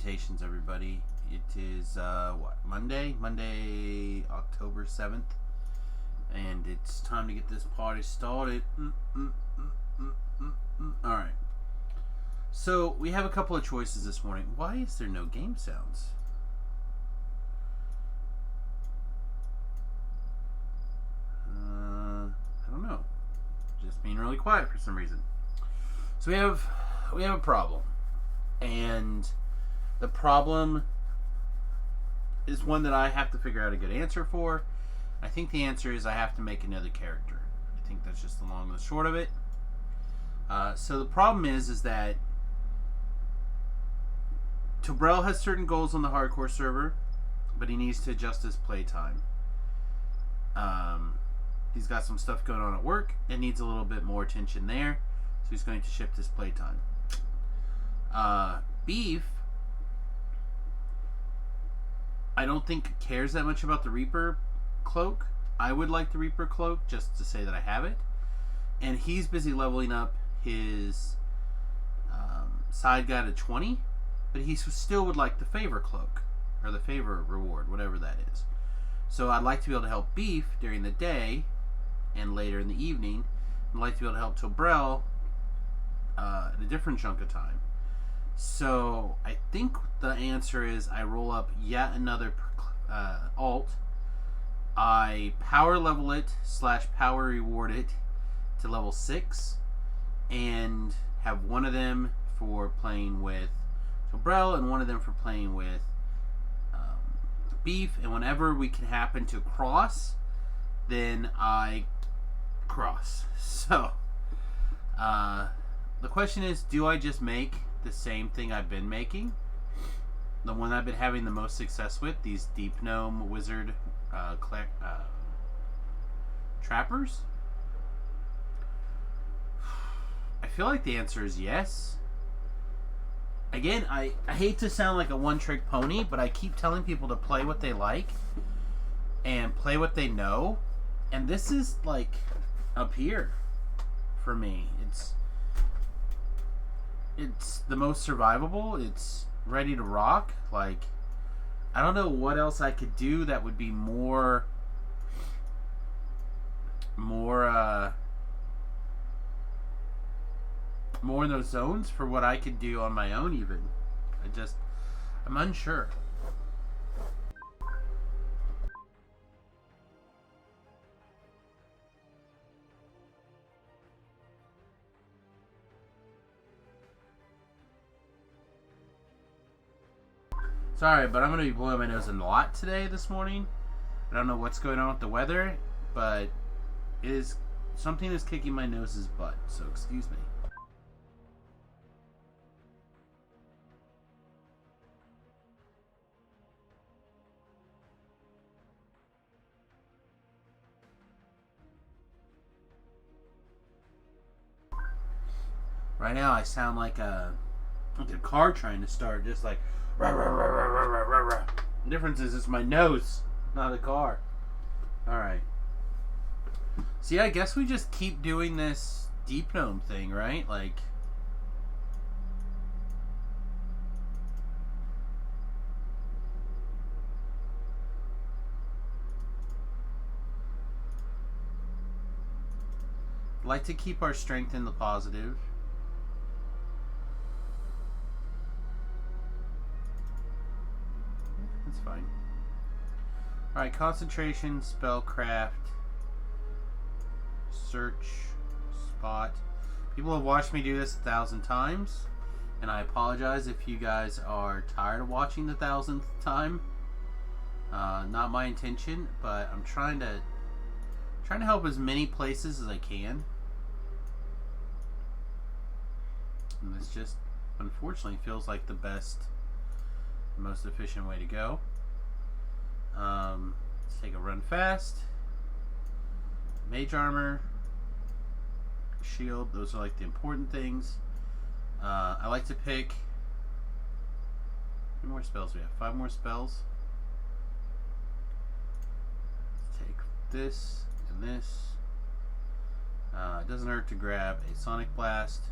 Salutations, everybody. It is, Monday, October 7th. And it's time to get this party started. Alright. So, we have a couple of choices this morning. Why is there no game sounds? I don't know. Just being really quiet for some reason. So we have a problem. And the problem is one that I have to figure out a good answer for. I think the answer is I have to make another character. I think that's just the long and the short of it. So the problem is that Tobrel has certain goals on the hardcore server, but he needs to adjust his playtime. He's got some stuff going on at work and needs a little bit more attention there, so he's going to shift his playtime. Beef, I don't think cares that much about the Reaper cloak. I would like the Reaper cloak just to say that I have it. And he's busy leveling up his side guy to 20, but he still would like the favor cloak, or the favor reward, whatever that is. So I'd like to be able to help Beef during the day and later in the evening. I'd like to be able to help Tobrel at a different chunk of time. So I think the answer is I roll up yet another alt. I power level it / power reward it to level 6, and have one of them for playing with Tobrel and one of them for playing with Beef. And whenever we can happen to cross, then I cross. So the question is, do I just make the same thing I've been making, the one I've been having the most success with, these Deep Gnome Wizard trappers? I feel like the answer is yes. Again, I hate to sound like a one-trick pony, but I keep telling people to play what they like and play what they know, and this is like up here for me. It's the most survivable. It's ready to rock. Like, I don't know what else I could do that would be more in those zones for what I could do on my own even. I'm unsure. Sorry, but I'm going to be blowing my nose a lot this morning. I don't know what's going on with the weather, but something is kicking my nose's butt, so excuse me. Right now I sound like a car trying to start, just like rah, rah, rah, rah, rah, rah, rah. The difference is it's my nose, not a car. Alright. See, I guess we just keep doing this Deep Gnome thing, right? Like, like to keep our strength in the positive. That's fine. Alright, concentration, spellcraft, search, spot. People have watched me do this 1,000 times, and I apologize if you guys are tired of watching the 1,000th time. Not my intention, but I'm trying to help as many places as I can. And this just, unfortunately, feels like the best, most efficient way to go. Let's take a run fast. Mage armor, shield, those are like the important things. I like to pick, how many more spells do we have? 5 more spells. Let's take this and this. It doesn't hurt to grab a Sonic Blast.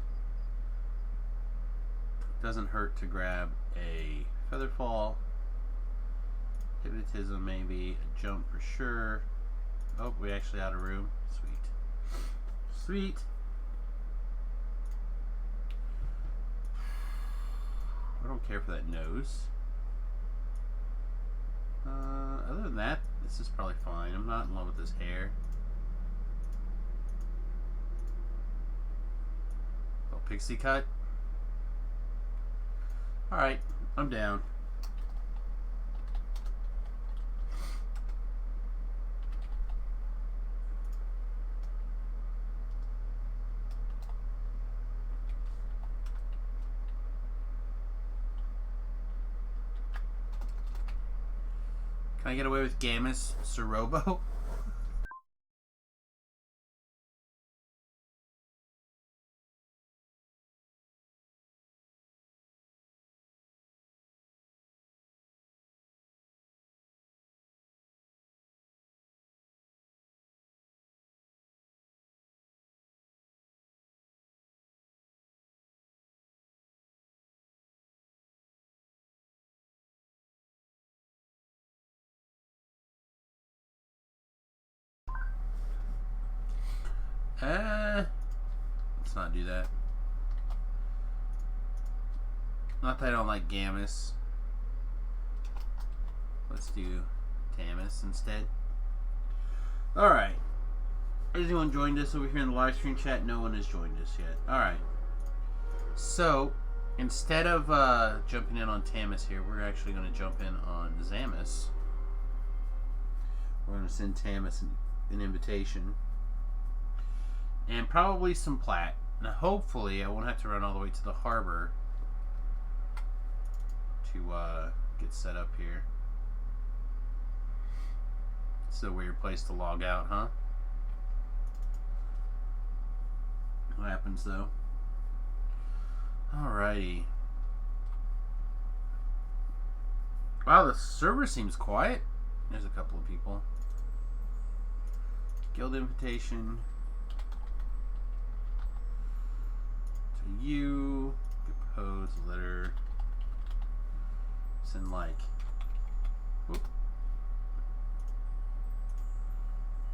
Doesn't hurt to grab a Featherfall. Hypnotism maybe. A jump for sure. Oh, we actually out of room. Sweet. Sweet. I don't care for that nose. Other than that, this is probably fine. I'm not in love with this hair. Oh, pixie cut. Alright, I'm down. Can I get away with Gammas Sorobo? Let's not do that. Not that I don't like Gammas. Let's do Tamus instead. Alright. Has anyone joined us over here in the live stream chat? No one has joined us yet. Alright. So, instead of jumping in on Tamus here, we're actually going to jump in on Samius. We're going to send Tamus an invitation. And probably some plat. Now, hopefully, I won't have to run all the way to the harbor to get set up here. It's a weird place to log out, huh? What happens, though? Alrighty. Wow, the server seems quiet. There's a couple of people. Guild invitation. To you. Compose letter. Send like. Whoop.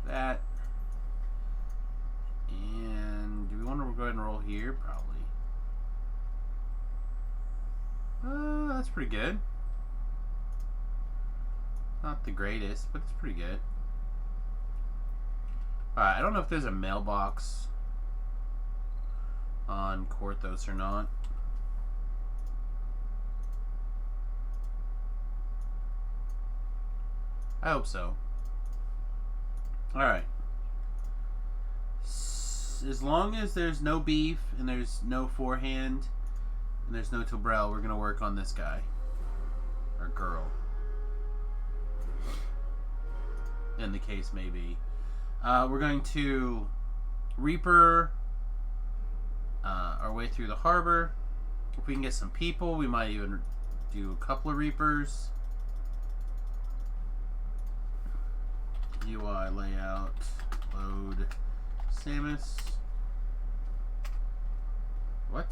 That. And do we want to go ahead and roll here? Probably. That's pretty good. Not the greatest, but it's pretty good. Alright, I don't know if there's a mailbox on Korthos or not. I hope so. Alright. As long as there's no beef and there's no forehand and there's no Tobrel, we're going to work on this guy. Or girl. In the case may be. We're going to Reaper our way through the harbor. If we can get some people, we might even do a couple of Reapers. UI layout, load, Samius. What?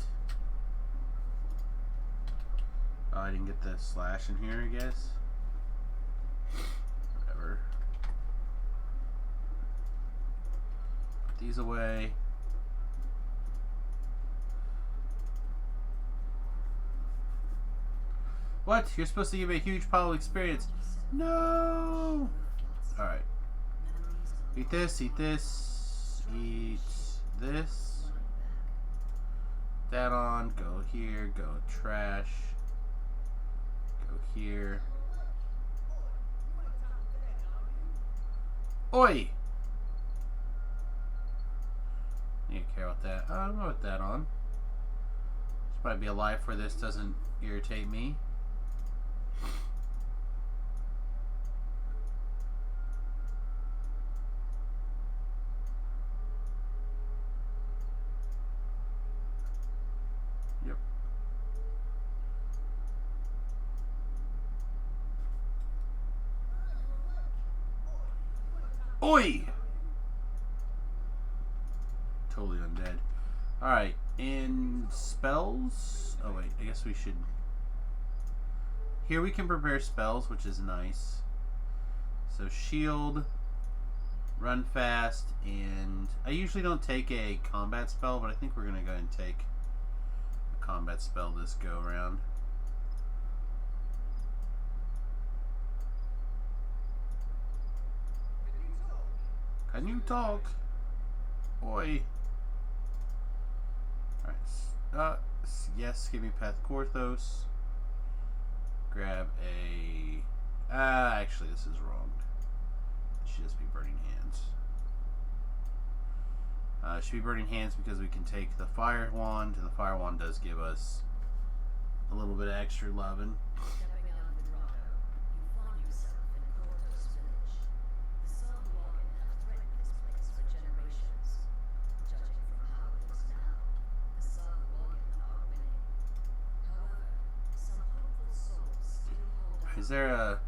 Oh, I didn't get the slash in here, I guess. Whatever. Put these away. What? You're supposed to give me a huge pile of experience. No! Alright. Eat this, eat this, eat this. That on, go here, go trash. Go here. Oi! I don't care about that. I don't know what that on. This might be a life where this doesn't irritate me. Yep. Oi! Totally undead. Alright, and spells? Oh wait, I guess we should here we can prepare spells, which is nice. So shield, run fast, and I usually don't take a combat spell, but I think we're going to go ahead and take a combat spell this go around. Can you talk? Boy. Alright. Yes, give me Pathcorthos. Grab a... actually, this is wrong. It should just be Burning Hands. It should be Burning Hands because we can take the Fire Wand, and the Fire Wand does give us a little bit of extra loving. Stepping out of the grotto, you find yourself in Corto's village. The Sarwagan have threatened this place for generations. Judging from how it looks now, the Sarwagan are winning. However, some hopeful souls still hold out. Is there a...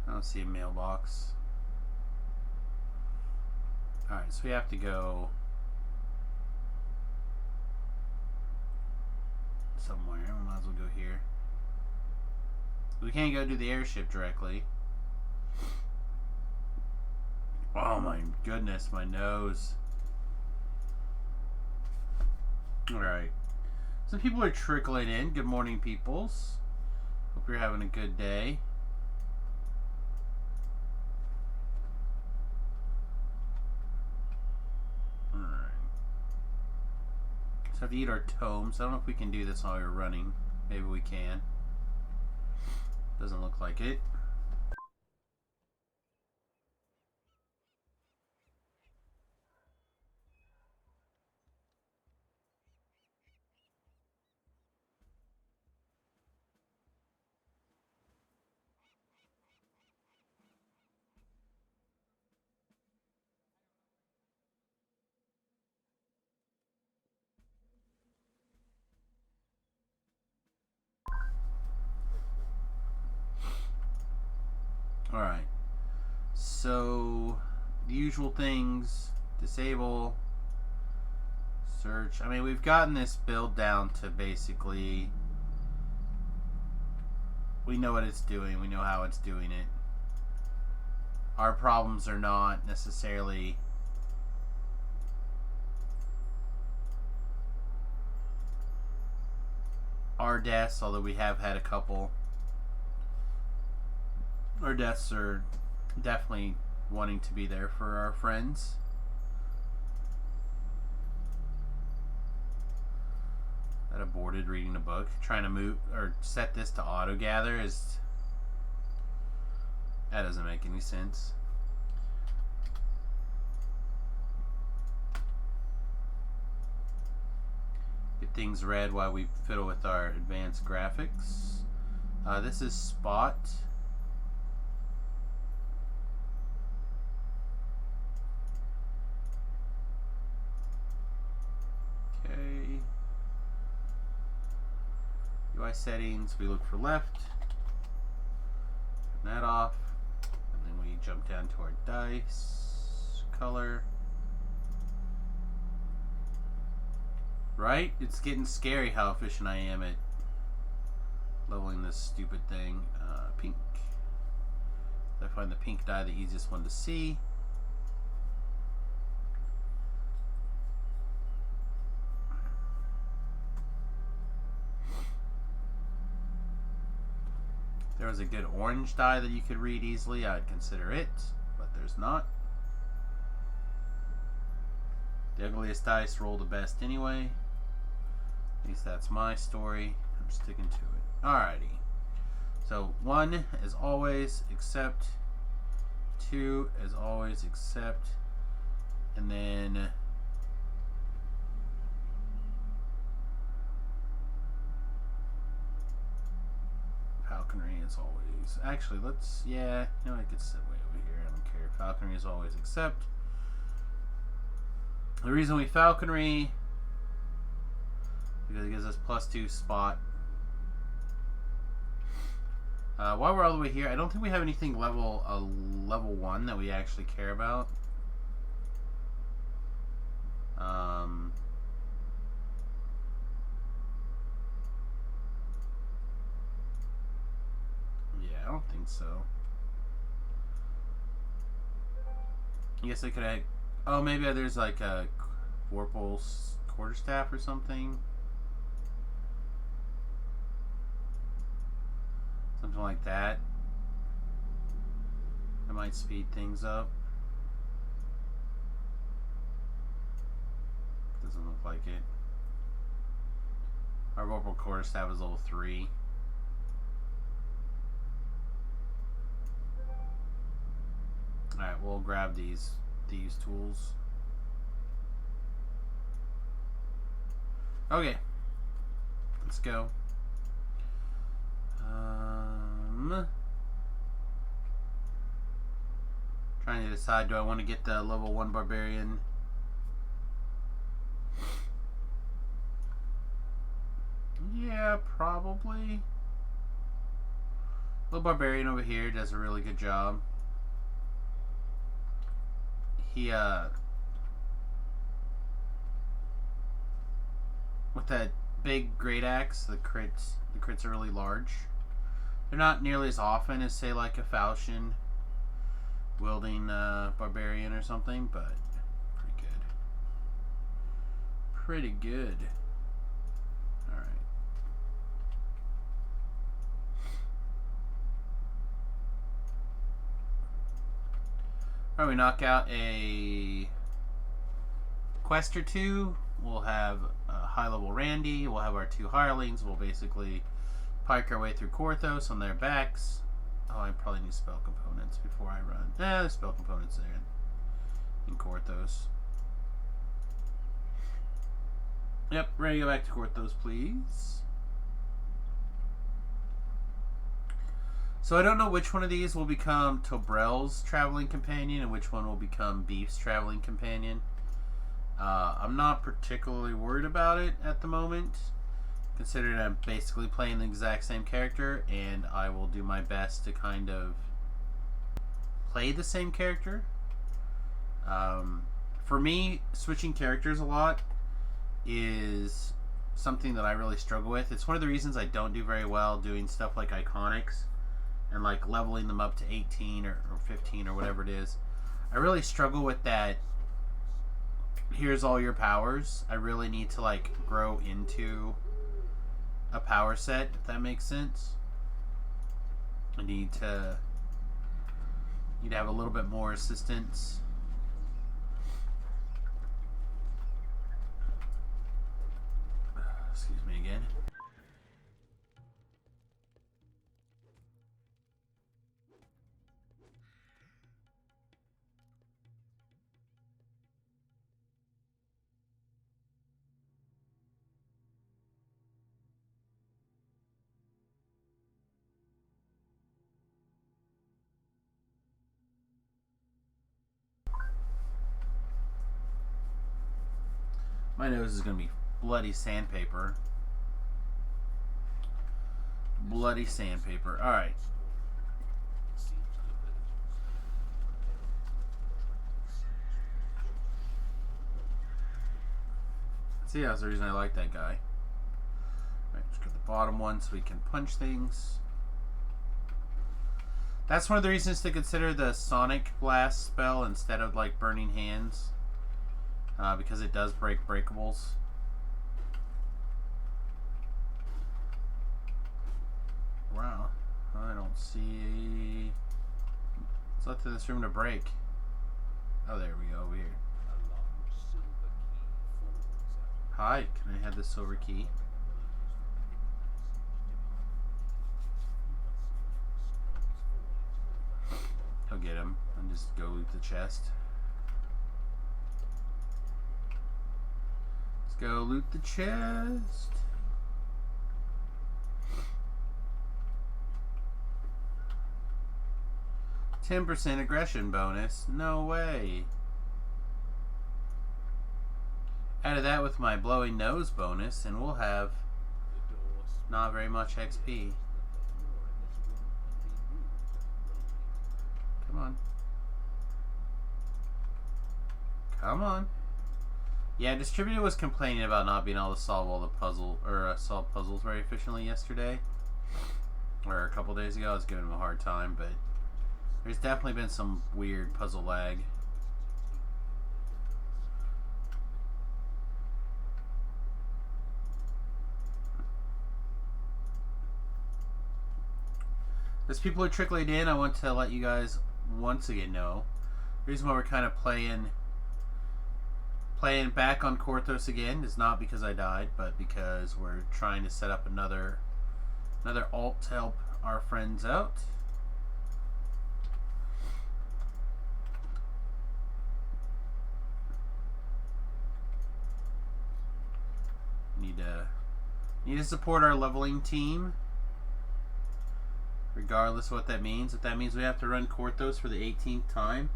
I don't see a mailbox. Alright, so we have to go somewhere. We might as well go here. We can't go to the airship directly. Oh my goodness, my nose. Alright. Some people are trickling in. Good morning, peoples. Hope you're having a good day. So have to eat our tomes. I don't know if we can do this while we're running. Maybe we can. Doesn't look like it. Alright, so the usual things, disable, search. I mean, we've gotten this build down to basically, we know what it's doing, we know how it's doing it. Our problems are not necessarily our deaths, although we have had a couple. Our deaths are definitely wanting to be there for our friends. That aborted reading a book. Trying to move or set this to auto gather is... that doesn't make any sense. Get things read while we fiddle with our advanced graphics. This is Spot. UI settings, we look for left, turn that off, and then we jump down to our dice, color. Right? It's getting scary how efficient I am at leveling this stupid thing. Pink. I find the pink die the easiest one to see. If there was a good orange die that you could read easily, I'd consider it, but there's not. The ugliest dice roll the best anyway. At least that's my story. I'm sticking to it. Alrighty. So 1 as always, accept. 2 as always, accept. And then falconry as always. Actually, let's, yeah, you know, I could sit way over here. I don't care. Falconry as always, accept. The reason we falconry, because it gives us +2 spot. While we're all the way here, I don't think we have anything level 1 that we actually care about. don't think so. I guess I could have... Oh, maybe there's like a Vorpal quarterstaff or something. Something like that. That might speed things up. Doesn't look like it. Our Vorpal quarterstaff is level 3. Alright, we'll grab these tools. Okay. Let's go. Trying to decide, do I want to get the level 1 barbarian? Yeah, probably. Little barbarian over here does a really good job. He with that big great axe, the crits are really large. They're not nearly as often as, say, like a Falchion wielding barbarian or something, but pretty good. Pretty good. All right. All right, we knock out a quest or two. We'll have a high-level Randy. We'll have our 2 hirelings. We'll basically pike our way through Korthos on their backs. Oh, I probably need spell components before I run. There's spell components there in Korthos. Yep, ready to go back to Korthos, please. So I don't know which one of these will become Tobrel's traveling companion and which one will become Beef's traveling companion. I'm not particularly worried about it at the moment, considering I'm basically playing the exact same character, and I will do my best to kind of play the same character. For me, switching characters a lot is something that I really struggle with. It's one of the reasons I don't do very well doing stuff like Iconics and like leveling them up to 18 or 15 or whatever it is. I really struggle with that. Here's all your powers. I really need to like grow into a power set, if that makes sense. I need to have a little bit more assistance. Excuse me again. My nose is going to be bloody sandpaper. Bloody sandpaper. Alright. See, that's the reason I like that guy. Alright, let's get the bottom one so we can punch things. That's one of the reasons to consider the Sonic Blast spell instead of like Burning Hands. Because it does break breakables. Wow. I don't see... What's left in this room to break? Oh, there we go, over here. Hi, can I have the silver key? I'll get him and just go loot the chest. Go loot the chest. %10 aggression bonus. No way. Added that with my blowing nose bonus, and we'll have not very much XP. Come on. Come on. Yeah, Distributed was complaining about not being able to solve all the solve puzzles very efficiently yesterday. or a couple days ago. I was giving him a hard time, but there's definitely been some weird puzzle lag. As people are trickling in, I want to let you guys once again know the reason why we're kind of playing back on Korthos again is not because I died, but because we're trying to set up another alt to help our friends out. Need to support our leveling team, regardless of what that means. If that means we have to run Korthos for the 18th time,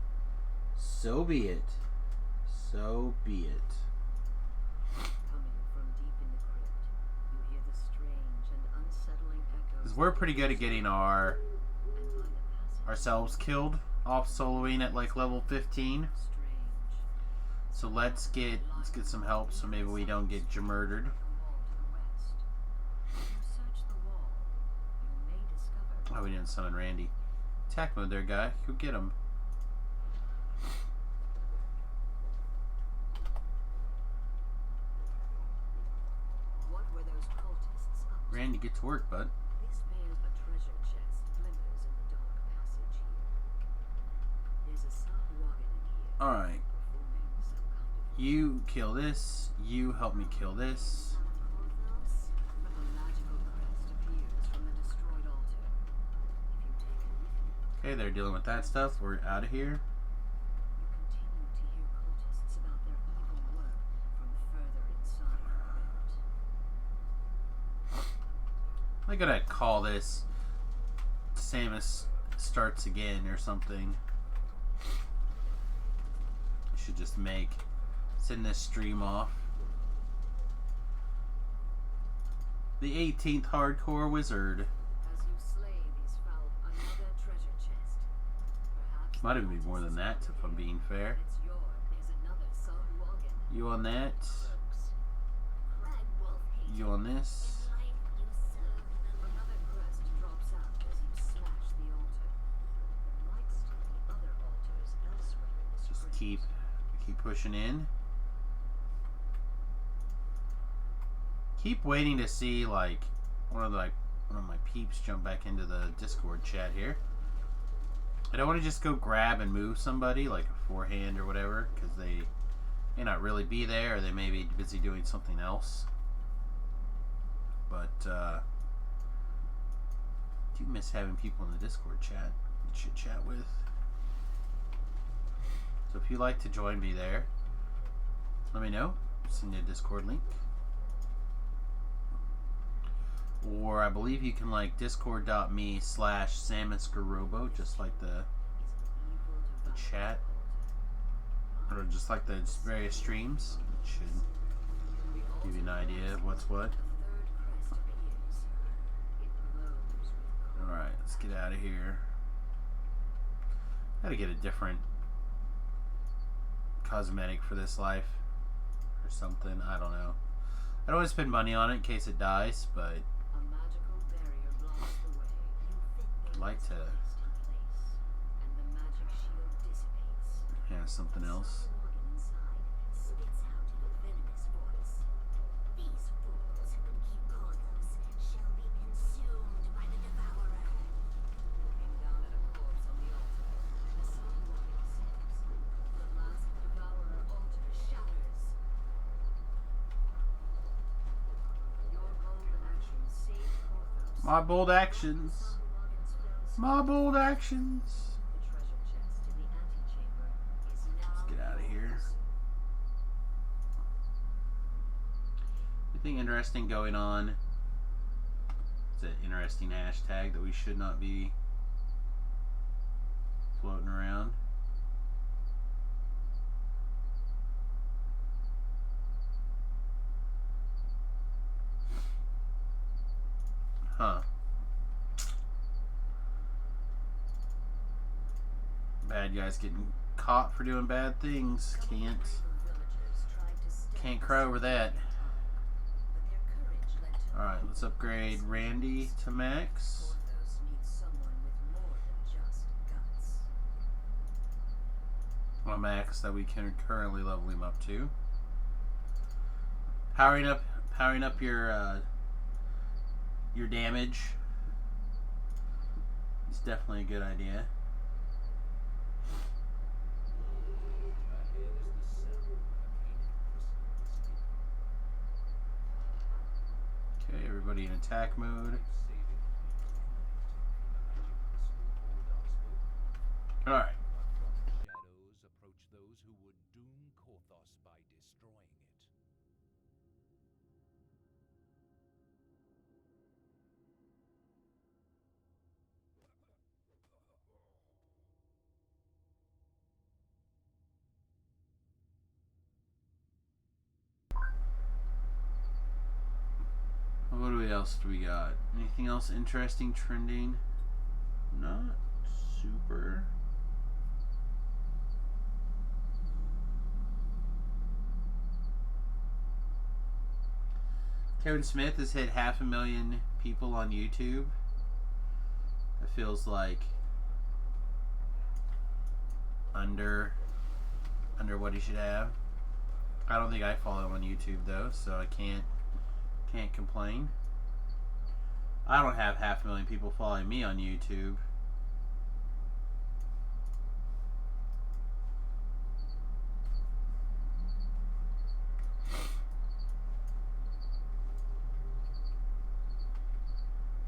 so be it. So be it. Coming from deep in the crypt, you hear the strange and unsettling echoes. Because we're pretty good at getting And by the passage ourselves killed off soloing at like level 15. of strange, So let's get some help so maybe we don't get murdered. a wall to the west. If you search the wall, you may discover. Oh, we didn't summon Randy. Attack mode there, guy. Go get him. What were those cultists up to? Randy, get to work, bud. This bears a treasure chest glimmers in the dark passage here. There's a sub-wagon in here. Alright. Performing some kind of You kill this. You help me kill this. Korthos, a magical crest appears from the destroyed altar. If you take a look, Okay, they're dealing with that stuff. We're out of here. you continue to hear cultists about their evil work from further inside the crypt. I gotta call this Samius starts again or something. Should just send this stream off. The 18th hardcore wizard. As you slay these foul, another treasure chest. Perhaps Might even be more than that if I'm being fair. it's yours. There's another sub-wagon. You on that? You on this? Another crest drops out as you smash the altar. There might still be other altars elsewhere in this Just crypt. keep pushing in. Keep waiting to see like one of my peeps jump back into the Discord chat here. I don't want to just go grab and move somebody like a forehand or whatever because they may not really be there or they may be busy doing something else. But I do miss having people in the Discord chat to chit chat with. So if you'd like to join me there, let me know. Send you a Discord link. Or I believe you can like discord.me/SamusGarobo, just like the chat. Or just like the various streams. It should give you an idea of what's what. Alright, let's get out of here. Gotta get a different cosmetic for this life. Or something, I don't know. I don't want to spend money on it in case it dies, but A magical barrier blocks the way. I'd like to And the magic shield dissipates. have something else. Organ inside spits out in a venomous voice. These fools who keep Korthos shall be consumed by the devourer. Looking down at a corpse on the altar, the sub-wagon descends. The last devourer altar shatters. Your bold actions saved Korthos. My bold actions. Sub-wagon's fell My bold actions. The treasure chest in the antechamber is now Let's get out of here. yours. Anything interesting going on? It's an interesting hashtag that we should not be floating around. Huh. Bad guys getting caught for doing bad things. Some of the Can't braver villagers tried to stem can't the cry over that. but their courage led to Alright, let's upgrade Randy to max. Korthos a max that we can currently level him up to. Powering up your damage is definitely a good idea. Okay, everybody in attack mode. All right. Shadows approach those who would doom Korthos by destroying it. What else do we got? Anything else interesting trending? Not super. Kevin Smith has hit 500,000 people on YouTube. That feels like under what he should have. I don't think I follow him on YouTube though, so I can't complain. I don't have 500,000 people following me on YouTube.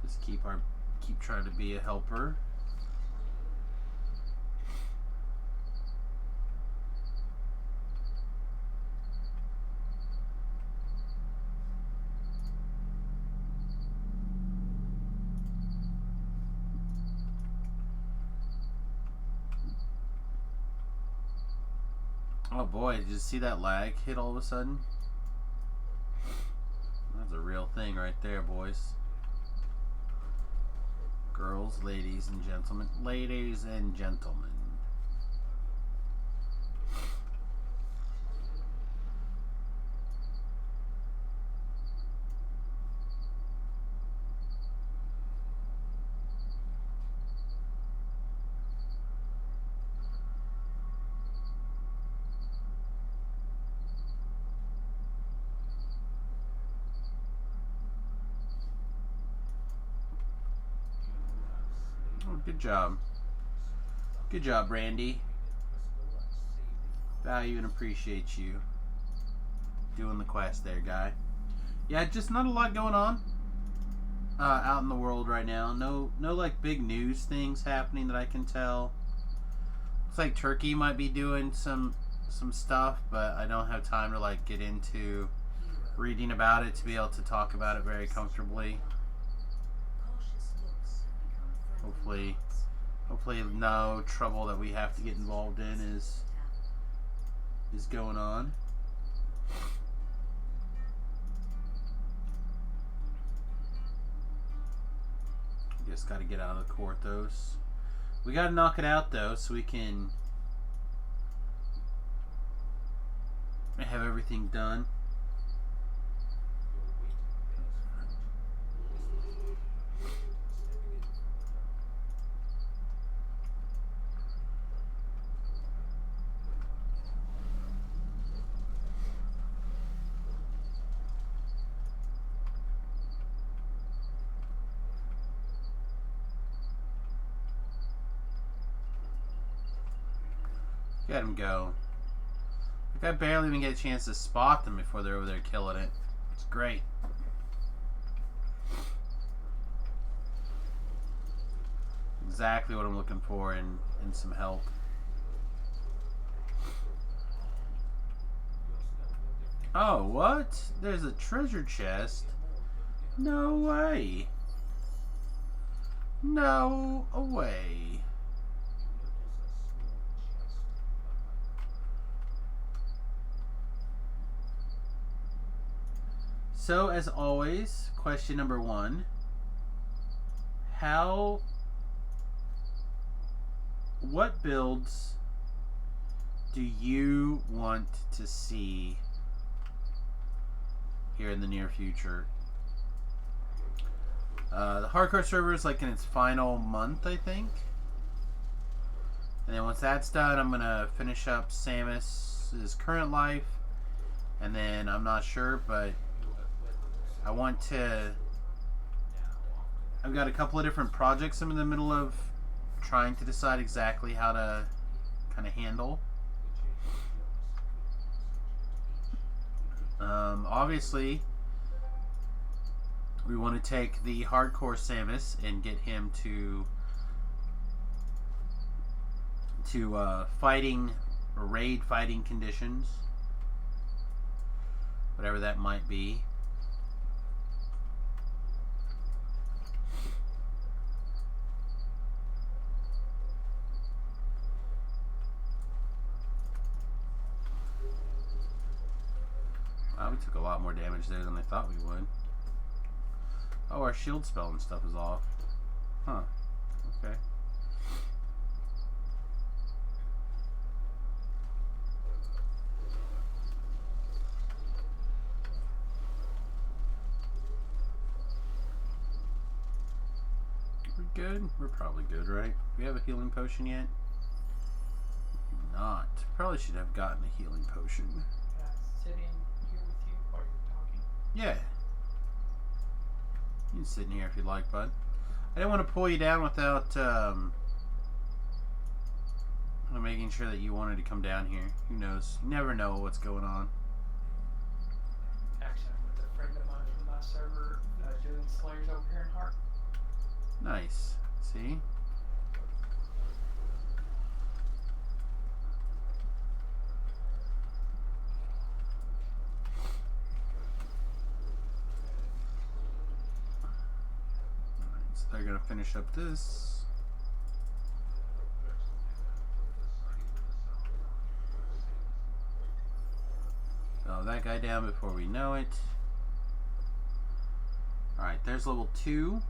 Just keep trying to be a helper. Oh boy, did you see that lag hit all of a sudden? That's a real thing right there, boys. Girls, ladies and gentlemen. Ladies and gentlemen. Good job. Good job, Randy. Value and appreciate you doing the quest there, guy. Yeah, just not a lot going on out in the world right now. No like big news things happening that I can tell. Looks like Turkey might be doing some stuff, but I don't have time to like get into reading about it to be able to talk about it very comfortably. Hopefully no trouble that we have to get involved in is going on. Just got to get out of the Korthos. We got to knock it out though, so we can have everything done. Let him go. Like I barely even get a chance to spot them before they're over there killing it. It's great. Exactly what I'm looking for in some help. Oh, what? There's a treasure chest? No way. No way. So, as always, question number 1. What builds do you want to see here in the near future? The hardcore server is like in its final month, I think. And then once that's done, I'm gonna finish up Samus's current life. And then I'm not sure, but I want to. I've got a couple of different projects I'm in the middle of trying to decide exactly how to kind of handle. Obviously, we want to take the hardcore Samus and get him to fighting, raid fighting conditions, whatever that might be. Wow, we took a lot more damage there than I thought we would. Oh, our shield spell and stuff is off. Huh. Okay. We're good? We're probably good, right? We have a healing potion yet? Not. Probably should have gotten a healing potion. Can I sit in here with you while you're talking? Yeah. You can sit in here if you'd like, bud. I didn't want to pull you down without making sure that you wanted to come down here. Who knows? You never know what's going on. Actually, I'm with a friend of mine from my server doing Slayers over here in Hart. Nice. See? Alright, so they're gonna finish up this. Oh, that guy down before we know it. Alright, there's level 2.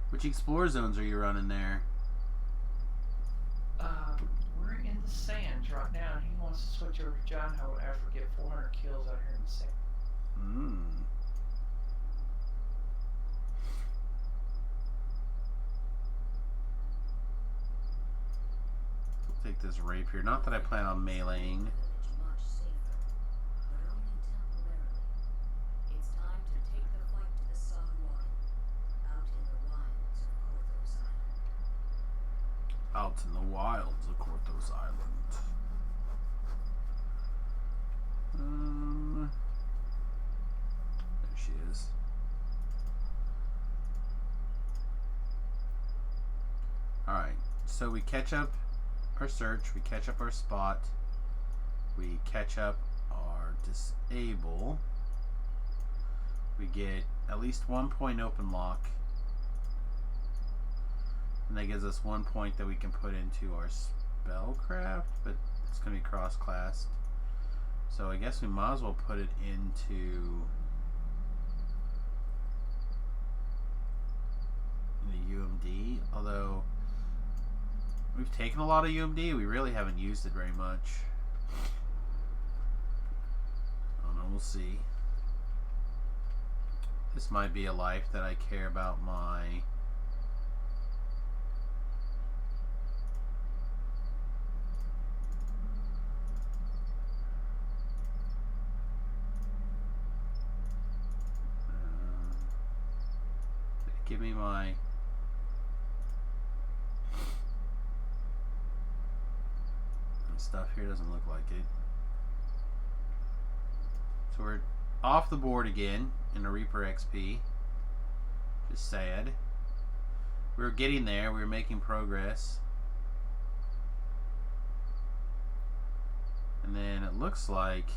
Which explore zones are you running there? We're in the sands right now, and he wants to switch over to John Ho after we get 400 kills out here in the sand. Hmm. We'll take this rapier. Not that I plan on meleeing. Much safer, but only temporarily. It's time to take the fight to the Sun Water, out in the wilds of Corthos Island. Out in the wilds of Corthos Island. There she is. Alright, so we catch up our search, we catch up our spot, we catch up our disable, we get at least 1 point open lock, and that gives us 1 point that we can put into our spellcraft, but it's going to be cross-classed. So I guess we might as well put it into the UMD, although we've taken a lot of UMD, we really haven't used it very much. I don't know, we'll see. This might be a life that I care about my give me my stuff here. Doesn't look like it. So we're off the board again in a Reaper XP. Just sad. We were getting there. We were making progress. And then it looks like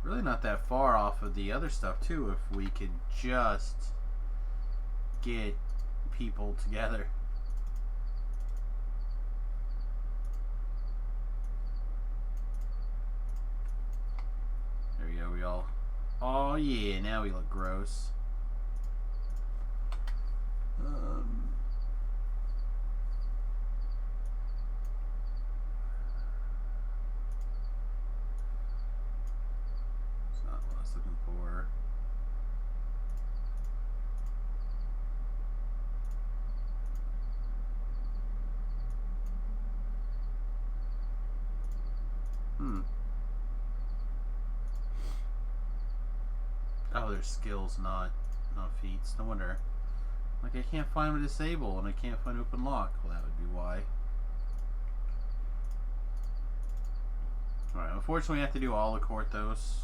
really not that far off of the other stuff too, if we could just get people together. There we go, we all, oh yeah, now we look gross. not what I was looking for. Oh, there's skills, not feats. No wonder. Like, I can't find a disable and I can't find open lock. Well, that would be why. Alright, unfortunately, I have to do all the Korthos.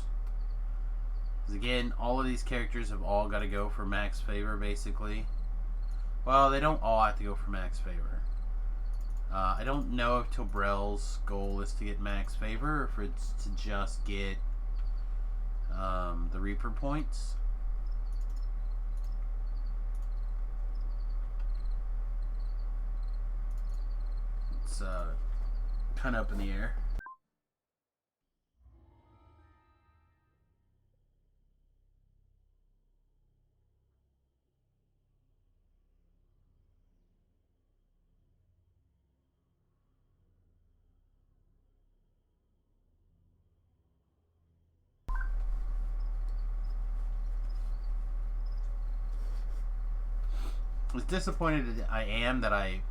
Because, again, all of these characters have all got to go for max favor, basically. Well, they don't all have to go for max favor. I don't know if Tobrel's goal is to get max favor or if it's to just get the Reaper points. It's kind of up in the air. As disappointed as I am that I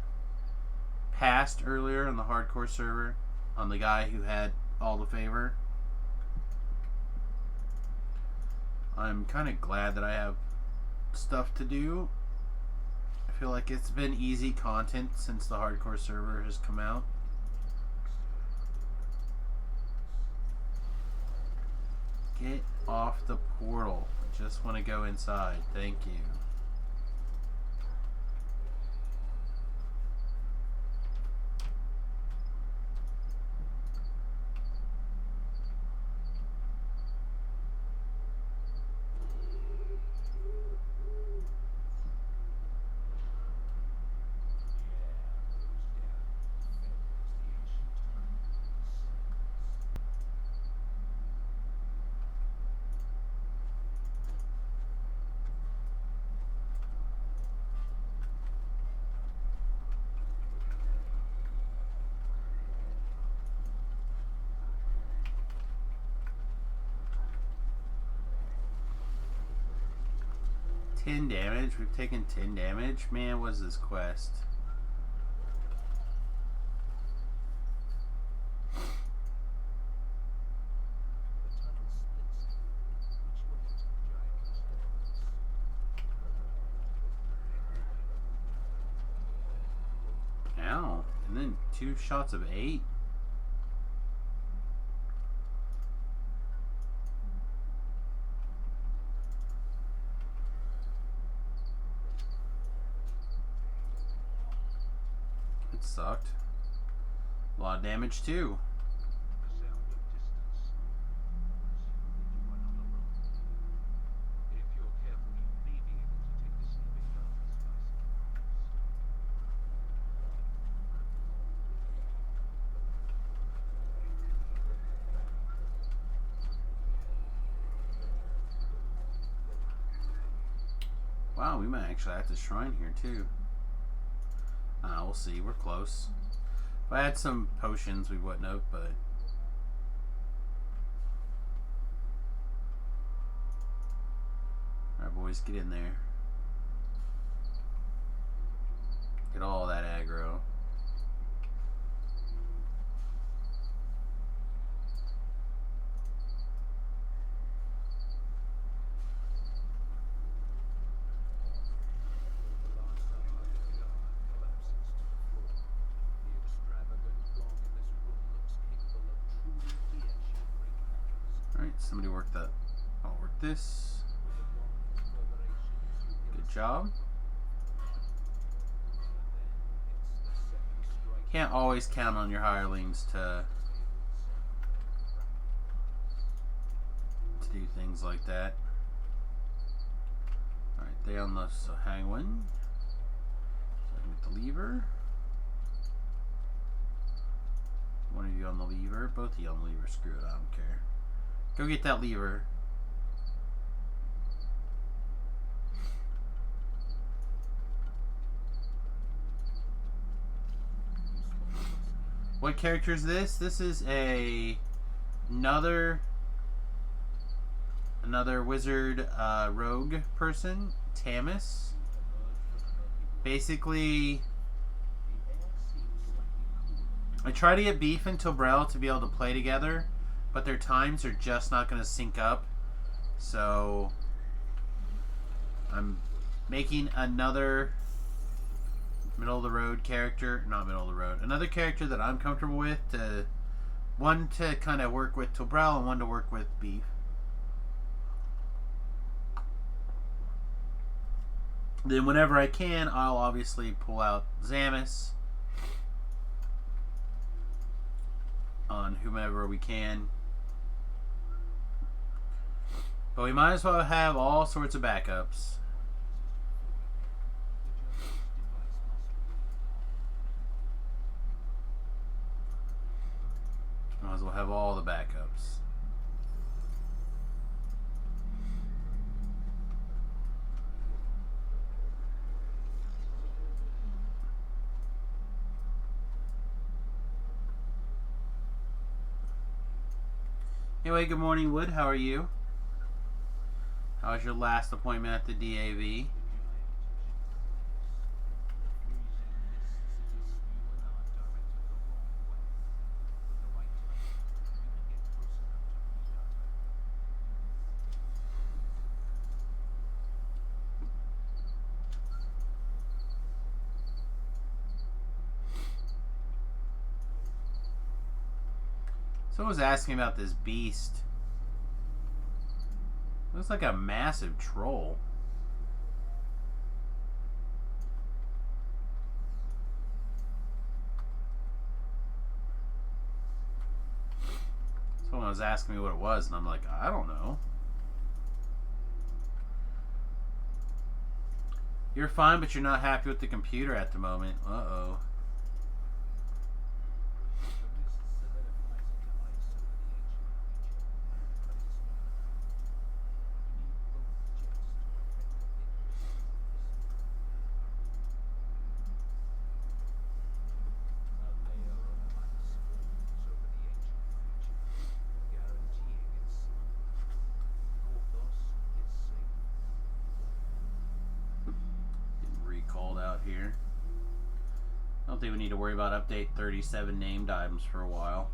passed earlier on the hardcore server on the guy who had all the favor. I'm kind of glad that I have stuff to do. I feel like it's been easy content since the hardcore server has come out. Get off the portal. I just want to go inside. Thank you. Damage. We've taken 10 damage. Man, what is this quest? Ow. And then 2 shots of 8. Sucked. A lot of damage too. Wow, we might actually have to shrine here too. We'll see. We're close. If I had some potions, we wouldn't have, but... Alright, boys, get in there. Get all that aggro. Somebody work that. I'll work this. Good job. Can't always count on your hirelings to do things like that. Alright, they on the hang one. So I can get the lever. One of you on the lever. Both of you on the lever. Screw it, I don't care. Go get that lever. What character is this? This is another another wizard rogue person, Samius. Basically, I try to get Beef and Tobrel to be able to play together, but their times are just not going to sync up. So I'm making another middle of the road character, not middle of the road, another character that I'm comfortable with, to one to kind of work with Tobrel and one to work with Beef. Then whenever I can, I'll obviously pull out Samius on whomever we can. But we might as well have all sorts of backups. Might as well have all the backups. Anyway, good morning, Wood. How are you? How was your last appointment at the DAV? Someone was asking about this beast. Looks like a massive troll. Someone was asking me what it was, and I'm like, I don't know. You're fine, but you're not happy with the computer at the moment. Uh-oh. Here. I don't think we need to worry about update 37 named items for a while.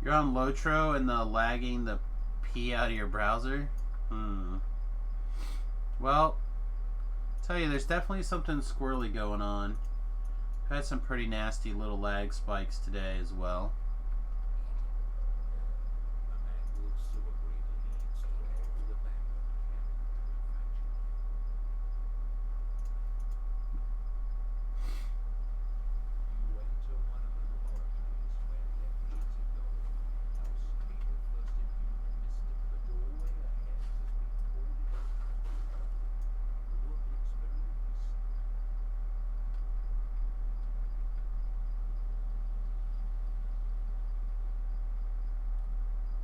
You're on Lotro and lagging the pee out of your browser? Well, I'll tell you, there's definitely something squirrely going on. I've had some pretty nasty little lag spikes today as well.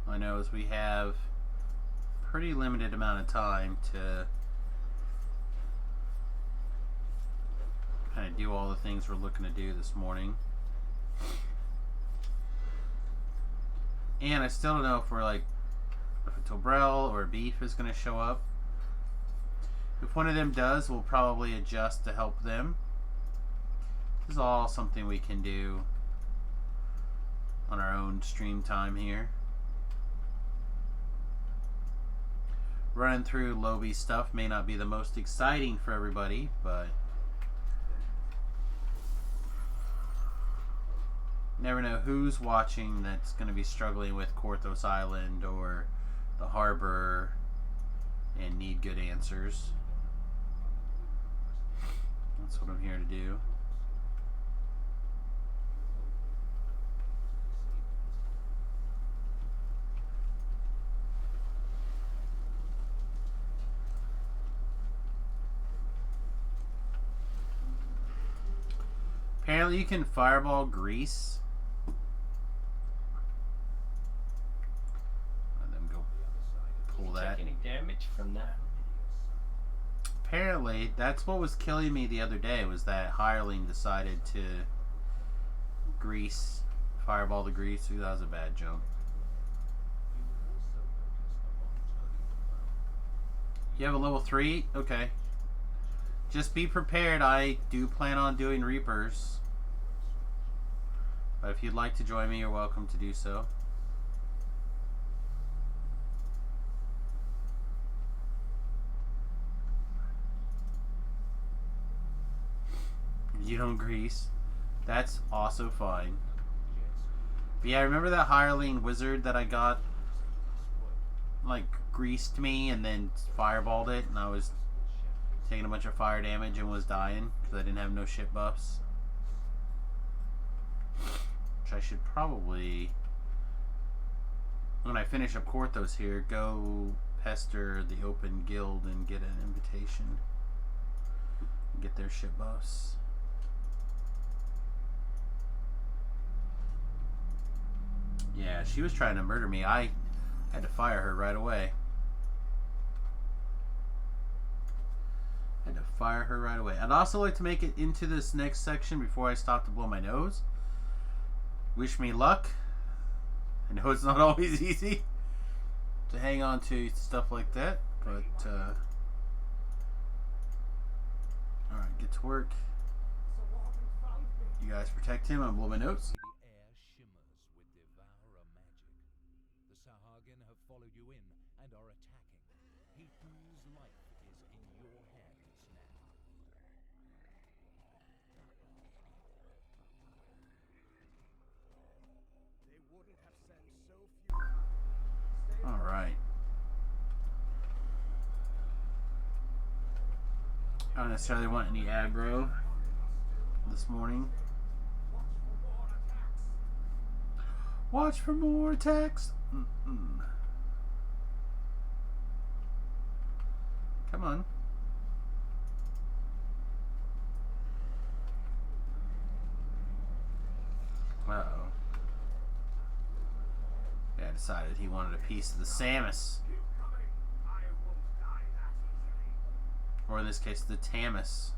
I know as we have a pretty limited amount of time to kind of do all the things we're looking to do this morning. And I still don't know if we're like, if a Tobrel or a Beef is going to show up. If one of them does, we'll probably adjust to help them. This is all something we can do on our own stream time here. Running through Lobby stuff may not be the most exciting for everybody, but Never know who's watching that's going to be struggling with Korthos Island or the harbor and need good answers. That's what I'm here to do. Apparently you can fireball Grease. Let them go pull that. Take any damage from that? Apparently, that's what was killing me the other day, was that hireling decided to Grease, fireball the Grease. Ooh, that was a bad jump. You have a level 3? Okay. Just be prepared. I do plan on doing Reapers. But if you'd like to join me, you're welcome to do so. You don't Grease. That's also fine. But yeah, remember that hireling wizard that I got? Like, greased me and then fireballed it, and I was taking a bunch of fire damage and was dying because I didn't have no shit buffs. Which I should probably, when I finish up Korthos here, go pester the open guild and get an invitation. Get their shit buffs. Yeah, she was trying to murder me. I had to fire her right away. I'd also like to make it into this next section before I stop to blow my nose. Wish me luck. I know it's not always easy to hang on to stuff like that, but alright, get to work. You guys protect him. I'll blow my nose. The air shimmers with devourer magic. The Sahagin have followed you in and are attacking. Hayton's life is in your hands now. They wouldn't have sent so few. Alright. I don't necessarily want any aggro this morning. Watch for more attacks. Come on. Uh-oh. Yeah, decided he wanted a piece of the Samius. Or in this case, the Tamus.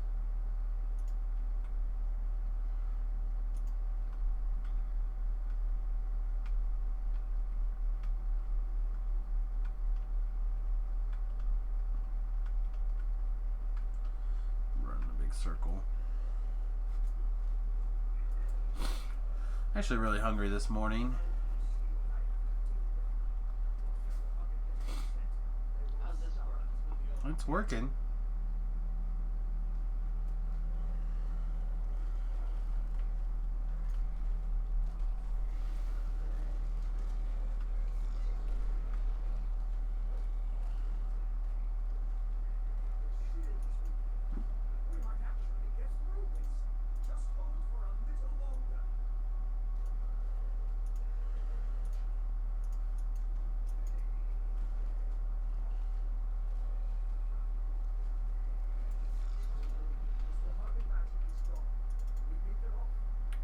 Circle. Actually really hungry this morning. How's this work? It's working.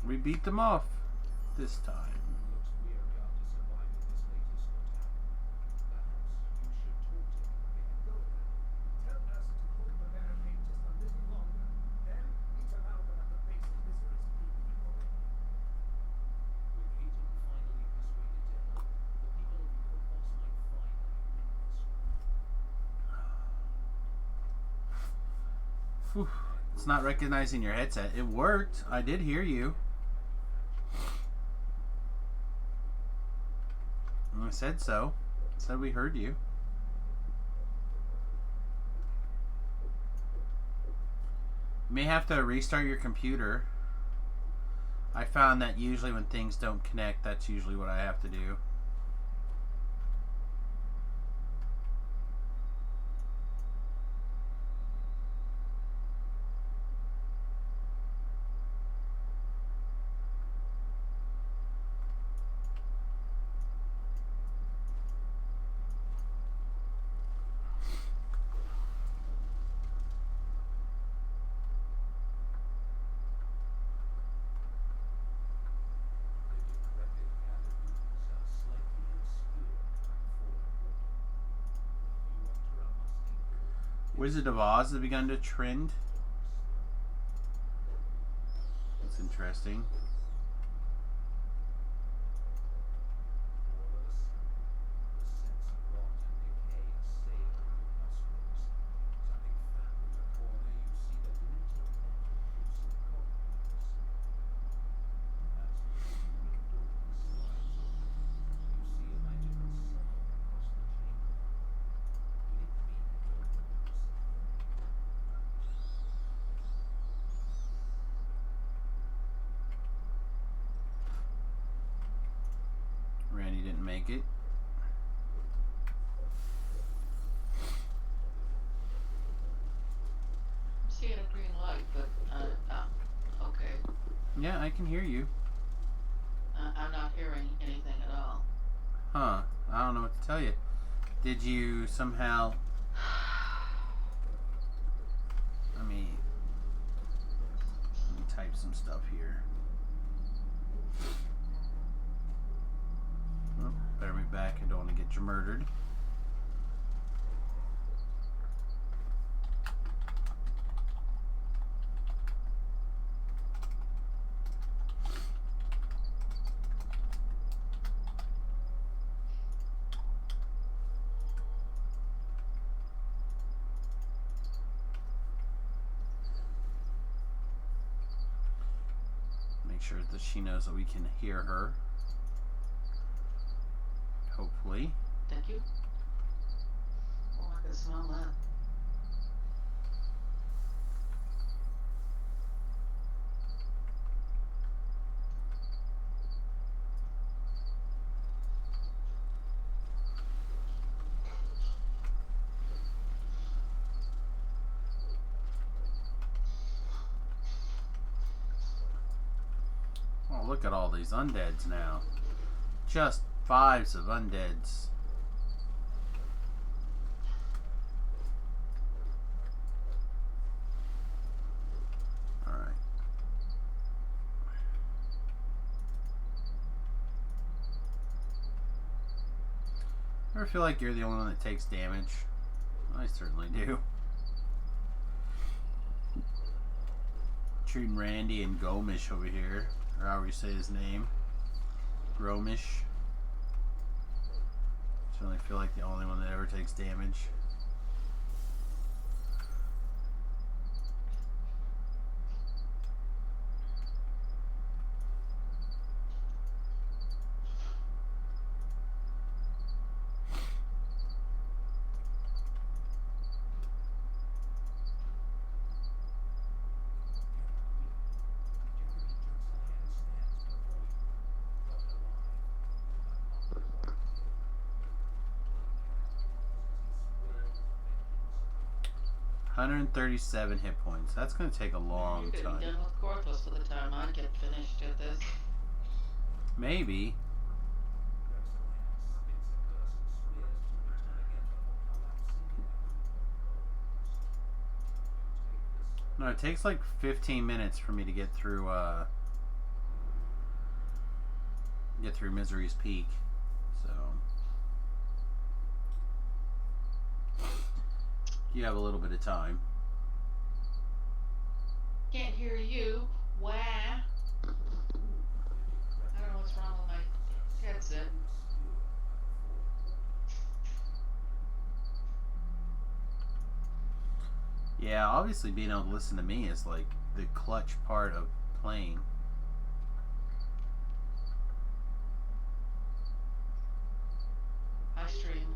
We beat them off this time. Looks weary after surviving this latest attack. Perhaps you should talk to him again. Tell Ursa to hold the barricade just a little longer. Then meet Amalgam at the base of Misery's Peak before it. With Hayton finally persuaded to help, the people of Kothos might finally win this war. Whew. It's not recognizing your headset. It worked. I did hear you. I said so. I said we heard you. You may have to restart your computer. I found that usually when things don't connect, that's usually what I have to do. Wizard of Oz has begun to trend. That's interesting. Randy didn't make it. I'm seeing a green light, but okay. Yeah, I can hear you. I'm not hearing anything at all. Huh. I don't know what to tell you. Did you somehow... Let me type some stuff here. Oh, better be back. I don't want to get you murdered. Make sure that she knows that we can hear her. Hopefully. Thank you. Oh, I can smell that. Oh, look at all these undeads now. Just 5s of undeads. Alright. Ever feel like you're the only one that takes damage? I certainly do. Treating Randy and Gomish over here, or however you say his name. Gromish. Certainly feel like the only one that ever takes damage. $137 hit points. That's going to take a long You're gonna time. be done with Corthos by the time I get finished at this. Maybe. No, it takes like 15 minutes for me to get through Misery's Peak. So you have a little bit of time. Can't hear you. Wah. I don't know what's wrong with my headset. Yeah, obviously being able to listen to me is like the clutch part of playing. I stream.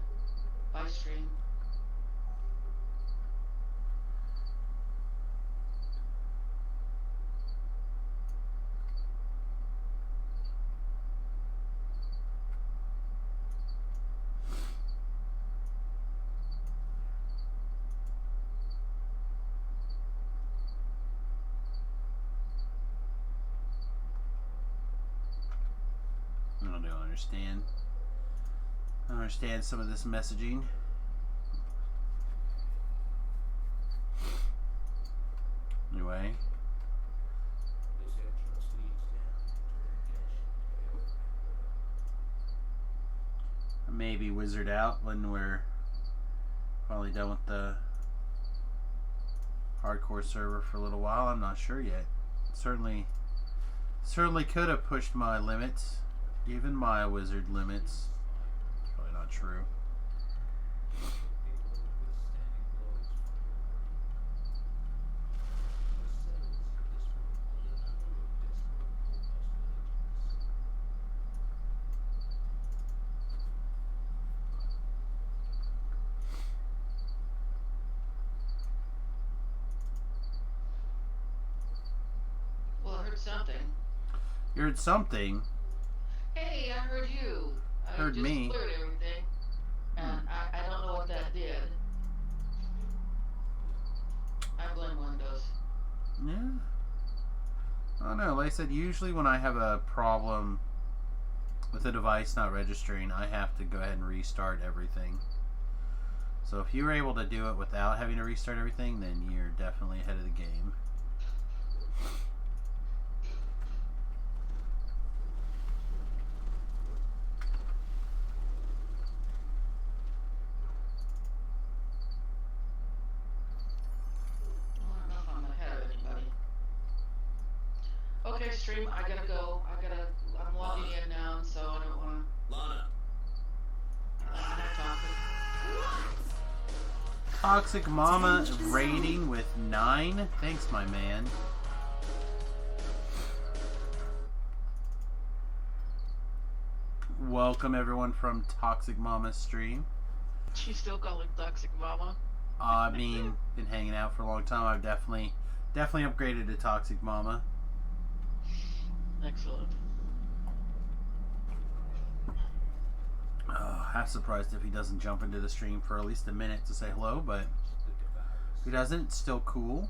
By stream. don't understand. I don't understand some of this messaging. Anyway. This entrance leads down to a Maybe wizard out when we're finally done with the hardcore server for a little while. I'm not sure yet. Certainly could have pushed my limits, even my wizard limits. Probably not true. Well, I heard something. You heard something. Hey, I heard you. I Heard just me. cleared everything. And I don't know what that did. I blame Windows. Yeah. I don't know. Like I said, usually when I have a problem with a device not registering, I have to go ahead and restart everything. So if you were able to do it without having to restart everything, then you're definitely ahead of the game. I don't know if I'm ahead of anybody. Okay, stream, I gotta go. I'm logging in now, so I don't wanna. Lana, I'm not talking. Toxic Mama rating with 9. Thanks, my man. Welcome everyone from Toxic Mama's stream. She's still calling Toxic Mama. I mean, been hanging out for a long time. I've definitely upgraded to Toxic Mama. Excellent. Half surprised if he doesn't jump into the stream for at least a minute to say hello, but if he doesn't, it's still cool.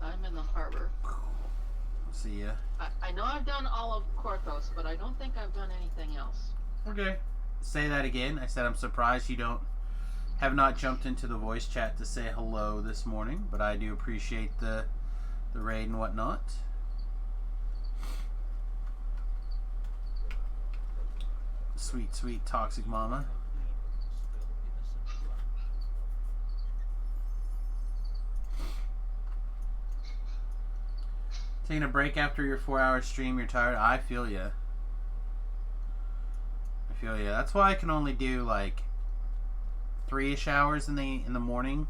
I'm in the harbor. See ya. I know I've done all of Korthos, but I don't think I've done anything else. Okay. Say that again. I said I'm surprised you have not jumped into the voice chat to say hello this morning, but I do appreciate the raid and whatnot. Sweet, sweet Toxic Mama. Taking a break after your 4-hour stream, you're tired. I feel ya. I feel ya. That's why I can only do like 3-ish hours in the morning.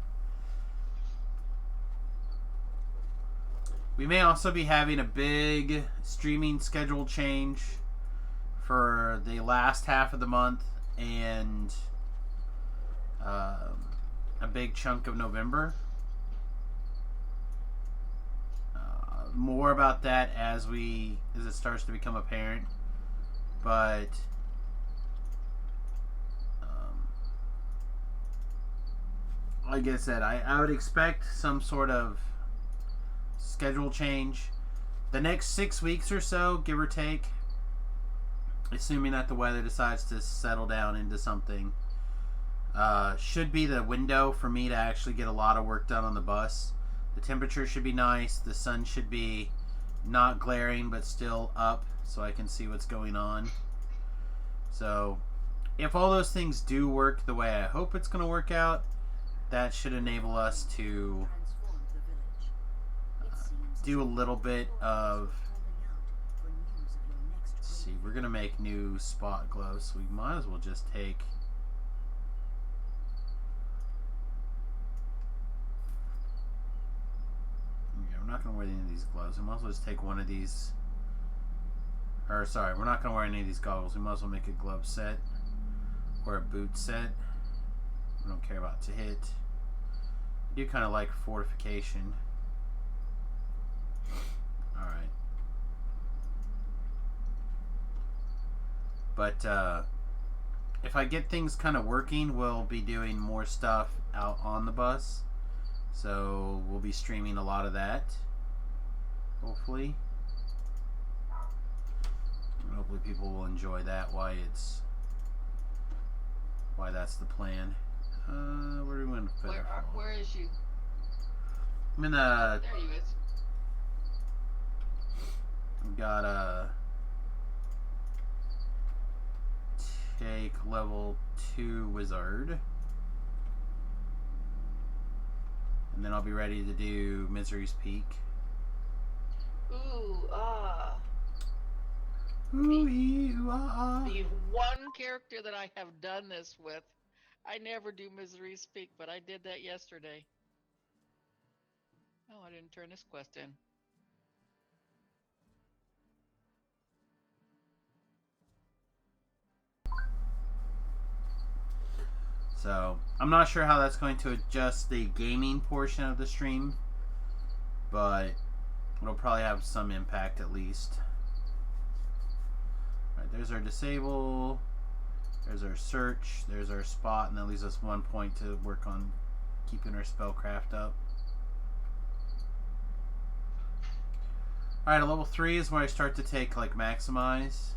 We may also be having a big streaming schedule change for the last half of the month and a big chunk of November. More about that as it starts to become apparent, but like I said, I would expect some sort of schedule change the next 6 weeks or so, give or take, assuming that the weather decides to settle down into something. Should be the window for me to actually get a lot of work done on the bus. The temperature should be nice. The sun should be not glaring but still up so I can see what's going on. So if all those things do work the way I hope it's going to work out, that should enable us to do a little bit of... Let's see, we're going to make new spot gloves, so we might as well just take... We're not going to wear any of these gloves. We might as well just take one of these. Or, sorry, we're not going to wear any of these goggles. We might as well make a glove set. Or a boot set. We don't care about to hit. I do kind of like fortification. Alright. But, if I get things kind of working, we'll be doing more stuff out on the bus. So we'll be streaming a lot of that, hopefully. hopefully people will enjoy that. Why that's the plan. Where do we want to Where is you? I'm in the. There you is. Got a take level 2 wizard, and then I'll be ready to do Misery's Peak. Ooh, Ooh, ah. The one character that I have done this with, I never do Misery Speak, but I did that yesterday. Oh, I didn't turn this quest in. So, I'm not sure how that's going to adjust the gaming portion of the stream, but it'll probably have some impact at least. Alright, there's our disable, there's our search, there's our spot, and that leaves us 1 point to work on keeping our spellcraft up. Alright, at level 3 is where I start to take, like, maximize.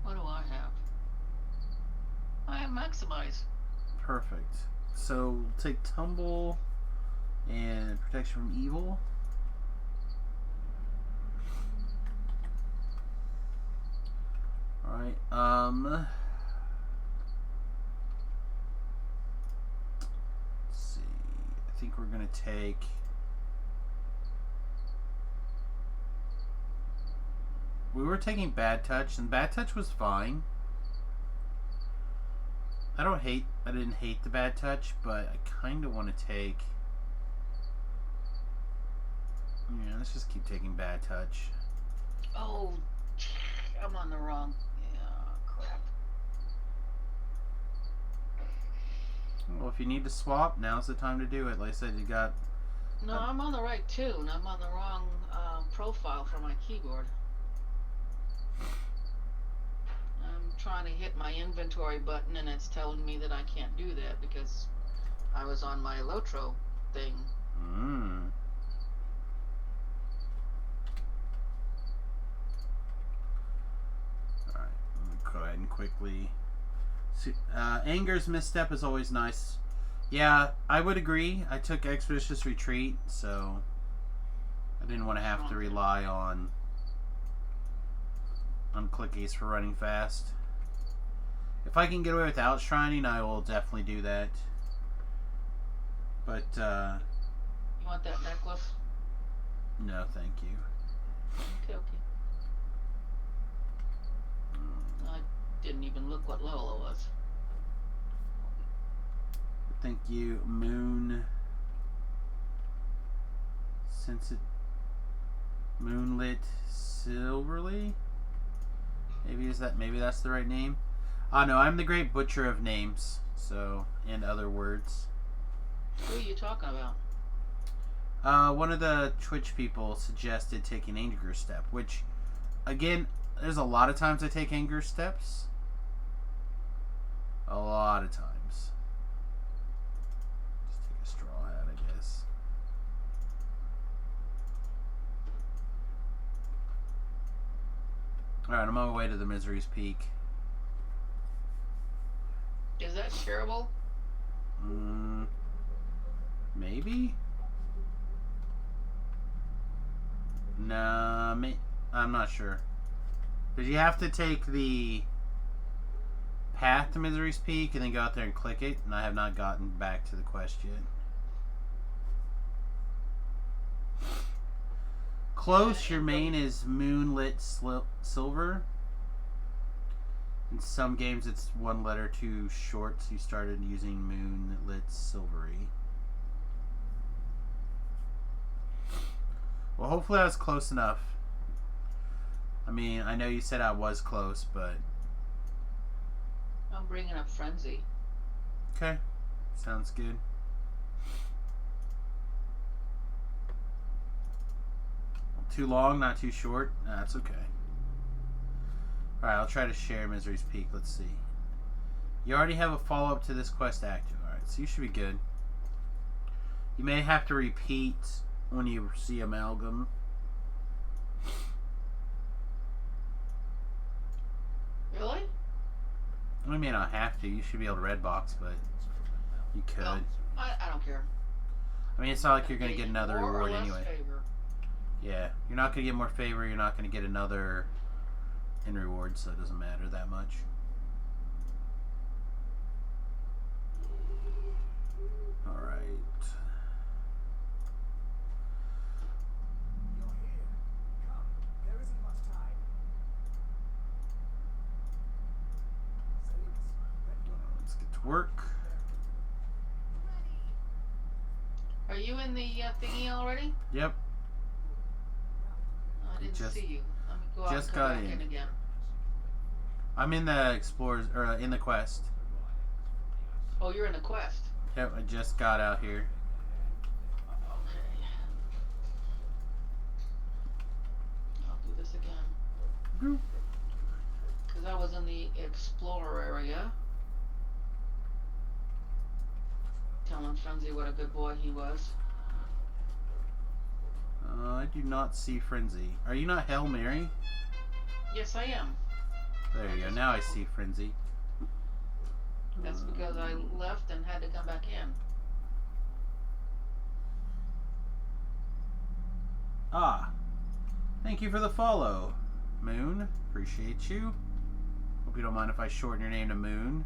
What do I have? I have maximize. Perfect. So, we'll take tumble and protection from evil. Alright, let's see. I think we're gonna take we were taking bad touch, and bad touch was fine. I didn't hate the bad touch, but I kinda wanna take, yeah, let's just keep taking bad touch. Oh, I'm on the wrong. Yeah, crap. Well, if you need to swap, now's the time to do it. Like I said, you got... No, I'm on the right tune. I'm on the wrong profile for my keyboard. I'm trying to hit my inventory button, and it's telling me that I can't do that because I was on my Lotro thing. Alright, let me go ahead and quickly... See, Anger's misstep is always nice. Yeah, I would agree. I took Expeditious Retreat, so I didn't want to have to rely on clickies for running fast. If I can get away without shrining, I will definitely do that. But, You want that necklace? no, thank you. Okay, okay. I didn't even look what level it was. Thank you, Moon. Moonlit Silverly? Maybe that's the right name. No, I'm the great butcher of names, so, and other words. Who are you talking about? One of the Twitch people suggested taking Anger Step, which, again, there's a lot of times I take Anger Steps. A lot of times. Just take a straw hat, I guess. Alright, I'm on my way to the Misery's Peak. Is that shareable? Maybe? Nah, I'm not sure. Did you have to take the path to Misery's Peak and then go out there and click it? And I have not gotten back to the quest yet. Close, your main is Moonlit Silver. In some games it's one letter too short, so you started using Moonlit Silvery. Well, hopefully I was close enough. I mean, I know you said I was close, but... I'm bringing up Frenzy. Okay. Sounds good. Too long, not too short? Nah, that's okay. Alright, I'll try to share Misery's Peak. Let's see. You already have a follow-up to this quest active. Alright, so you should be good. You may have to repeat when you see Amalgam. Really? You may not have to. You should be able to red box, but you could. No, I don't care. I mean, it's not like you're going to get another More or reward less anyway. favor. Yeah, you're not going to get more favor. You're not going to get another in reward, so it doesn't matter that much. All right. You're here. Come. There isn't much time. Samius, ready or not? Let's get to work. Are you in the thingy already? Yep. I didn't Just- see you. Let me go out just and come got back in. again. I'm in the Explorers, or in the quest. Oh, you're in the quest. Yep, I just got out here. Okay. I'll do this again. Because I was in the Explorer area. Telling Frenzy what a good boy he was. I do not see Frenzy. Are you not Hail Mary? Yes, I am. There you go. Now I see Frenzy. That's because I left and had to come back in. Ah. Thank you for the follow, Moon. Appreciate you. Hope you don't mind if I shorten your name to Moon.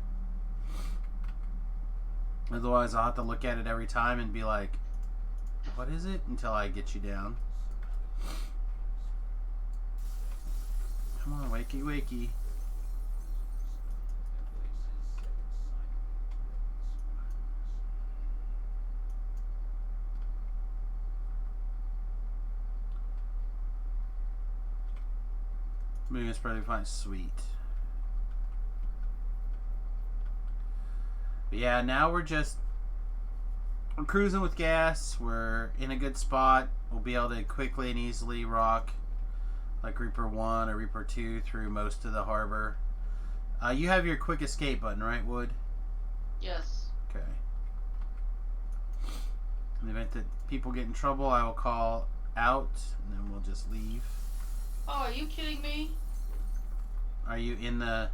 Otherwise, I'll have to look at it every time and be like, what is it? Until I get you down. Come on, wakey, wakey. Moon is probably fine. Sweet. But yeah, now we're cruising with gas. We're in a good spot. We'll be able to quickly and easily rock like Reaper 1 or Reaper 2 through most of the harbor. You have your quick escape button, right, Wood? Yes. Okay. In the event that people get in trouble, I will call out and then we'll just leave. Oh, are you kidding me? Are you in the...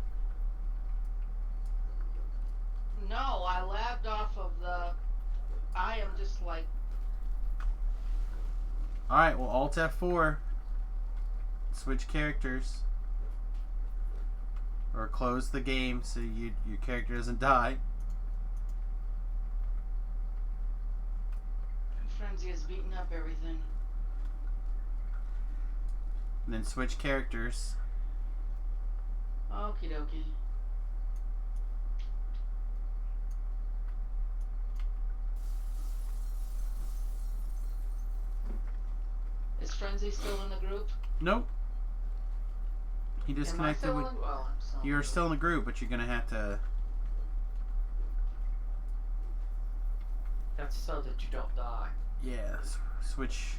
No, I lagged off of the... I am just like... Alright, well, Alt F4. Switch characters. Or close the game so your character doesn't die. Frenzy is beating up everything. And then switch characters. Okie dokie. Is Frenzy still in the group? Nope. He Am I disconnected still with... in? Well, I'm still You're still in the group, but you're going to have to... That's so that you don't die. Yeah, switch...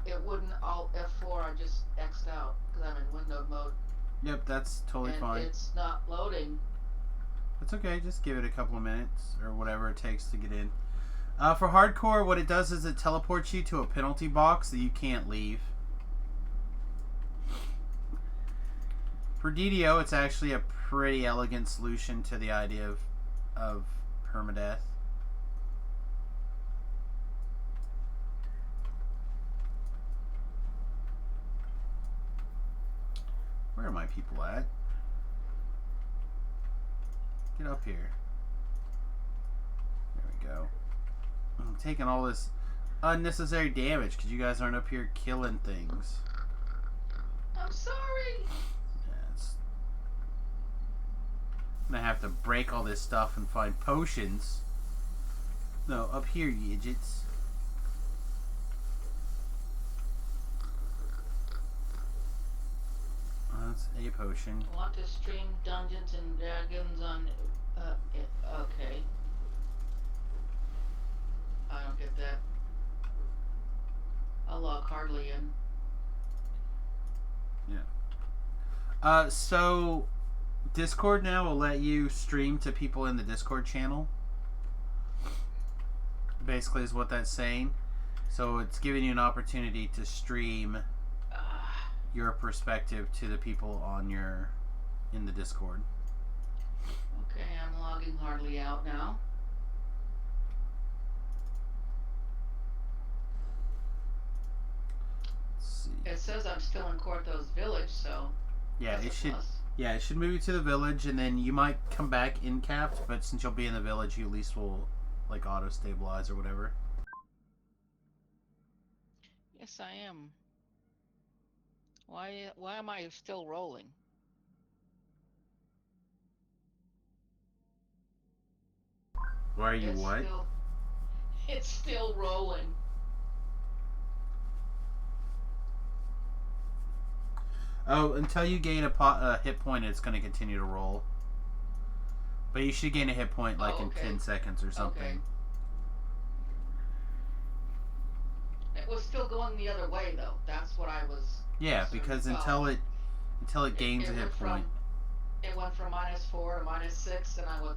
It wouldn't Alt F4, I just X'd out because I'm in window mode. Yep, that's totally and fine. it's not loading. It's okay, just give it a couple of minutes or whatever it takes to get in. For hardcore, what it does is it teleports you to a penalty box that you can't leave. For DDO, it's actually a pretty elegant solution to the idea of permadeath. Where are my people at? Get up here. There we go. I'm taking all this unnecessary damage because you guys aren't up here killing things. I'm sorry. Yeah, I'm gonna have to break all this stuff and find potions. No, up here, you idiots. That's a potion. I want to stream Dungeons and Dragons on. Okay. I don't get that. I'll log hardly in. So Discord now will let you stream to people in the Discord channel. basically is what that's saying. So it's giving you an opportunity to stream your perspective to the people in the Discord. Okay, I'm logging Hardly out now. Let's see. It says I'm still in Corthos Village, so Yeah, that's it a should. plus. Yeah, it should move you to the village, and then you might come back in capped. But since you'll be in the village, you at least will like auto stabilize or whatever. Yes, I am. Why am I still rolling? Why are you what? It's still rolling. Oh, until you gain a hit point, it's going to continue to roll. But you should gain a hit point like in 10 seconds or something. Okay. It was still going the other way though. That's what I was. Yeah, because until it gains a hit point. It went from -4 to -6, and I went.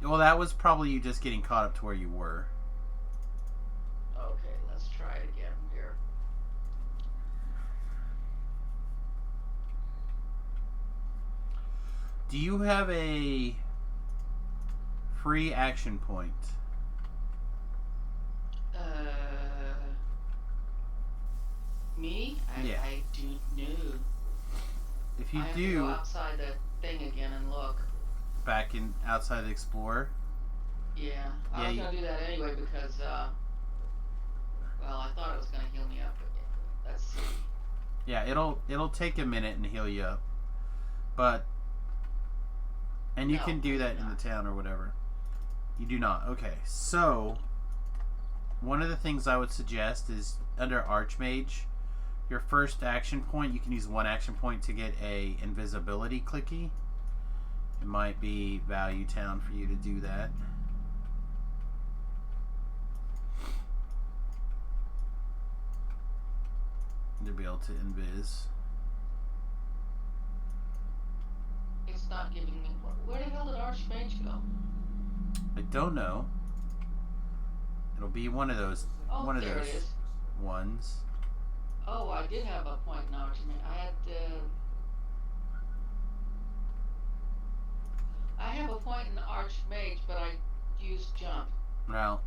Well, that was probably you just getting caught up to where you were. Okay, let's try it again here. Do you have a free action point? Me? Yeah. I don't know. If you I have to do, go outside the thing again and look. back in outside the Explorer. Yeah, I Yeah, was you- gonna do that anyway because, well, I thought it was gonna heal me up, but let's see. Yeah, it'll take a minute and heal you up, and you No, can do I that do in the not. town or whatever. You do not. Okay, so one of the things I would suggest is under Archmage, your first action point, you can use one action point to get a invisibility clicky. It might be Value Town for you to do that. To be able to invis. It's not giving me. Where the hell did Archmage go? I don't know. It'll be one of those Oh, there it is. ones. Oh, I did have a point in Archmage. I have a point in Archmage, but I used jump. Now,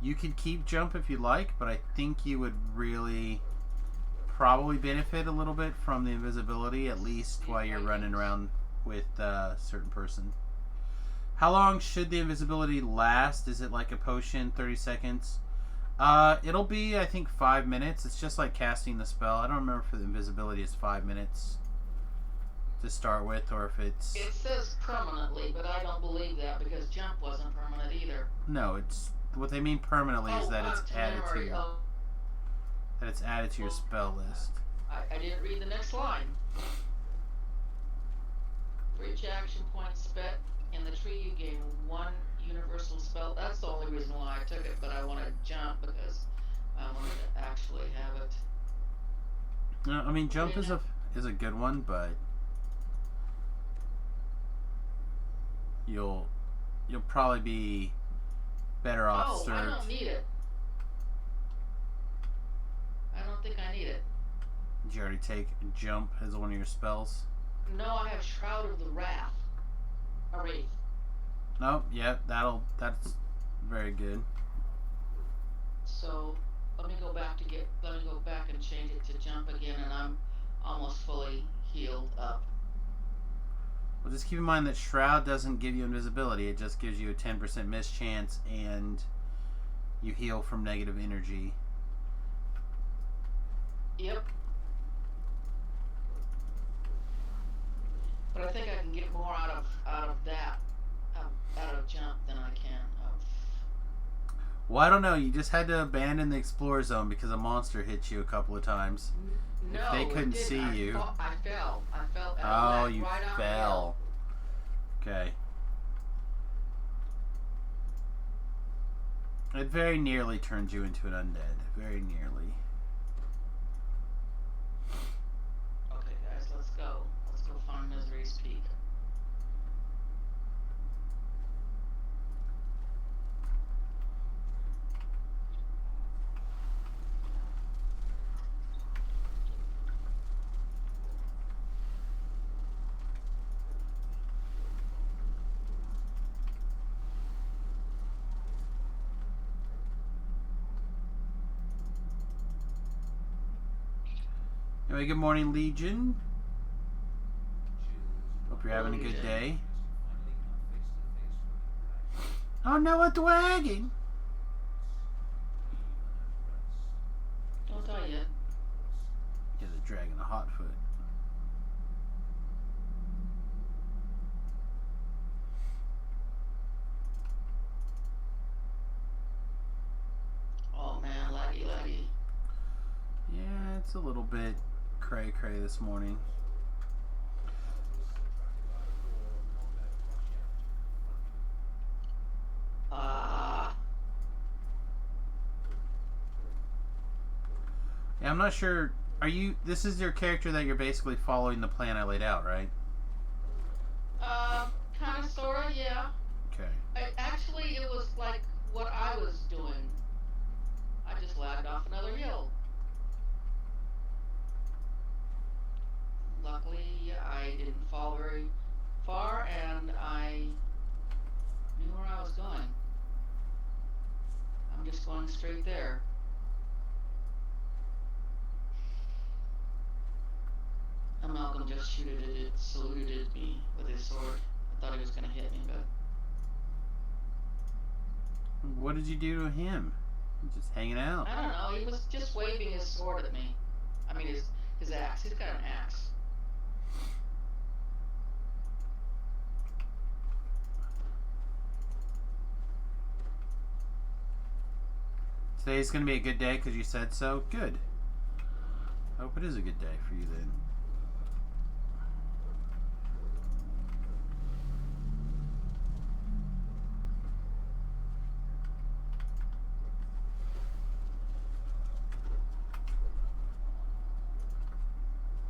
you could keep jump if you like, but I think you would really probably benefit a little bit from the invisibility, at least while you're running around with a certain person. How long should the invisibility last? Is it like a potion, 30 seconds? It'll be, I think, 5 minutes. It's just like casting the spell. I don't remember if the invisibility is 5 minutes to start with, or if it's... It says permanently, but I don't believe that because jump wasn't permanent either. No, it's... What they mean permanently is that it's added to your... That it's added to your spell list. I didn't read the next line. For each action point spent in the tree, you gain one universal spell. That's the only reason why I took it, but I wanted to jump because I wanted to actually have it. No, I mean jump is a good one, but you'll probably be better off served. I don't need it. I don't think I need it. Did you already take jump as one of your spells? No, I have Shroud of the Wrath. A wraith. Nope. Yeah, that's very good. So let me go back and change it to jump again, and I'm almost fully healed up. Well, just keep in mind that Shroud doesn't give you invisibility. It just gives you a 10% miss chance, and you heal from negative energy. Yep. But I think I can get more out of that, out of jump than I can of. Well, I don't know. You just had to abandon the Explorer Zone because a monster hit you a couple of times. No, they couldn't it didn't. see you. I fell. Oh, you right out fell. Okay. It very nearly turned you into an undead. Very nearly. Okay, guys, let's go. Let's go find Misery's Peak. Anyway, good morning, Legion. Hope you're having a good day. Oh no, a dragon! Don't die yet. Yeah, the dragon, a hot foot. Oh man, laggy, laggy. Yeah, it's a little bit cray-cray this morning. Yeah, I'm not sure. Are you? This is your character that you're basically following the plan I laid out, right? Kinda, sorta, yeah. Okay. Actually, it was like what I was doing. I just lagged off another hill. Luckily, I didn't fall very far, and I knew where I was going. I'm just going straight there. And Malcolm just saluted me with his sword. I thought he was gonna hit me, but What did you do to him? He's just hanging out. I don't know. He was just waving his sword at me. I mean, his axe. He's got an axe. Today's gonna be a good day because you said so. Good. I hope it is a good day for you then.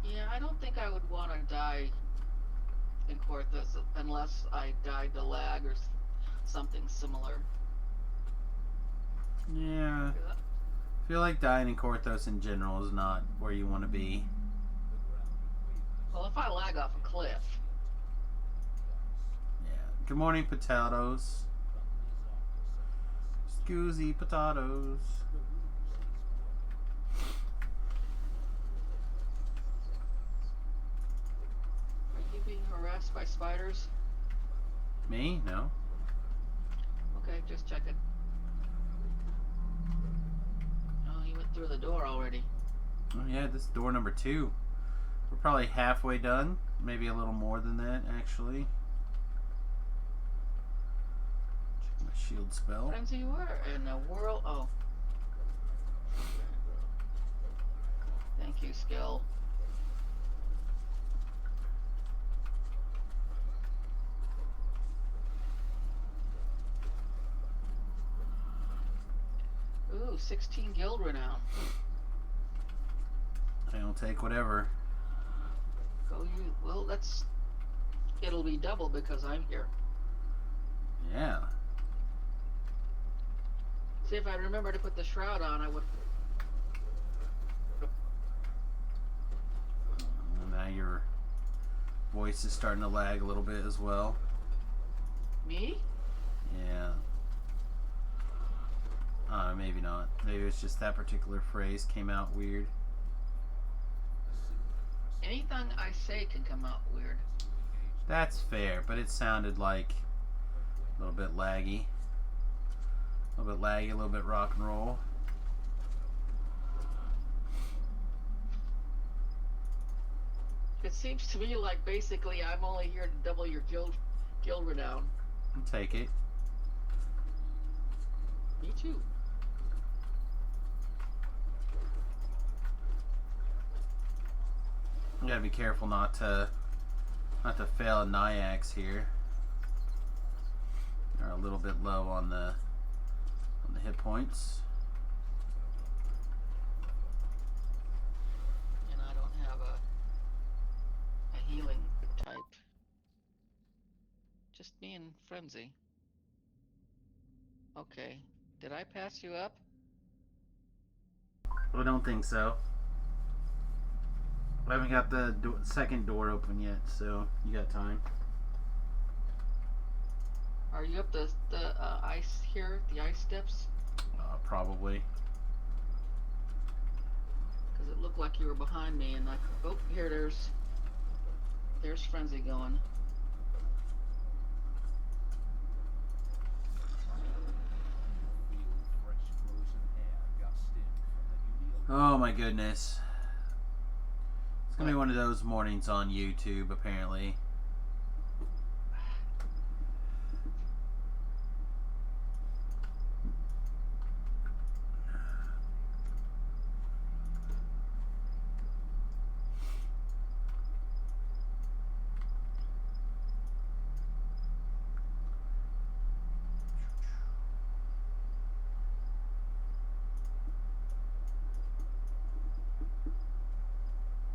Yeah, I don't think I would want to die in Corthus unless I died to lag or something similar. Yeah. I feel like dying in Korthos in general is not where you want to be. Well, if I lag off a cliff. Yeah. Good morning, potatoes. Scoozy potatoes. Are you being harassed by spiders? Me? No. Okay, just checking. Oh, he went through the door already. Oh yeah, this is door number 2. We're probably halfway done. Maybe a little more than that, actually. Check my shield spell. Frenzy, where in the world? Oh. Thank you, skill. Ooh, 16 guild renown. I'll take whatever. Go you. Well, it'll be double because I'm here. Yeah. See, if I remember to put the shroud on, I would. Now your voice is starting to lag a little bit as well. Me? Yeah. Maybe not. Maybe it's just that particular phrase came out weird. Anything I say can come out weird. That's fair, but it sounded like a little bit laggy. A little bit laggy, a little bit rock and roll. It seems to me like basically I'm only here to double your guild renown. I'll take it. Me too. You gotta be careful not to fail a Nyax here. They're a little bit low on the hit points. And I don't have a healing type. Just me and Frenzy. Okay. Did I pass you up? I don't think so. I haven't got the second door open yet, so you got time. Are you up the ice here? The ice steps? Probably. Because it looked like you were behind me, and oh, here there's Frenzy going. Feel fresh frozen air gust in from the newly opened. Oh my goodness. It's gonna be one of those mornings on YouTube, apparently.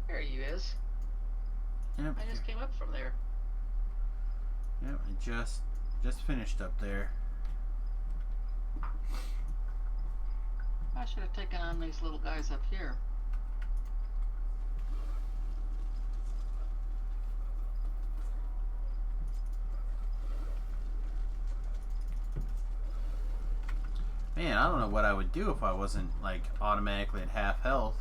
There he is. Yep. I just came up from there. Yep. I just finished up there. I should have taken on these little guys up here. Man, I don't know what I would do if I wasn't like automatically at half health.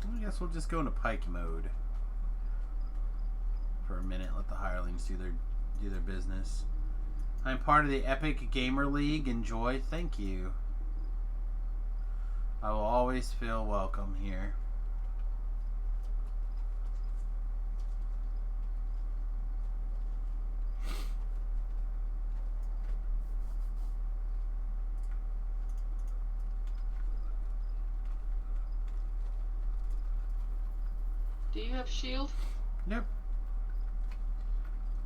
I guess we'll just go into pike mode for a minute. Let the hirelings do their business. I'm part of the Epic Gamer League. Enjoy. Thank you. I will always feel welcome here. Do you have shield? Nope.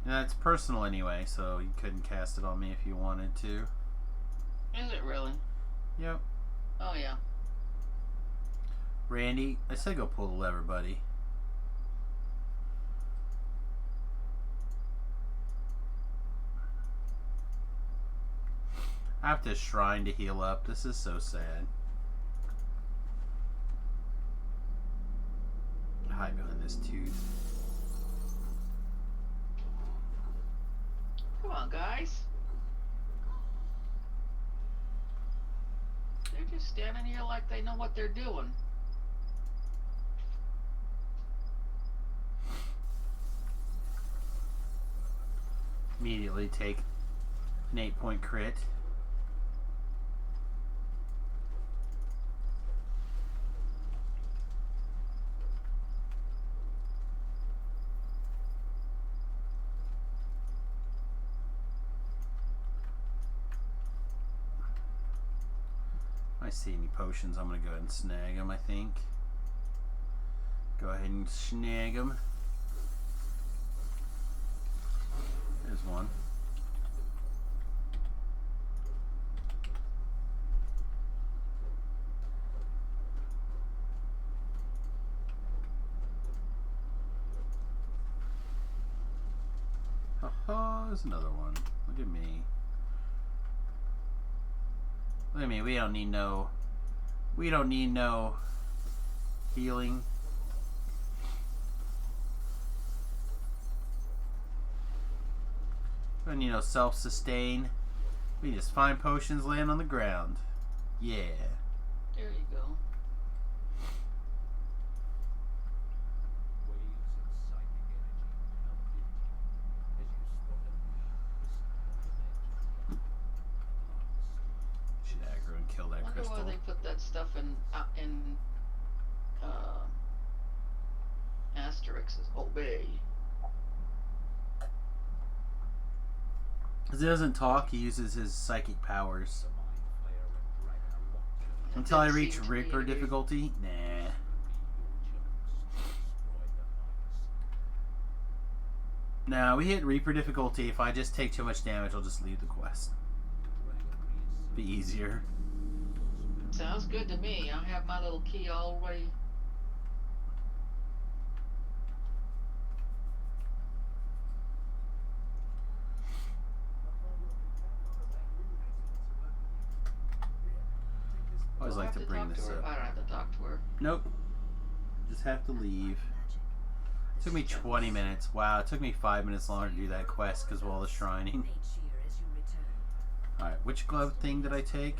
And that's personal anyway, so you couldn't cast it on me if you wanted to. Is it really? Yep. Oh yeah. Randy, I said go pull the lever, buddy. I have to shrine to heal up. This is so sad. Hide behind this tooth. Come on, guys. They're just standing here like they know what they're doing. Immediately take an 8-point crit. If I see any potions, I'm going to go ahead and snag them, I think. Go ahead and snag them. There's one. Oh, there's another one. Look at me. Look at me. We don't need no healing. We don't need no self-sustain. We just find potions laying on the ground. Yeah. There you go. Waves of psychic energy pounded you as you spot a Should aggro and kill that Wonder crystal. why they put that stuff in asterisks. Obey. Because he doesn't talk, he uses his psychic powers. the mind flayer and dragger locked in Until I Didn't reach seem to me Reaper to be- difficulty? Nah. your chance to destroy the virus. Nah, we hit Reaper difficulty. If I just take too much damage, I'll just leave the quest. Be easier. Sounds good to me. I have my little key already. I always Do I like have to bring talk this her? up. I don't have to talk to her. Nope. Just have to leave. It took me 20 minutes. Wow, it took me 5 minutes longer to do that quest because of all the shrining. Alright, which glove thing did I take?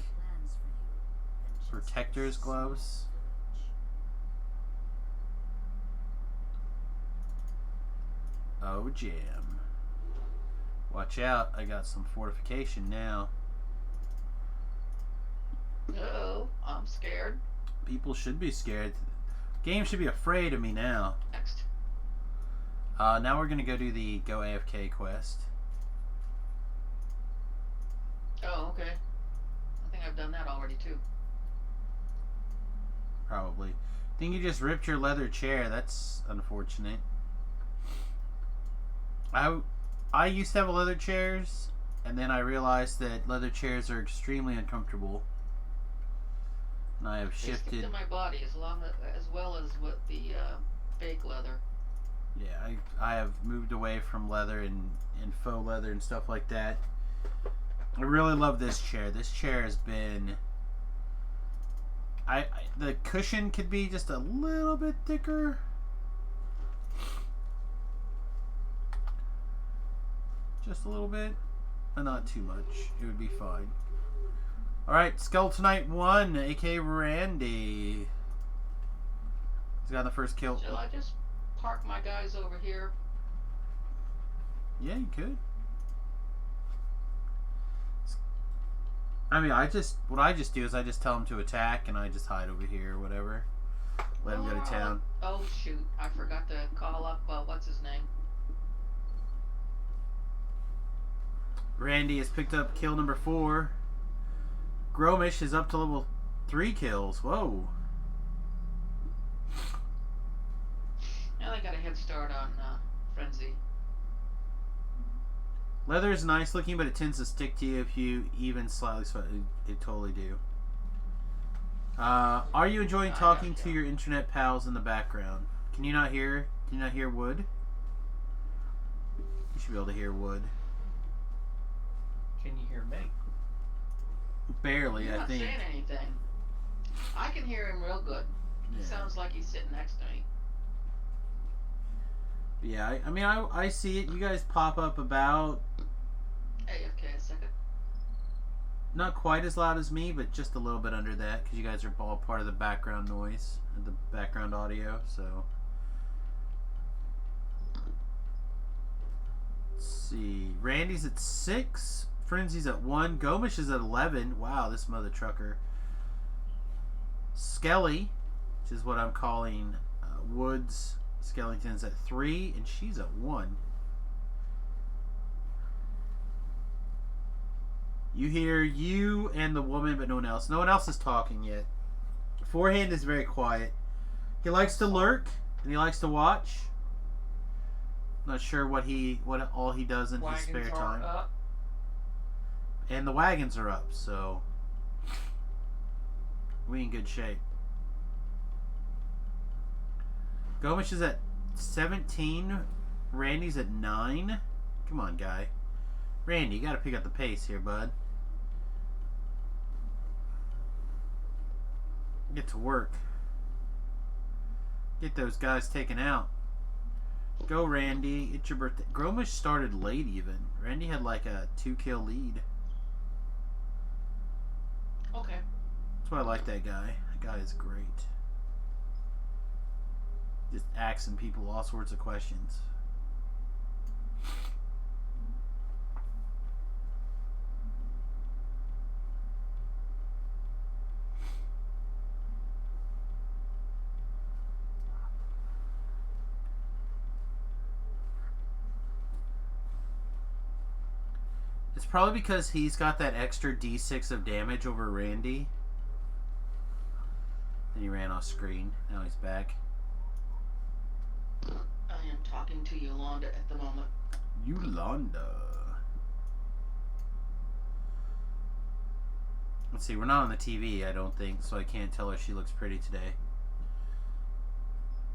Protector's gloves. Oh, jam. Watch out, I got some fortification now. Uh-oh, I'm scared. People should be scared. Game should be afraid of me now. Next. Now we're gonna go do the Go AFK quest. Oh, okay. I think I've done that already too. Probably. I think you just ripped your leather chair. That's unfortunate. I used to have leather chairs, and then I realized that leather chairs are extremely uncomfortable. And I have They stick shifted. to my body as well as with the fake leather. Yeah, I have moved away from leather and faux leather and stuff like that. I really love this chair. This chair has been... the cushion could be just a little bit thicker. Just a little bit, but not too much. It would be fine. Alright, Skeletonite 1, aka Randy. He's got the first kill. Shall I just park my guys over here? Yeah, you could. I mean, what I just do is I just tell him to attack and I just hide over here or whatever. Let him go to town. Oh shoot, I forgot to call up, what's his name? Randy has picked up kill number 4. Gromish is up to level 3 kills. Whoa. Now they got a head start on Frenzy. Leather is nice looking, but it tends to stick to you if you even slightly sweat. It totally do. Are you enjoying talking to your internet pals in the background? Can you not hear? Can you not hear Wood? You should be able to hear Wood. Can you hear me? Barely, He's I not think. saying anything. I can hear him real good. He Yeah. sounds like he's sitting next to me. Yeah, I mean, I see it. You guys pop up about AFK a second. not quite as loud as me, but just a little bit under that because you guys are all part of the background noise, the background audio. So let's see. Randy's at 6. Frenzy's at 1. Gomish is at 11. Wow, this mother trucker. Skelly, which is what I'm calling Woods Skeleton's at 3, and she's at 1. You hear you and the woman, but no one else. No one else is talking yet. Forehand is very quiet. He likes to lurk and he likes to watch. Not sure what all he does in his spare Wagons time. are up. And the wagons are up, so we in good shape. Gomish is at 17. Randy's at 9. Come on, guy. Randy, you gotta pick up the pace here, bud. Get to work. Get those guys taken out. Go, Randy. It's your birthday. Gromish started late, even. Randy had like a 2-kill lead. Okay. That's why I like that guy. That guy is great. Just asking people all sorts of questions. It's probably because he's got that extra D6 of damage over Randy. And he ran off screen. Now he's back. I am talking to Yolanda at the moment. Yolanda. Let's see, we're not on the TV, I don't think, so I can't tell her she looks pretty today.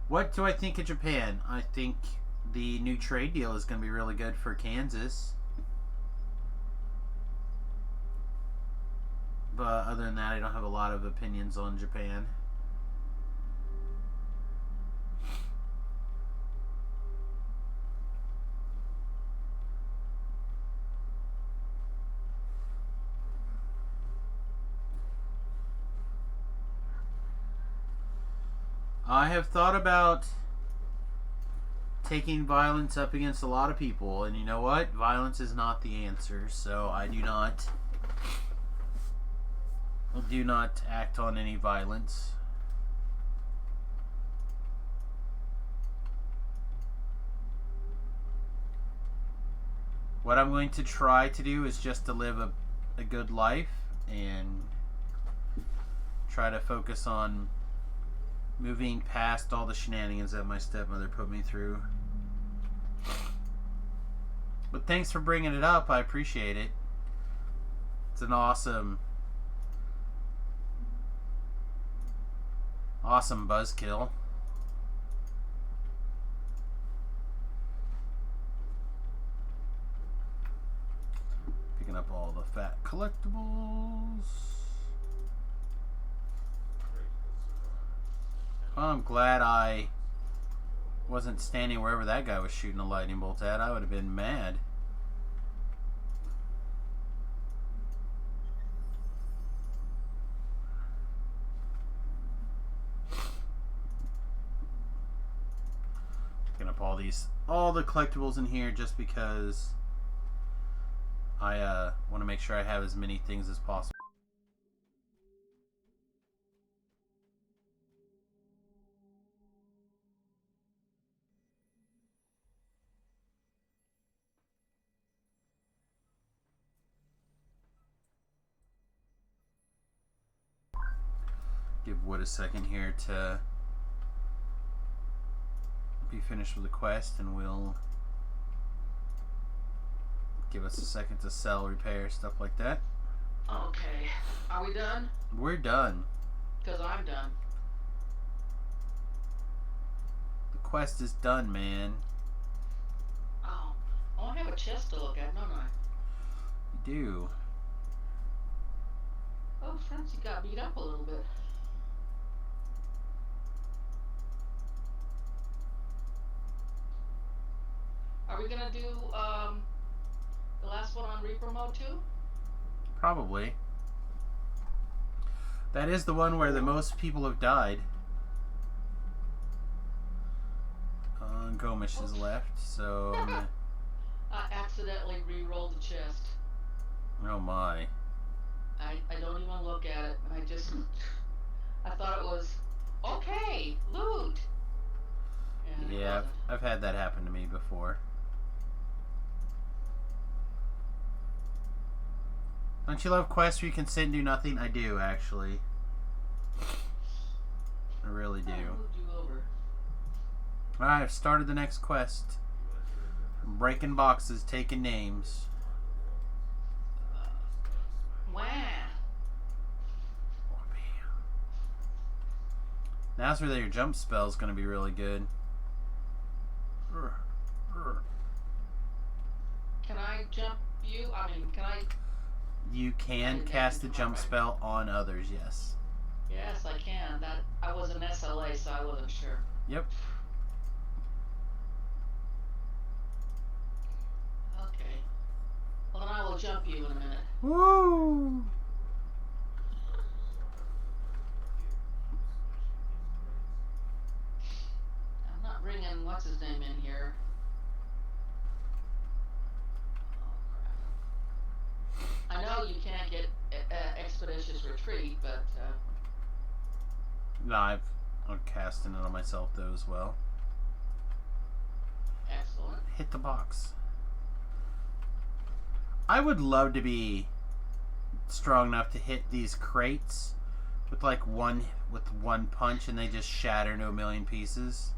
What do I think of Japan? I think the new trade deal is going to be really good for Kansas. But other than that, I don't have a lot of opinions on Japan. I have thought about taking violence up against a lot of people, and you know what? Violence is not the answer, so I do not act on any violence. What I'm going to try to do is just to live a good life and try to focus on moving past all the shenanigans that my stepmother put me through. But thanks for bringing it up. I appreciate it. It's an awesome buzzkill. Picking up all the fat collectibles. Well, I'm glad I wasn't standing wherever that guy was shooting a lightning bolt at. I would have been mad. Picking up all the collectibles in here just because I want to make sure I have as many things as possible. Give Wood a second here to be finished with the quest, and we'll give us a second to sell, repair, stuff like that. Okay. Are we done? We're done. Because I'm done. The quest is done, man. Oh. I have a chest to look at, don't I? You do. Oh, Francie got beat up a little bit. Are we gonna do the last one on Reaper mode too? Probably. That is the one where the most people have died. Gomish is left, so I'm gonna... I accidentally re-rolled the chest. Oh my. I don't even look at it. I thought it was okay, loot. And it Yeah, wasn't. I've had that happen to me before. Don't you love quests where you can sit and do nothing? I do, actually. I really do. I moved you over. Alright, I've started the next quest. I'm breaking boxes, taking names. Wow. Now's where your jump spell is going to be really good. Can I jump you? Can I? You can cast the jump spell on others, yes. Yes, I can. I was an SLA, so I wasn't sure. Yep. Okay. Well, then I will jump you in a minute. Woo! I'm not bringing what's his name in here. Oh crap! I know you can't get expeditious retreat, but No, I'm casting it on myself though as well. excellent. Hit the box. I would love to be strong enough to hit these crates with like one punch and they just shatter into a million pieces.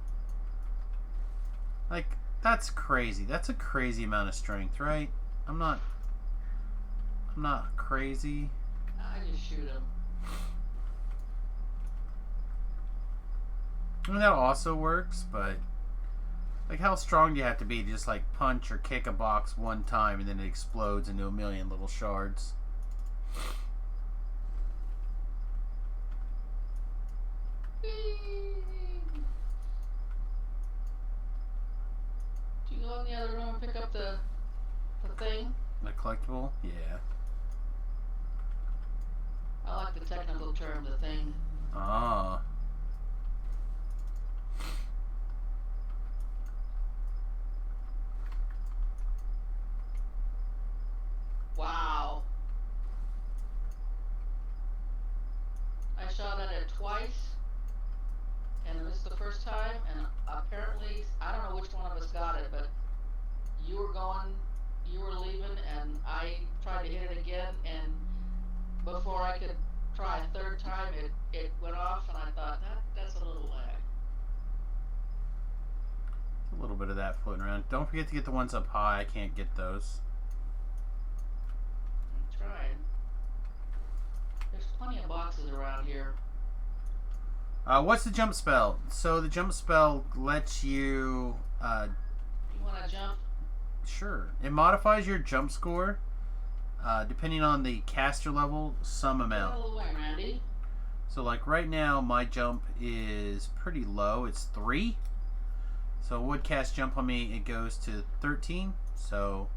Like, that's crazy. That's a crazy amount of strength, right? I'm not crazy. I just shoot him. I mean, that also works, but like, how strong do you have to be to just like punch or kick a box one time and then it explodes into a million little shards? Yeah. I like the technical term, the thing. Ah. Wow. I shot at it twice, and this is the first time, and apparently, I don't know which one of us got it, but you were leaving, and I tried to hit it again, and before I could try a third time, it went off, and I thought, that's a little lag. A little bit of that floating around. Don't forget to get the ones up high. I can't get those. I'm trying. There's plenty of boxes around here. What's the jump spell? So the jump spell lets you... You want to jump? Sure. It modifies your jump score, depending on the caster level, some amount. Get out of the way, Randy. So like right now, my jump is pretty low. It's 3. So would cast jump on me, it goes to 13. So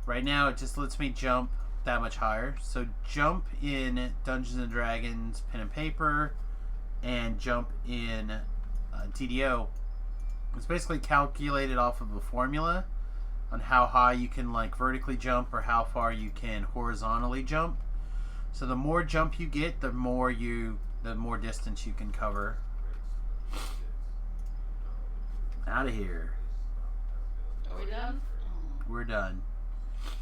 right now, it just lets me jump that much higher. So jump in Dungeons and Dragons pen and paper, and jump in TDO. It's basically calculated off of a formula on how high you can like vertically jump or how far you can horizontally jump. So the more jump you get, the more distance you can cover. Out of here. Are we done? We're done.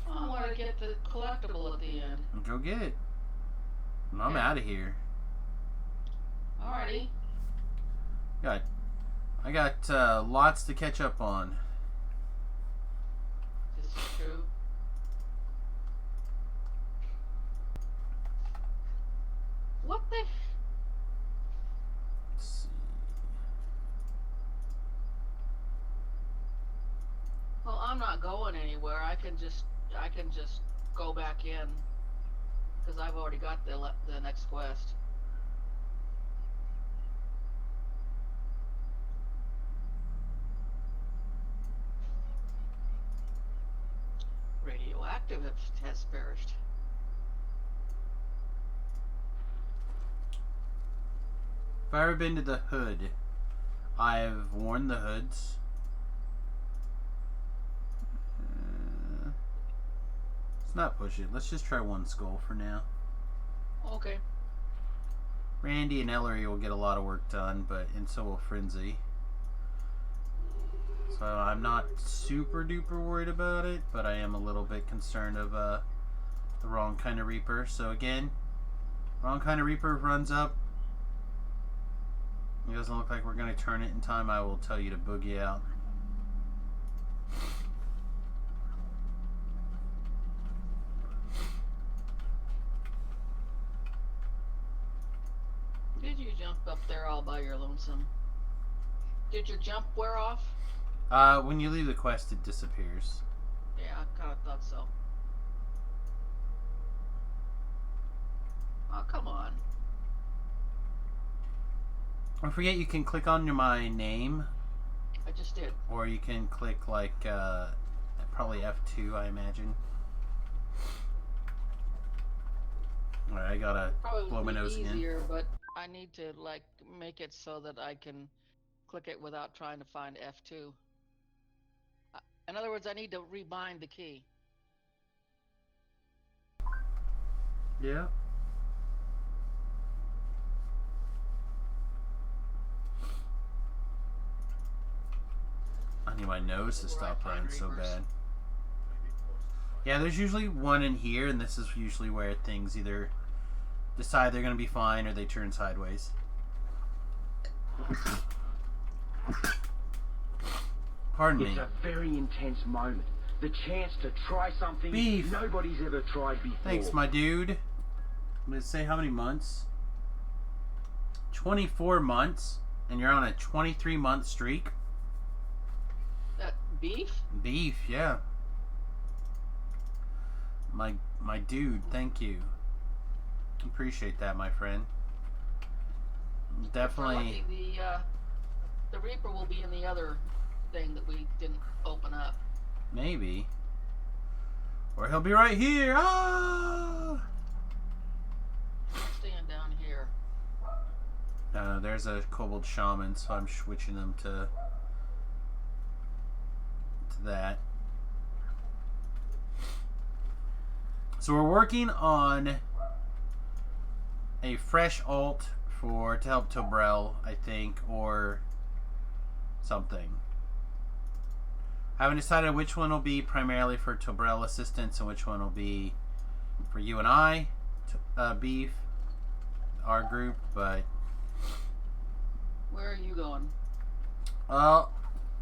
I want to get the collectible at the end. Go get it. I'm Okay. out of here. Alrighty. I got lots to catch up on. This is true. What the? Let's see. Well, I'm not going anywhere. I can just go back in because I've already got the next quest. Radioactive has perished. If I ever been to the hood, I've worn the hoods. Let's not push it. Let's just try one skull for now. Okay. Randy and Ellery will get a lot of work done, and so will Frenzy. So I'm not super duper worried about it, but I am a little bit concerned of the wrong kind of Reaper. So again, wrong kind of Reaper runs up. It doesn't look like we're going to turn it in time. I will tell you to boogie out. Did you jump up there all by your lonesome? Did your jump wear off? When you leave the quest, it disappears. Yeah, I kind of thought so. Oh, come on. Don't forget you can click on my name, I just did. or you can click like probably F2, I imagine. Alright, I gotta Probably blow my be nose again. easier, but I need to like make it so that I can click it without trying to find F2. In other words, I need to rebind the key. Yeah. I need my nose to stop running so bad. Yeah, there's usually one in here, and this is usually where things either decide they're going to be fine or they turn sideways. Pardon me. It's a very intense moment. The chance to try something Beef. nobody's ever tried before. Thanks, my dude. I'm going to say how many months? 24 months, and you're on a 23-month streak. That beef? Beef, yeah. My dude, thank you. Appreciate that, my friend. Definitely. The Reaper will be in the other thing that we didn't open up. Maybe. Or he'll be right here. Ah! I'm staying down here. There's a kobold shaman, so I'm switching them to that. So we're working on a fresh alt to help Tobrel, I think, or something. I haven't decided which one will be primarily for Tobrel assistance and which one will be for you and I, Beef, our group, but... Where are you going? I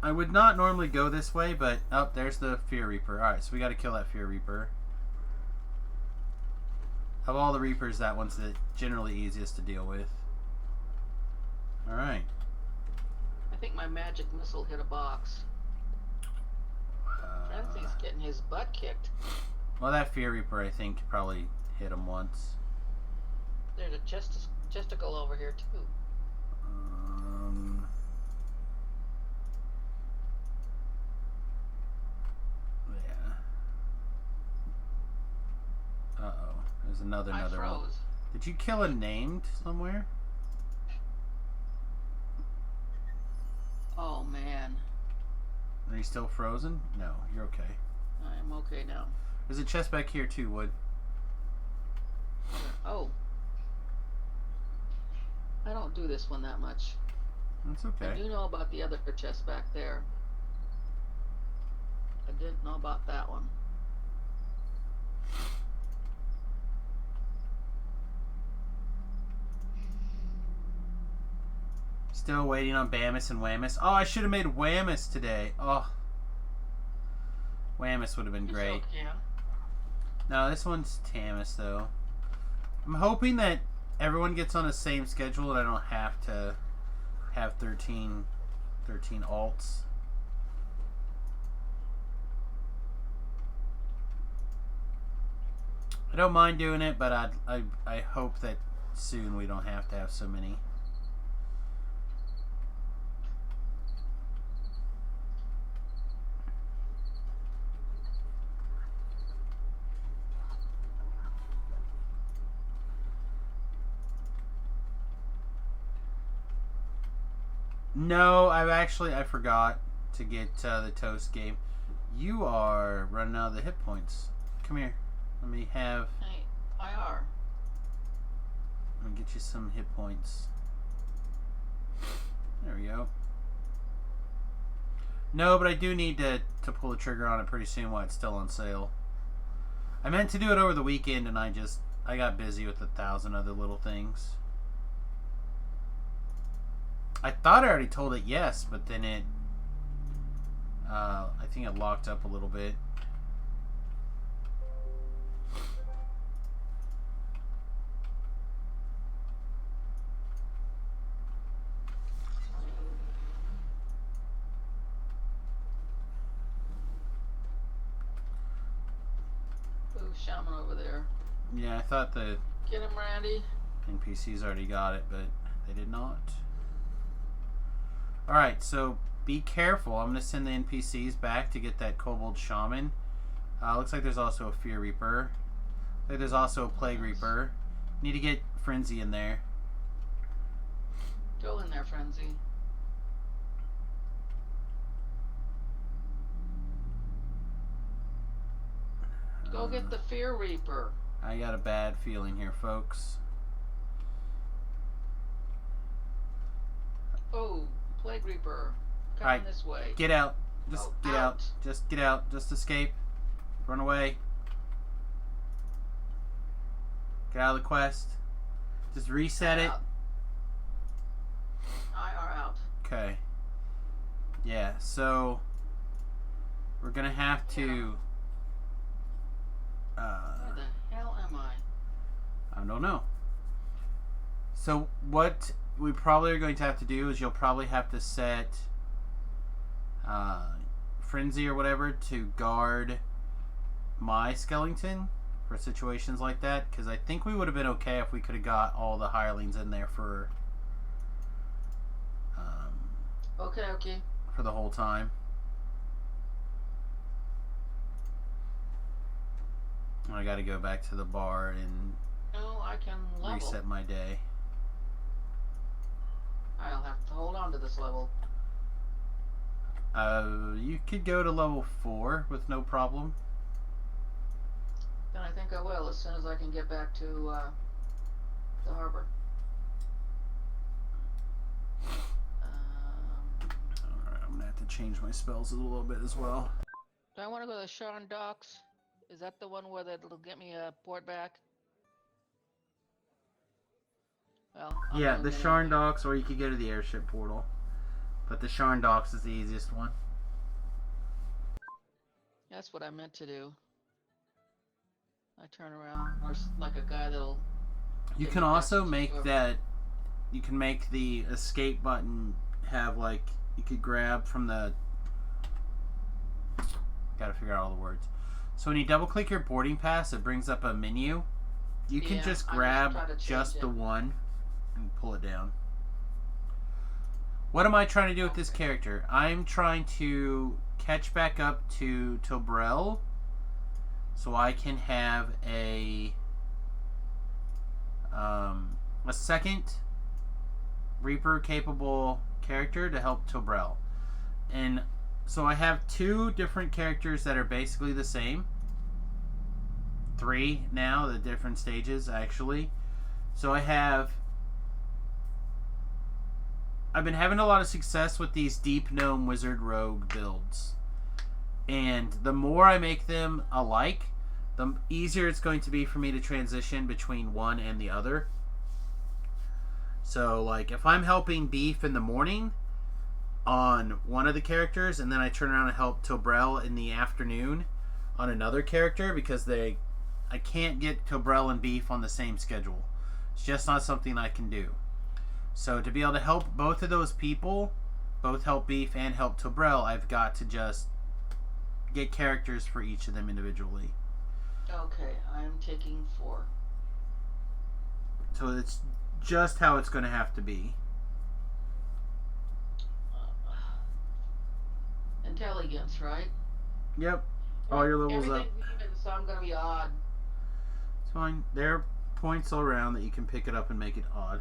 would not normally go this way, but... Oh, there's the Fear Reaper. Alright, so we gotta kill that Fear Reaper. Of all the Reapers, that one's the generally easiest to deal with. Alright. I think my magic missile hit a box. Frenzy's getting his butt kicked. Well, that Fear Reaper, I think, probably hit him once. There's a chesticle over here, too. Yeah. Uh-oh. There's another I one. froze. Did you kill a named somewhere? Oh, man. Are you still frozen? No, you're okay. I'm okay now. There's a chest back here too, Wood. Oh. I don't do this one that much. That's I okay. do know about the other chest back there. I didn't know about that one. Still waiting on Bamus and Whammus. Oh, I should have made Whammus today. Oh. Whammus would have been great. Yeah. No, this one's Tamus, though. I'm hoping that everyone gets on the same schedule and I don't have to have 13 alts. I don't mind doing it, but I hope that soon we don't have to have so many. No, I forgot to get the toast game. You are running out of the hit points. Come here. Let me have... Hey, IR. Let me get you some hit points. There we go. No, but I do need to pull the trigger on it pretty soon while it's still on sale. I meant to do it over the weekend and I got busy with 1,000 other little things. I thought I already told it yes, but then it... I think it locked up a little bit. Ooh, shaman over there. Yeah, I thought the Get him, Randy. NPCs already got it, but they did not. Alright, so be careful. I'm going to send the NPCs back to get that Kobold Shaman. Looks like there's also a Fear Reaper. Looks like there's also a Plague Reaper. Need to get Frenzy in there. Go in there, Frenzy. Go get the Fear Reaper. I got a bad feeling here, folks. Oh, Plague Reaper. Come Alright, this way. Get out. Just Oh, get out. out. Just get out. Just escape. Run away. Get out of the quest. Just reset it. Out. IR out. Okay. Yeah, so we're gonna have to Where the hell am I? I don't know. So what we probably are going to have to do is you'll probably have to set Frenzy or whatever to guard my skeleton for situations like that, because I think we would have been okay if we could have got all the hirelings in there for Okay. the whole time. I gotta go back to the bar and No, I can level. reset my day. I'll have to hold on to this level. You could go to level 4 with no problem. Then I think I will as soon as I can get back to the harbor. Alright, I'm gonna have to change my spells a little bit as well. Do I want to go to the Sharn Docks? Is that the one where that'll get me a port back? Well, I'm Yeah, gonna the get Sharn in. Docks, or you could go to the airship portal. But the Sharn Docks is the easiest one. That's what I meant to do. I turn around, or like a guy that'll. You get can me back also to make whoever. that. You can make the escape button have like. You could grab from the. Gotta figure out all the words. So when you double click your boarding pass, it brings up a menu. You can Yeah, just I grab tried to change just it. the one and pull it down. What am I trying to do with this character? I'm trying to catch back up to Tobrel so I can have a second Reaper capable character to help Tobrel. And so I have 2 different characters that are basically the same. 3 now, the different stages actually. So I've been having a lot of success with these Deep Gnome Wizard Rogue builds. And the more I make them alike, the easier it's going to be for me to transition between one and the other. So, like, if I'm helping Beef in the morning on one of the characters, and then I turn around and help Tobrel in the afternoon on another character, because I can't get Tobrel and Beef on the same schedule. It's just not something I can do. So to be able to help both of those people, both help Beef and help Tobrel, I've got to just get characters for each of them individually. Okay, I am taking 4. So it's just how it's going to have to be. Intelligence, right? Yep. All your levels up. Everything's even, so I'm gonna be odd. It's fine. There are points all around that you can pick it up and make it odd.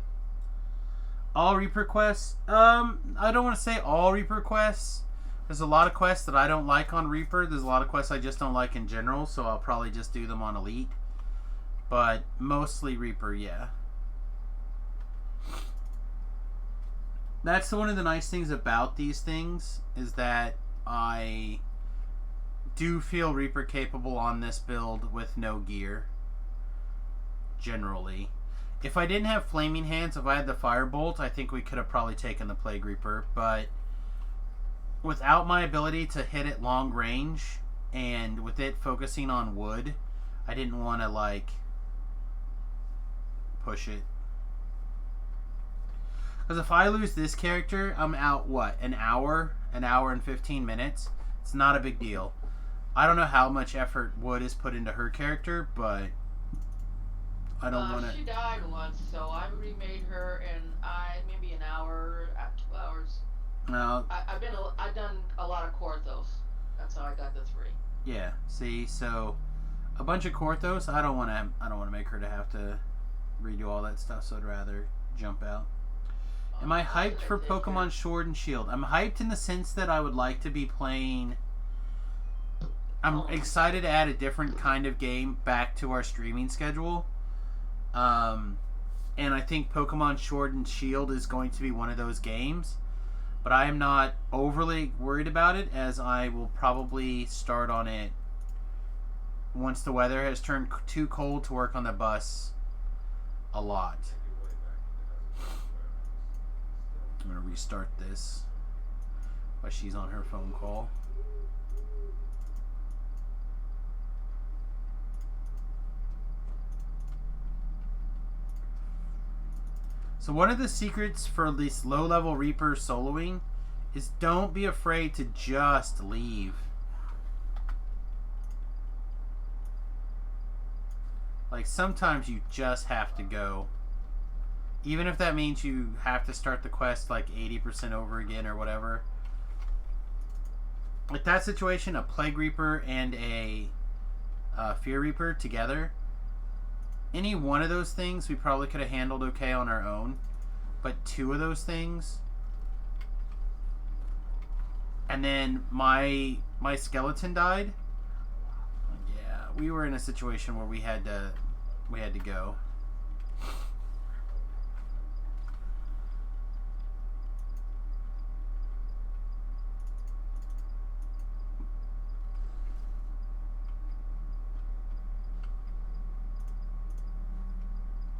All Reaper quests? I don't want to say all Reaper quests. There's a lot of quests that I don't like on Reaper. There's a lot of quests I just don't like in general, so I'll probably just do them on Elite. But mostly Reaper, yeah. That's one of the nice things about these things, is that I do feel Reaper capable on this build with no gear. Generally. If I didn't have Flaming Hands, if I had the Firebolt, I think we could have probably taken the Plague Reaper. But without my ability to hit it long range, and with it focusing on wood, I didn't want to, like, push it. Because if I lose this character, I'm out, what, an hour and 15 minutes? It's not a big deal. I don't know how much effort Wood has put into her character, but I don't want to... She died once, so I remade her in maybe an hour, 2 hours. No. I've done a lot of Korthos. That's how I got the 3. Yeah. See, so a bunch of Korthos. I don't want to make her to have to redo all that stuff. So I'd rather jump out. Am I hyped for Pokemon Sword and Shield? I'm hyped in the sense that I would like to be playing. I'm excited to add a different kind of game back to our streaming schedule. And I think Pokemon Sword and Shield is going to be one of those games. But I am not overly worried about it, as I will probably start on it once the weather has turned too cold to work on the bus a lot. I'm going to restart this while she's on her phone call. So one of the secrets for this low-level Reaper soloing is don't be afraid to just leave. Like, sometimes you just have to go. Even if that means you have to start the quest like 80% over again or whatever. Like that situation, a Plague Reaper and a Fear Reaper together, any one of those things we probably could have handled okay on our own. But two of those things, and then my skeleton died. Yeah, we were in a situation where we had to go.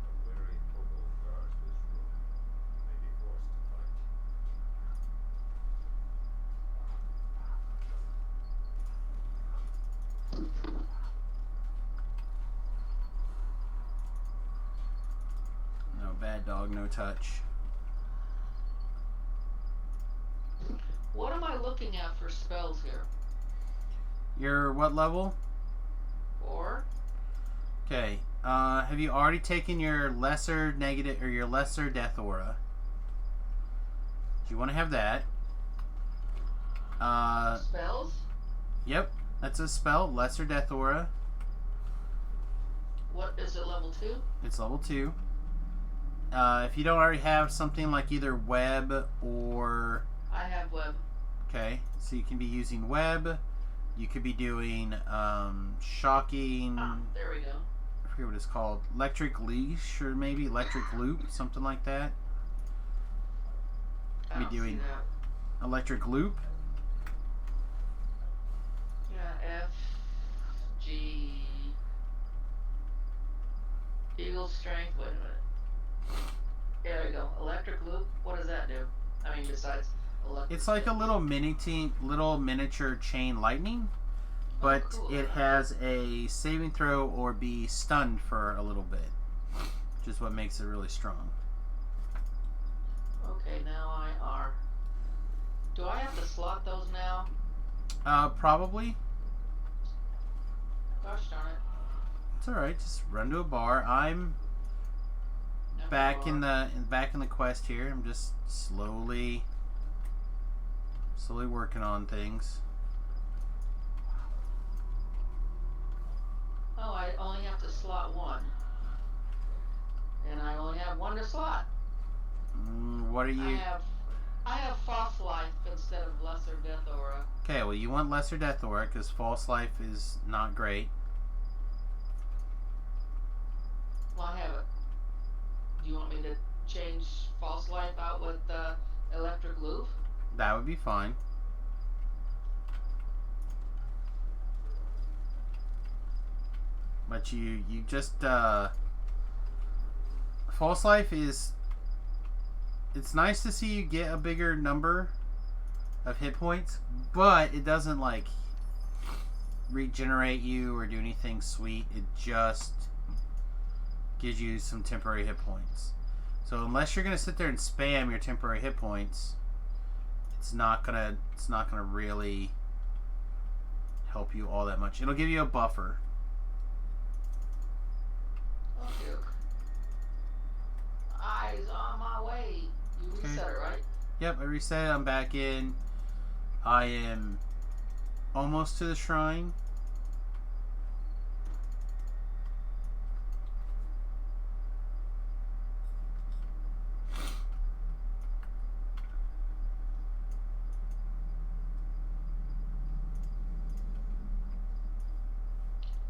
A weary kobold guards this room. May be forced to fight. No, bad dog, no touch. What am I looking at for spells here? You're what level? 4? Okay. Have you already taken your lesser negative or your lesser death aura? Do you want to have that? Spells? Yep, that's a spell, lesser death aura. What is it, level 2? It's level 2. If you don't already have something like either web or... I have web. Okay, so you can be using web. You could be doing shocking... Ah, there we go. I forget what it's called. Electric leash or maybe electric loop, something like that. I Be don't see doing that. electric loop. Yeah, F, G, Eagle strength. Wait a minute. There we go. Electric loop. What does that do? I mean, besides electric. It's like a little miniature chain lightning, but cool. it has a saving throw or be stunned for a little bit, which is what makes it really strong. Okay, now I are. Do I have to slot those now? Probably. Gosh darn it. It's all right. Just run to a bar. I'm Never back in mind. the quest here. I'm just slowly working on things. Oh, I only have to slot one. And I only have one to slot. What are you? I have false life instead of lesser death aura. Okay, well, you want lesser death aura because false life is not great. Well, I have it. Do you want me to change false life out with electric loop? That would be fine. But you just false life is, it's nice to see you get a bigger number of hit points, but it doesn't like regenerate you or do anything sweet. It just gives you some temporary hit points. So unless you're gonna sit there and spam your temporary hit points, it's not gonna really help you all that much. It'll give you a buffer. Okay. Eyes on my way. You Okay. reset it, right? Yep, I reset it. I'm back in. I am almost to the shrine.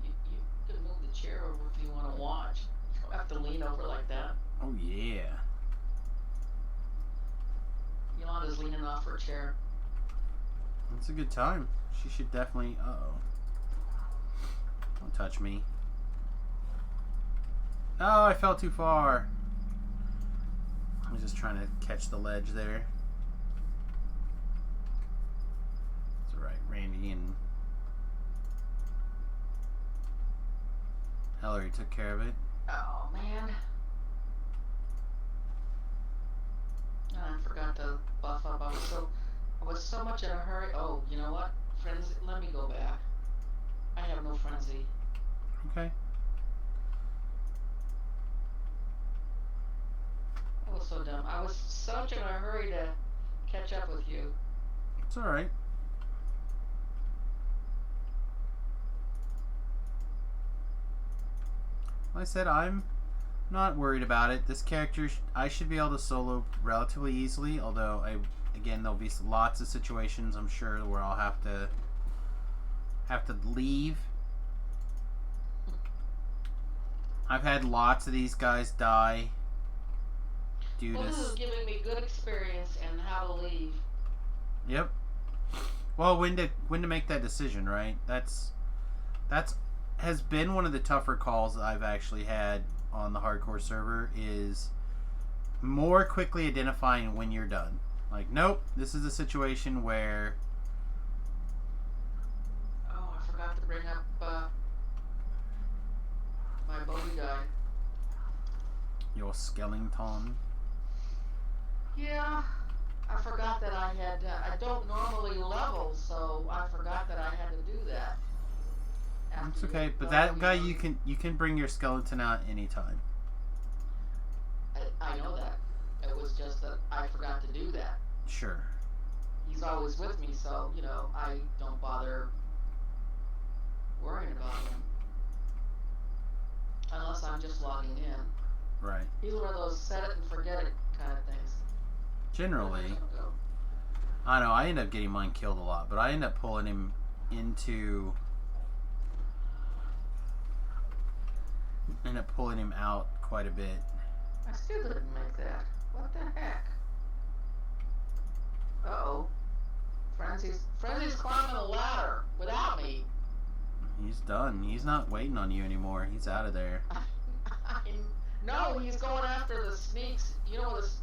You can move the chair over if you want to watch. You don't have to lean over like that. Oh yeah. Yolanda's leaning off her chair. That's a good time. She should definitely... Uh-oh. Don't touch me. Oh, I fell too far. I was just trying to catch the ledge there. It's alright, Randy and Hillary took care of it. Oh man. I forgot to buff up. I was so much in a hurry. Oh, you know what? Frenzy. Let me go back. I have no frenzy. Okay. I was so dumb. I was such in a hurry to catch up with you. It's alright. Like I said, I'm not worried about it. This character, I should be able to solo relatively easily. Although, again, there'll be lots of situations, I'm sure, where I'll have to leave. I've had lots of these guys die due Well, to. this is giving me good experience in how to leave. Yep. Well, when to make that decision, right? That's has been one of the tougher calls that I've actually had on the hardcore server, is more quickly identifying when you're done. Like, nope, this is a situation where. Oh, I forgot to bring up my Bodhi guy. Your skeleton. Yeah, I forgot that I had. I don't normally level, so I forgot that I had to do that. It's After okay, you but go, that guy you you can bring your skeleton out anytime. I know that. It was just that I forgot to do that. Sure. He's always with me, so I don't bother worrying about him unless I'm just logging in. Right. He's one of those set it and forget it kind of things. Generally, I know I end up getting mine killed a lot, but I end up pulling him out quite a bit. I still didn't make that. What the heck? Uh-oh. Frenzy's climbing the ladder without me. He's done. He's not waiting on you anymore. He's out of there. No, he's going after the sneaks. You know this.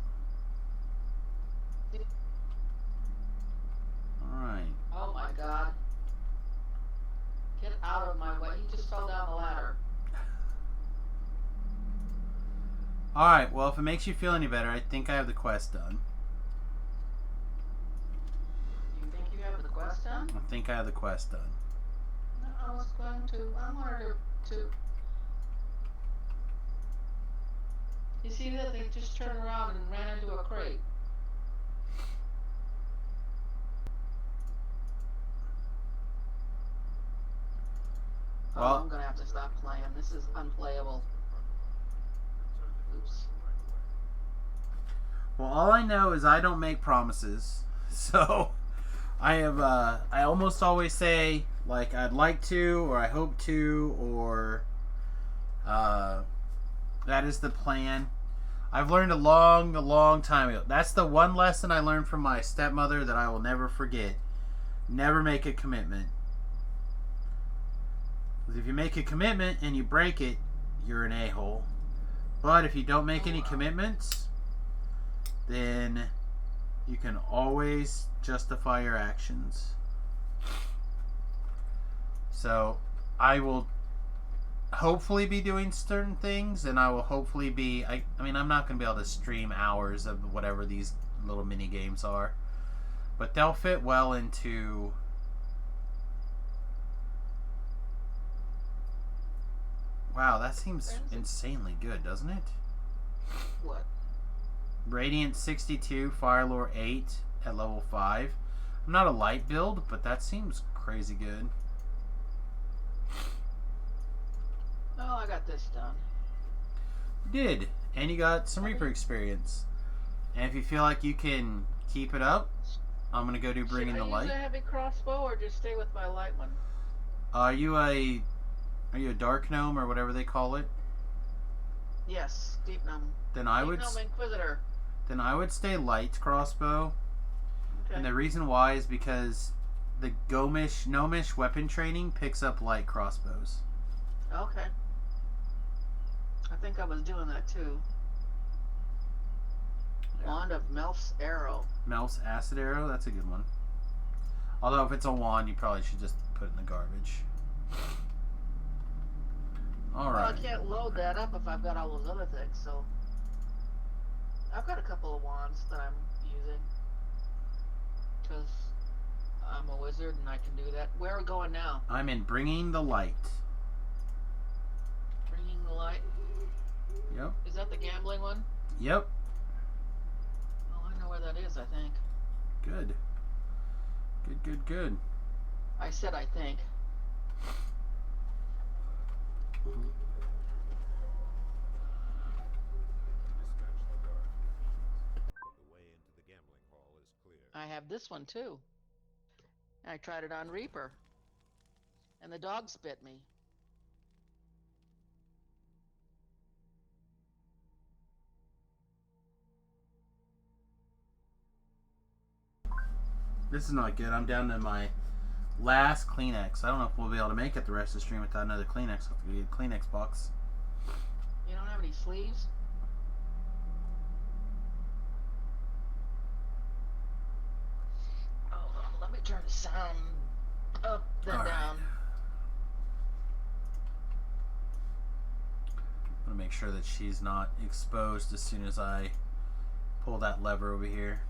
Alright. Oh my god. Get out of my way. He just fell down the ladder. Alright, well, if it makes you feel any better, I think I have the quest done. You think you have the quest done? I think I have the quest done. No, I wanted to. You see that? They just turned around and ran into a crate. Well, I'm gonna have to stop playing. This is unplayable. Oops. Well, all I know is I don't make promises. So, I almost always say, like, I'd like to, or I hope to, or that is the plan. I've learned a long time ago. That's the one lesson I learned from my stepmother that I will never forget. Never make a commitment. Because if you make a commitment and you break it, you're an a-hole. But if you don't make any commitments, then you can always justify your actions. So, I will hopefully be doing certain things, and I will hopefully be... I mean, I'm not going to be able to stream hours of whatever these little mini games are. But they'll fit well into... Wow, that seems insanely good, doesn't it? What? Radiant 62, Firelore 8 at level 5. I'm not a light build, but that seems crazy good. Oh, I got this done. You did, and you got some Reaper experience. And if you feel like you can keep it up, I'm gonna go do Bringing the Light. Should I use a heavy crossbow or just stay with my light one? Are you a dark gnome or whatever they call it? Yes, deep gnome. Then I would Gnome Inquisitor. then I would stay light crossbow. Okay. And the reason why is because the gnomish weapon training picks up light crossbows. Okay. I think I was doing that too. Yeah. Wand of Melf's Arrow. Melf's Acid Arrow, that's a good one. Although if it's a wand, you probably should just put it in the garbage. Alright. Well, I can't load that up if I've got all those other things, so... I've got a couple of wands that I'm using. Because I'm a wizard and I can do that. Where are we going now? I'm in Bringing the Light. Bringing the Light? Yep. Is that the gambling one? Yep. Oh, I know where that is, I think. Good. Good. I said I think. I have this one too. I tried it on Reaper, and the dog spit me. This is not good. I'm down to my last Kleenex. I don't know if we'll be able to make it the rest of the stream without another Kleenex. I'll have to get a Kleenex box. You don't have any sleeves? Oh, let me turn the sound up, then All right. down. I'm gonna make sure that she's not exposed as soon as I pull that lever over here.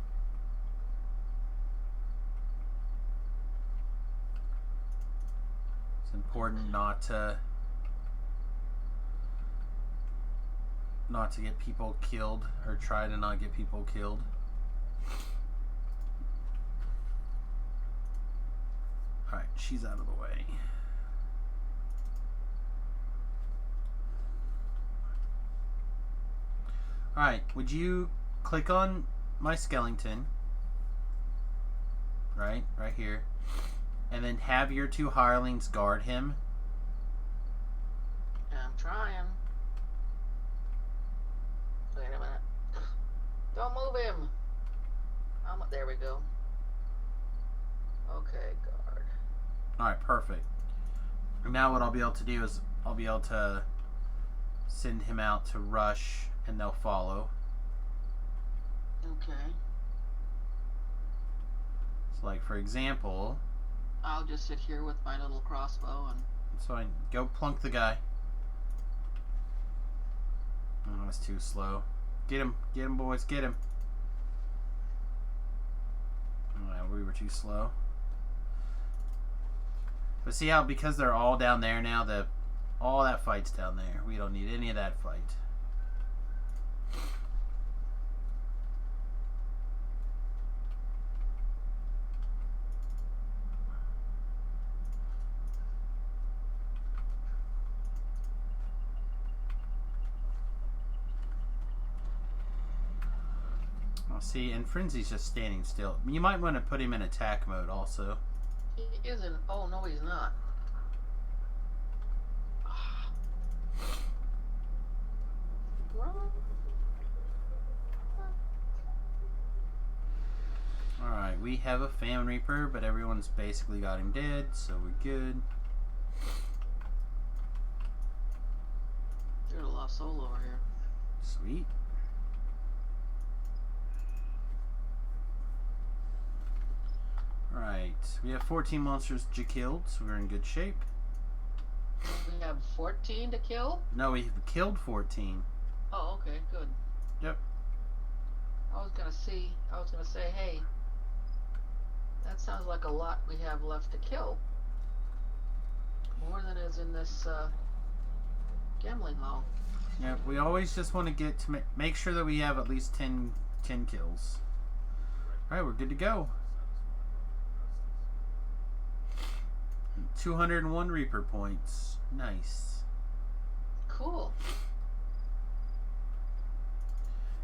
It's important not to get people killed, or try to not get people killed. Alright, she's out of the way. Alright, would you click on my skeleton? Right here. And then have your two hirelings guard him. I'm trying. Wait a minute. Don't move him. There we go. Okay, guard. Alright, perfect. And now what I'll be able to do is I'll be able to send him out to rush, and they'll follow. Okay. So, like, for example, I'll just sit here with my little crossbow and... so I go plunk the guy. Oh, that's too slow. Get him, boys, get him. Oh, yeah, we were too slow. But see how, because they're all down there now, all that fight's down there. We don't need any of that fight. See, and Frenzy's just standing still. You might want to put him in attack mode also. He isn't. Oh, no, he's not. Alright, we have a Famine Reaper, but everyone's basically got him dead, so we're good. There's a lost soul over here. Sweet. Alright, we have 14 monsters killed, so we're in good shape. We have 14 to kill? No, we've killed 14. Oh, okay, good. Yep. I was gonna say, hey, that sounds like a lot we have left to kill. More than is in this, gambling hall. Yep, we always just want to get to make sure that we have at least 10 kills. Alright, we're good to go. 201 Reaper points. Nice. Cool.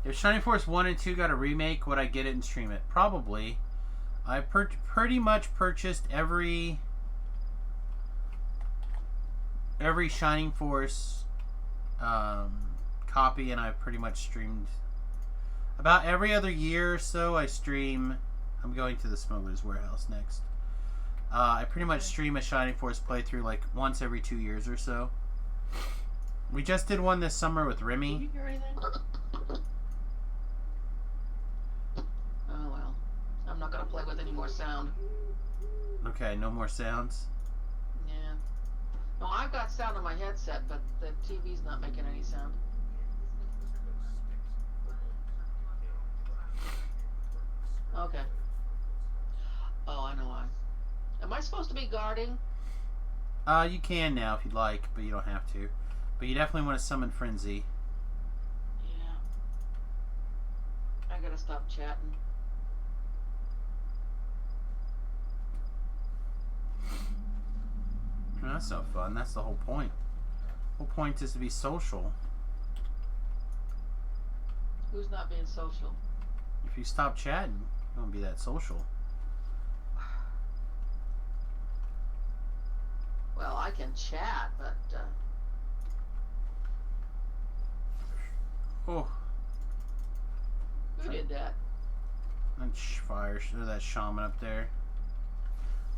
If Shining Force 1 and 2 got a remake, would I get it and stream it? Probably. I pretty much purchased every Shining Force copy, and I pretty much streamed about every other year or so. I stream. I'm going to the Smuggler's Warehouse next. I pretty much stream a Shining Force playthrough like once every 2 years or so. We just did one this summer with Remy. Did you hear anything? Oh well. I'm not gonna play with any more sound. Okay, no more sounds. Yeah. No, I've got sound on my headset, but the TV's not making any sound. Okay. Oh, I know why. Am I supposed to be guarding? You can now if you'd like, but you don't have to. But you definitely want to summon Frenzy. Yeah. I gotta stop chatting. No, that's no fun. That's the whole point. The whole point is to be social. Who's not being social? If you stop chatting. Don't be that social. Well, I can chat, but Oh, who did that? that fire, or that shaman up there.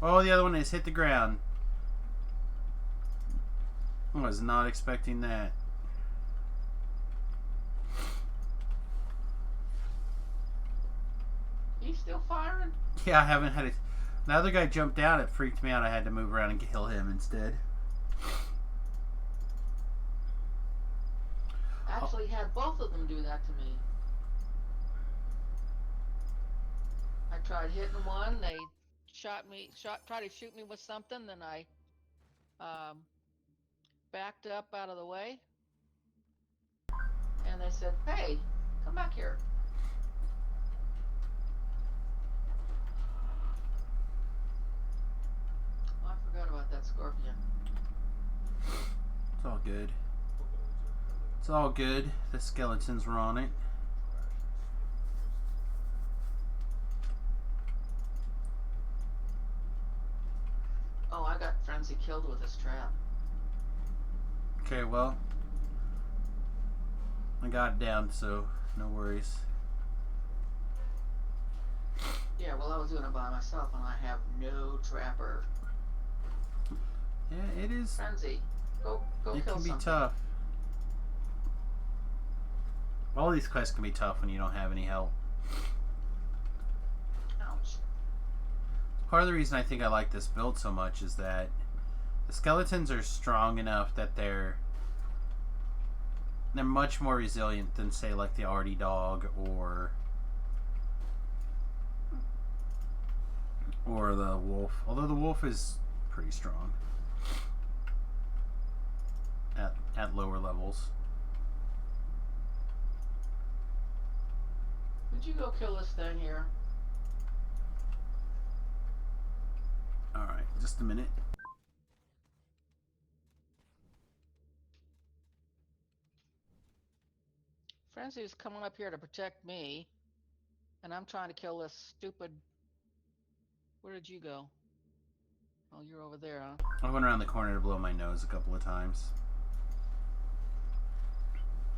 Oh, the other one has hit the ground. I was not expecting that. He's still firing? Yeah, I haven't had it. The other guy jumped down. It freaked me out. I had to move around and kill him instead. Actually had both of them do that to me. I tried hitting one, they tried to shoot me with something, then I backed up out of the way. And they said, hey, come back here. Oh, I forgot about that scorpion. It's all good. It's all good. The skeletons were on it. Oh, I got Frenzy killed with this trap. Okay, well, I got it down, so no worries. Yeah, well, I was doing it by myself, and I have no trapper. Yeah, it is. Frenzy, go It kill can be something. tough. All these quests can be tough when you don't have any help. Ouch. Part of the reason I think I like this build so much is that the skeletons are strong enough that they're much more resilient than, say, like the Artie dog or the wolf. Although the wolf is pretty strong at lower levels. Would you go kill this thing here? Alright, just a minute. Frenzy's coming up here to protect me, and I'm trying to kill this stupid... Where did you go? Oh, you're over there, huh? I went around the corner to blow my nose a couple of times.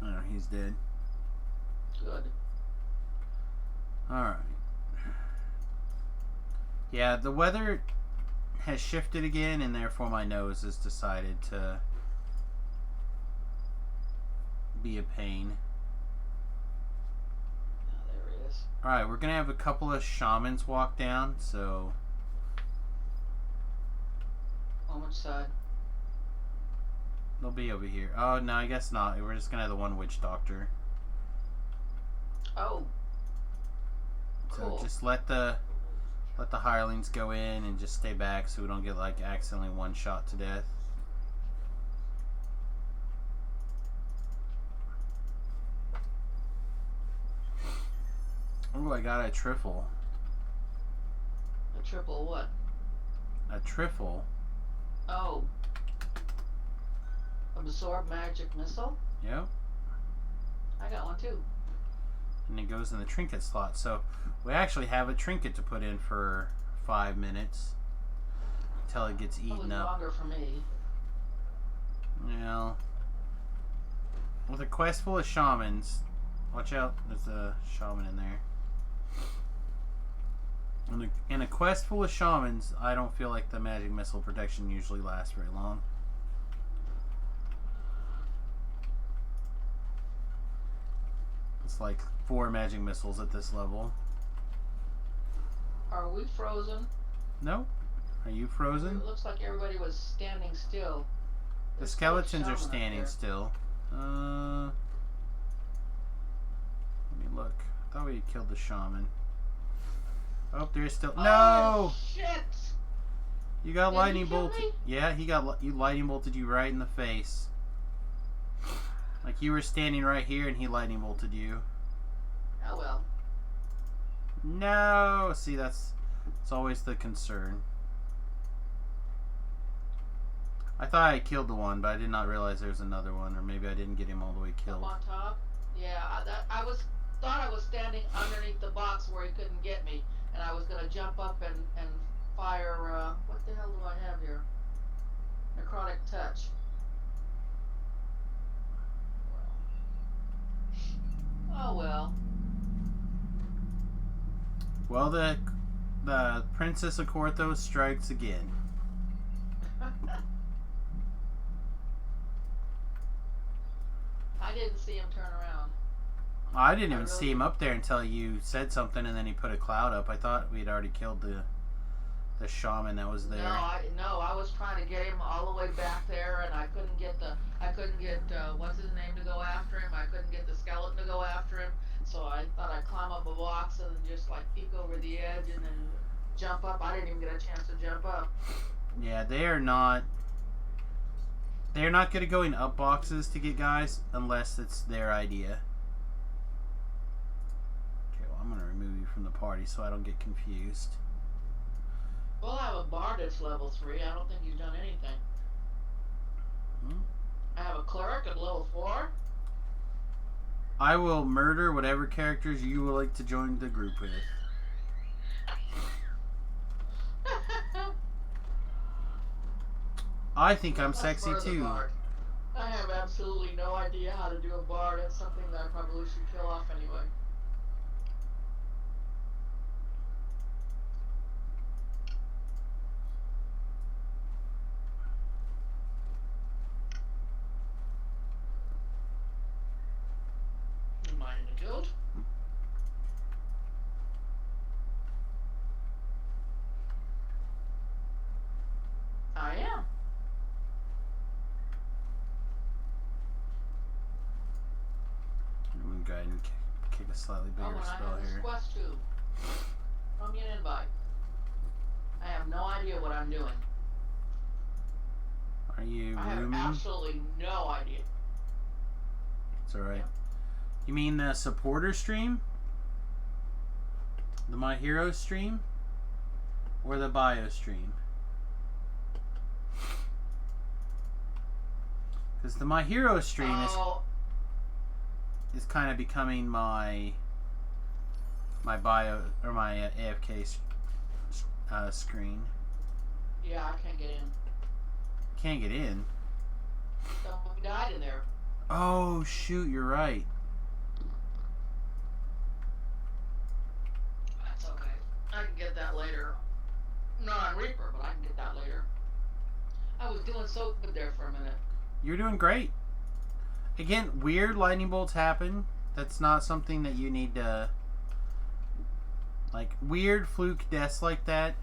Oh, he's dead. Good. Alright. Yeah, the weather has shifted again, and therefore my nose has decided to be a pain. Oh, there he is. Alright, we're going to have a couple of shamans walk down, so... On which side? They'll be over here. Oh, no, I guess not. We're just going to have the one witch doctor. Oh. So Cool. just let the hirelings go in and just stay back so we don't get, like, accidentally one shot to death. Oh, I got a trifle. A triple what? A trifle? Oh. Absorb magic missile? Yep. I got one too. And it goes in the trinket slot. So we actually have a trinket to put in for 5 minutes until it gets eaten Probably up. longer for me. Well, with a quest full of shamans, watch out, there's a shaman in there. In a quest full of shamans, I don't feel like the magic missile protection usually lasts very long. It's like 4 magic missiles at this level. Are we frozen? Nope. Are you frozen? It looks like everybody was standing still. The There's skeletons still a are shaman up standing there. still. Let me look. I thought we had killed the shaman. Oh, there is still. No! Oh, shit! You got Did he lightning kill bolted. me? Yeah, you lightning bolted you right in the face. Like you were standing right here and he lightning bolted you. Oh well. No! See, it's always the concern. I thought I killed the one, but I did not realize there was another one, or maybe I didn't get him all the way Up killed. on top? Yeah, I was thought I was standing underneath the box where he couldn't get me, and I was gonna jump up and fire. What the hell do I have here? Necrotic touch. Well. Oh well. Well, the Princess of Korthos strikes again. I didn't see him turn around. I didn't even see him up there until you said something, and then he put a cloud up. I thought we'd already killed the shaman that was there. No, I was trying to get him all the way back there, and I couldn't get what's his name to go after him. I couldn't get the skeleton to go after him, so I thought I'd climb up a box and just like peek over the edge and then jump up. I didn't even get a chance to jump up. Yeah, they're not good at going up boxes to get guys unless it's their idea. Okay, well, I'm gonna remove you from the party so I don't get confused. Well, I have a bard that's level 3. I don't think he's done anything. I have a cleric at level 4. I will murder whatever characters you would like to join the group with. I think I'm sexy too. I have absolutely no idea how to do a bard. That's something that I probably should kill off anyway. Am I in a guild? I am. I'm gonna go ahead and kick a slightly bigger And I spell have this here. quest too. Throw me an invite. I have no idea what I'm doing. Are you I have rooming? absolutely no idea. It's alright. Yeah. You mean the supporter stream? The My Hero stream? Or the bio stream? Because the My Hero stream is kind of becoming my bio or my AFK screen. Yeah, I can't get in. Can't get in. Somebody died in there. Oh shoot, you're right. That's okay. I can get that later. Not on Reaper, but I can get that later. I was doing so good there for a minute. You're doing great. Again, weird lightning bolts happen. That's not something that you need to... Like, weird fluke deaths like that.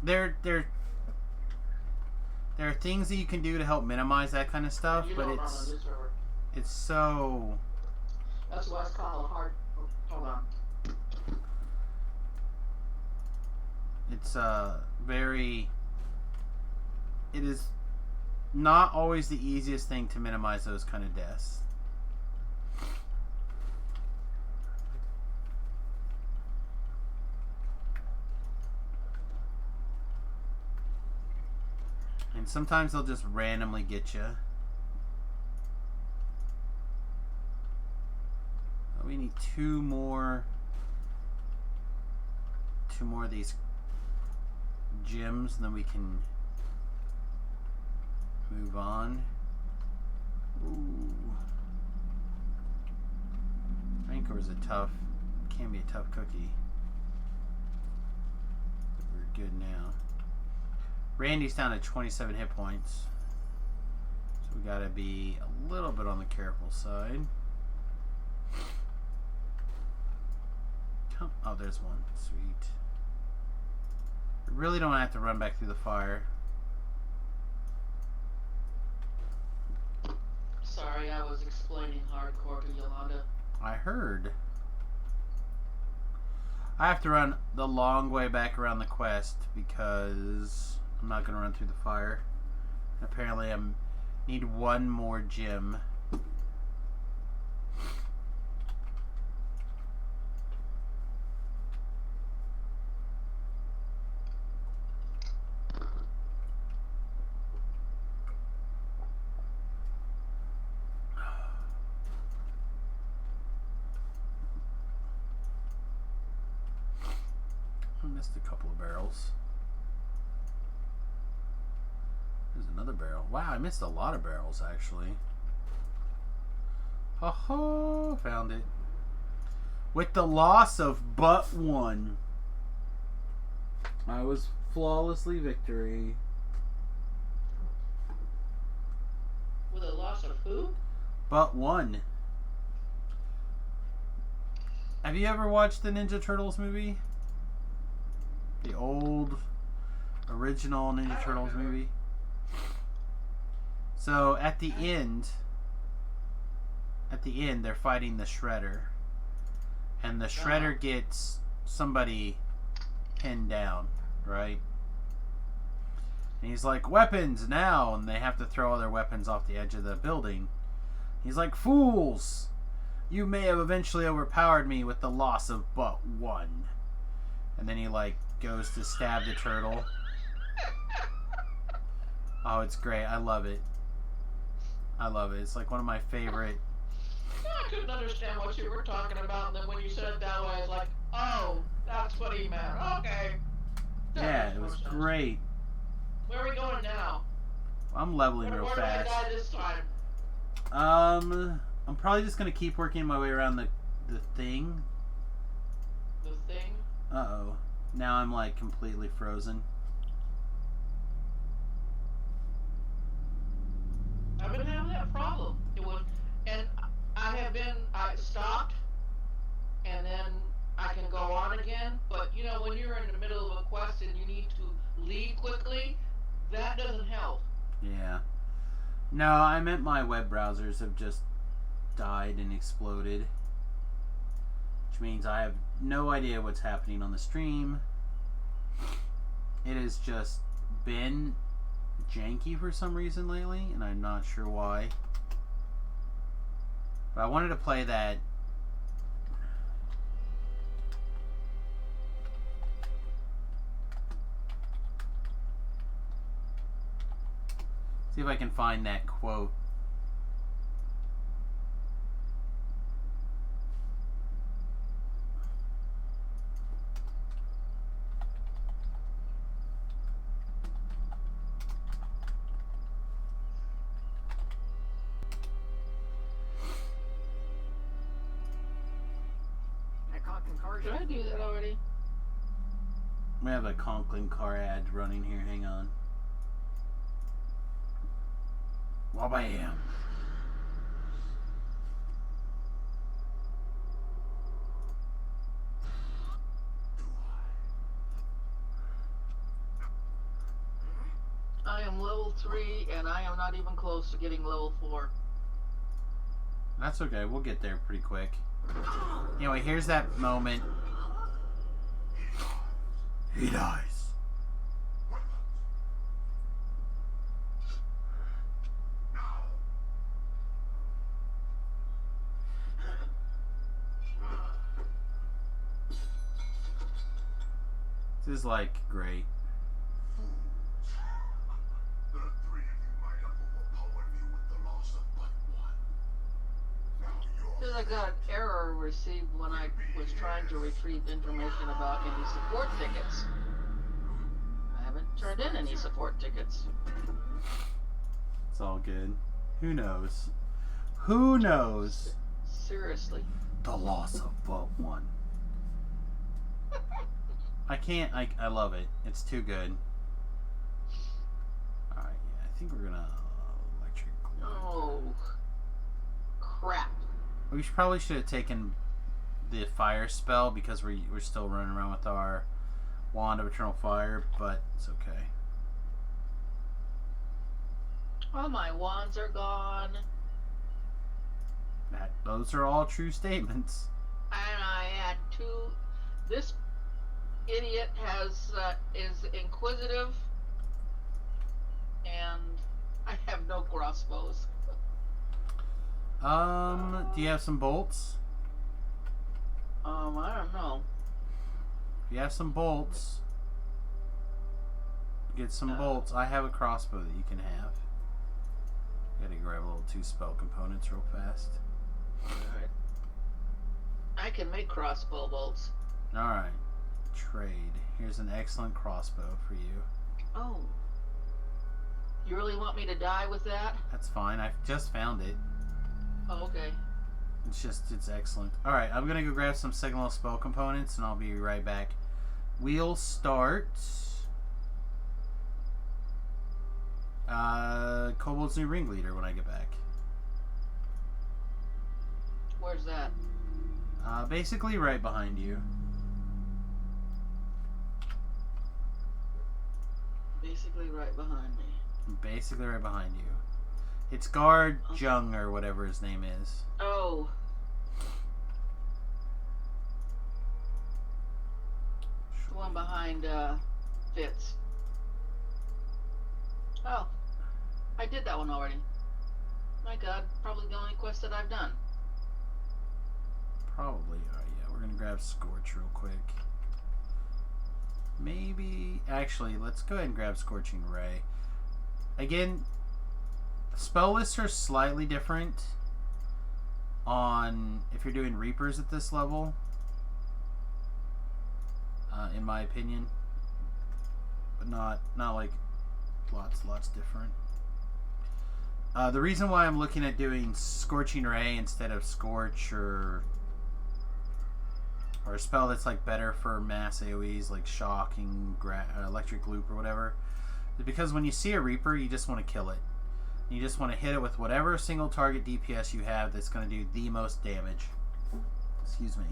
There are things that you can do to help minimize that kind of stuff, but it's so... That's why it's called a hard... Hold on. It's very... It is not always the easiest thing to minimize those kind of deaths. And sometimes they'll just randomly get you. We need two more of these gems, and then we can move on. Ooh. Rancor's can be a tough cookie. But we're good now. Randy's down to 27 hit points. So we gotta be a little bit on the careful side. Oh, there's one. Sweet. I really don't have to run back through the fire. Sorry, I was explaining hardcore to Yolanda. I heard. I have to run the long way back around the quest because I'm not going to run through the fire. Apparently I need one more gem. missed a couple of barrels. There's another barrel. Wow, I missed a lot of barrels, actually. Ho ho! Found it. With the loss of but one. I was flawlessly victory. With a loss of who? But one. Have you ever watched the Ninja Turtles movie? The old original Ninja Turtles movie? So at the end they're fighting the Shredder. And the Shredder gets somebody pinned down, right? And he's like, weapons now! And they have to throw all their weapons off the edge of the building. He's like, fools! You may have eventually overpowered me with the loss of but one. And then he, like, goes to stab the turtle. Oh, it's great. I love it. I love it. It's like one of my favorite. I couldn't understand what you were talking about, and then when you said it that way, I was like, oh, that's what he meant. Okay. Yeah, it was great. Where are we going now? I'm leveling real Where do I fast. die this time? I'm probably just gonna keep working my way around the thing. The thing? Uh-oh. Now I'm like completely frozen. I've been having that problem. I stopped, and then I can go on again, but you know, when you're in the middle of a quest and you need to leave quickly, that doesn't help. Yeah. No, I meant my web browsers have just died and exploded. Which means I have no idea what's happening on the stream. It has just been janky for some reason lately, and I'm not sure why. But I wanted to play that. See if I can find that quote. Did I do that already? We have a Conklin car ad running here. Hang on. Wabam. I am level 3, and I am not even close to getting level 4. That's okay. We'll get there pretty quick. Anyway, here's that moment. He dies. This is like great. The three of you might have overpowered me with the loss of but one. Now Because I got an error received when I was trying to retrieve information about any support tickets. I haven't turned in any support tickets. It's all good. Who knows? Who knows? Seriously. The loss of but one. I can't. I love it. It's too good. Alright, yeah, I think we're gonna electric. Oh, crap. We probably should have taken the fire spell because we're still running around with our wand of eternal fire, but it's okay. All my wands are gone. Those are all true statements. And I had 2. This idiot is inquisitive, and I have no crossbows. Do you have some bolts? I don't know. If you have some bolts, get some bolts. I have a crossbow that you can have. Gotta grab a little 2 spell components real fast. Alright. I can make crossbow bolts. Alright. Trade. Here's an excellent crossbow for you. Oh. You really want me to die with that? That's fine. I just found it. Oh, okay. It's excellent. Alright, I'm gonna go grab some second level spell components and I'll be right back. We'll start Kobold's new ringleader when I get back. Where's that? Basically right behind you. Basically right behind me. Basically right behind you. It's Guard Jung or whatever his name is. Oh. The one behind Fitz. Oh. I did that one already. My god, probably the only quest that I've done. Probably. Alright, yeah, we're gonna grab Scorch real quick. Maybe... Actually, let's go ahead and grab Scorching Ray. Again, spell lists are slightly different on if you're doing Reapers at this level. In my opinion. But not like lots different. The reason why I'm looking at doing Scorching Ray instead of Scorch or a spell that's like better for mass AoEs like Shocking, Electric Loop or whatever, is because when you see a Reaper, you just want to kill it. You just want to hit it with whatever single target DPS you have that's going to do the most damage. Excuse me.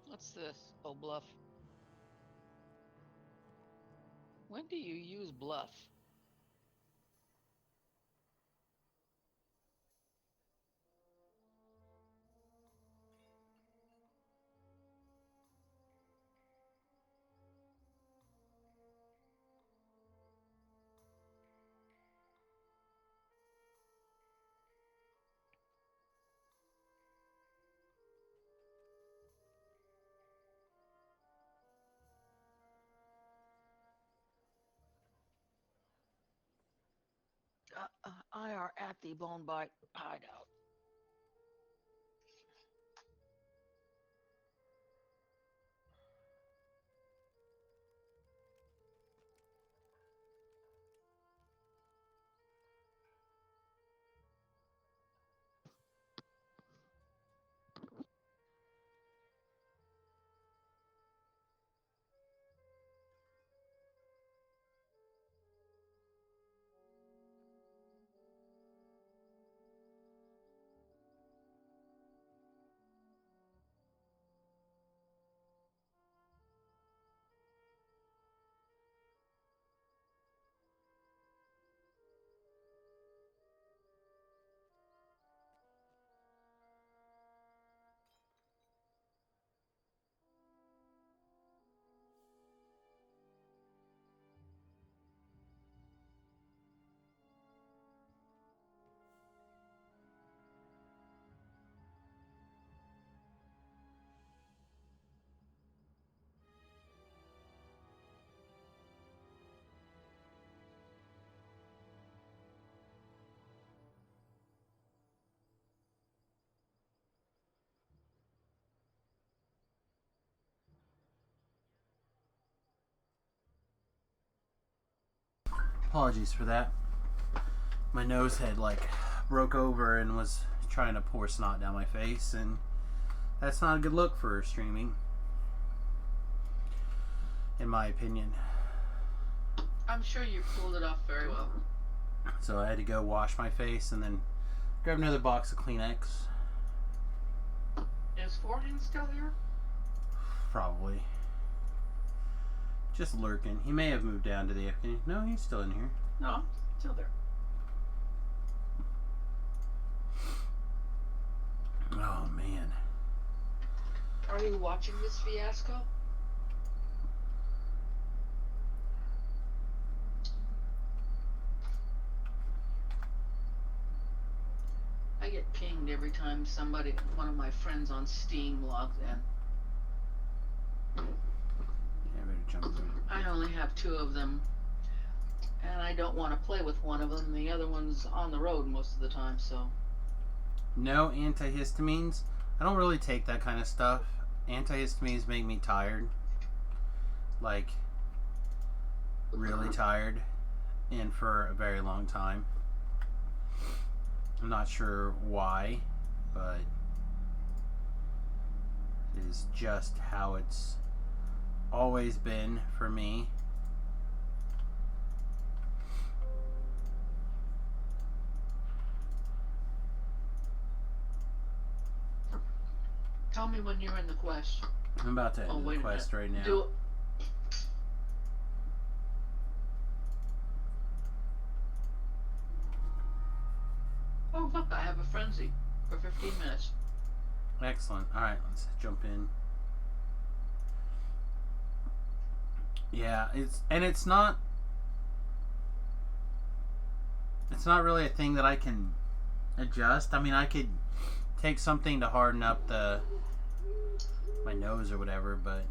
What's this? Oh, bluff. When do you use bluff? I are at the Bone Bite hideout. Apologies for that. My nose had like broke over and was trying to pour snot down my face, and that's not a good look for streaming, in my opinion. I'm sure you pulled it off very well. So I had to go wash my face and then grab another box of Kleenex. Is Forehand still here? Probably. Just lurking. He may have moved down to the Afghan. No, he's still in here. No, still there. Oh, man. Are you watching this fiasco? I get pinged every time one of my friends on Steam logs in. Yeah, I better jump through. I only have 2 of them, And I don't want to play with one of them. The other one's on the road most of the time, so. No antihistamines. I don't really take that kind of stuff. Antihistamines make me tired. Like, really tired. And for a very long time. I'm not sure why, but it is just how it's always been for me. Tell me when you're in the quest. I'm about to end the wait a quest minute. right now. Do Oh, look, I have a frenzy for 15 minutes. Excellent. Alright, let's jump in. Yeah, it's not really a thing that I can adjust. I mean, I could take something to harden up my nose or whatever, but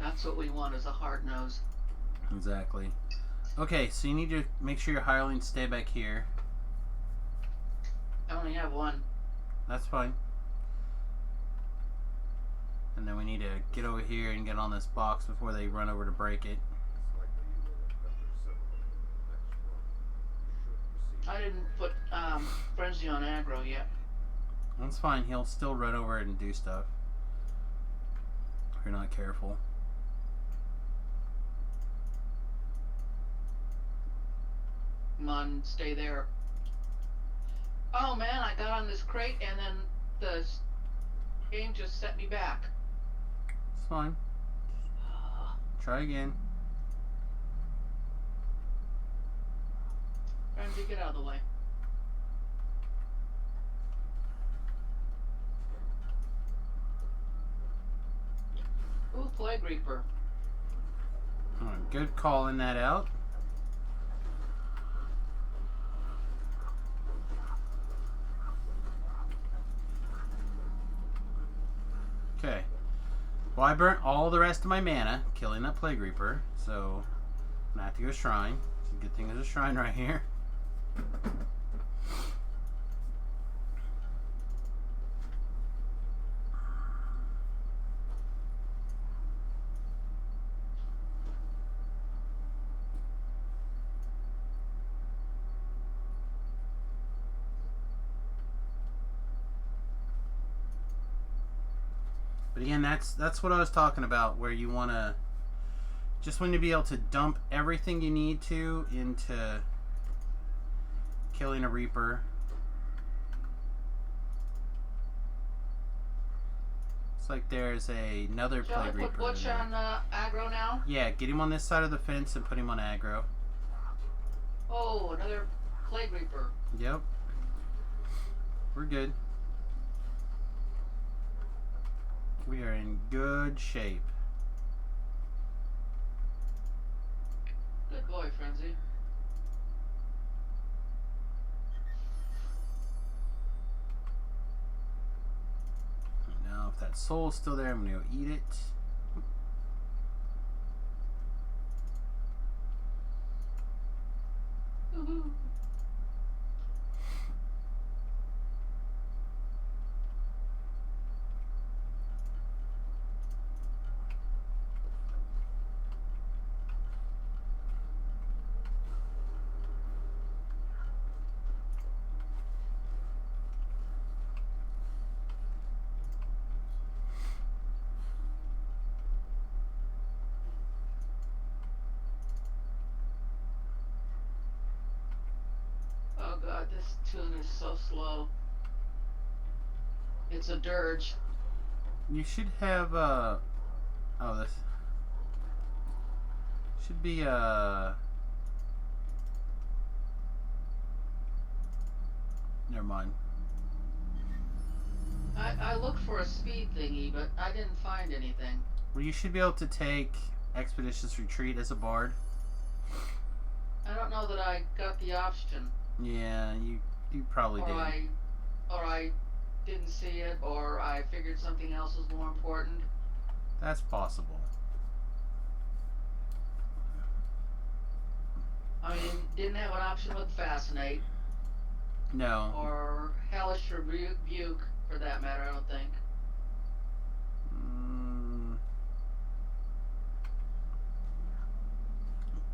That's what we want, is a hard nose. exactly. Okay, so you need to make sure your hirelings stay back here. I only have one. That's fine. And then we need to get over here and get on this box before they run over to break it. It's likely you will encounter several in the next one. You should receive I didn't put frenzy on aggro yet. That's fine. He'll still run over it and do stuff if you're not careful. Come on, stay there. Oh man, I got on this crate and then the game just set me back. It's fine. Try again. Frenzy, get out of the way. Ooh, Plague Reaper. Alright, good calling that out. Okay. Well, I burnt all the rest of my mana killing that Plague Reaper, so I'm gonna have to go shrine. It's a good thing there's a shrine right here. But again, that's what I was talking about, where you want to just want to be able to dump everything you need to into killing a Reaper. Looks like there's another Shall I Plague put Reaper. Butch in there. on aggro now? Yeah, get him on this side of the fence and put him on aggro. Oh, another Plague Reaper. Yep. We're good. We are in good shape. Good boy, Frenzy. Now, if that soul's still there, I'm going to go eat it. Woohoo. Oh god, this tune is so slow. It's a dirge. You should have, oh, this should be, never mind. I looked for a speed thingy, but I didn't find anything. Well, you should be able to take Expeditious Retreat as a bard. I don't know that I got the option. Yeah, you probably did. Or I didn't see it, or I figured something else was more important. That's possible. didn't have an option with Fascinate No. or Hellish Rebuke, for that matter. I don't think.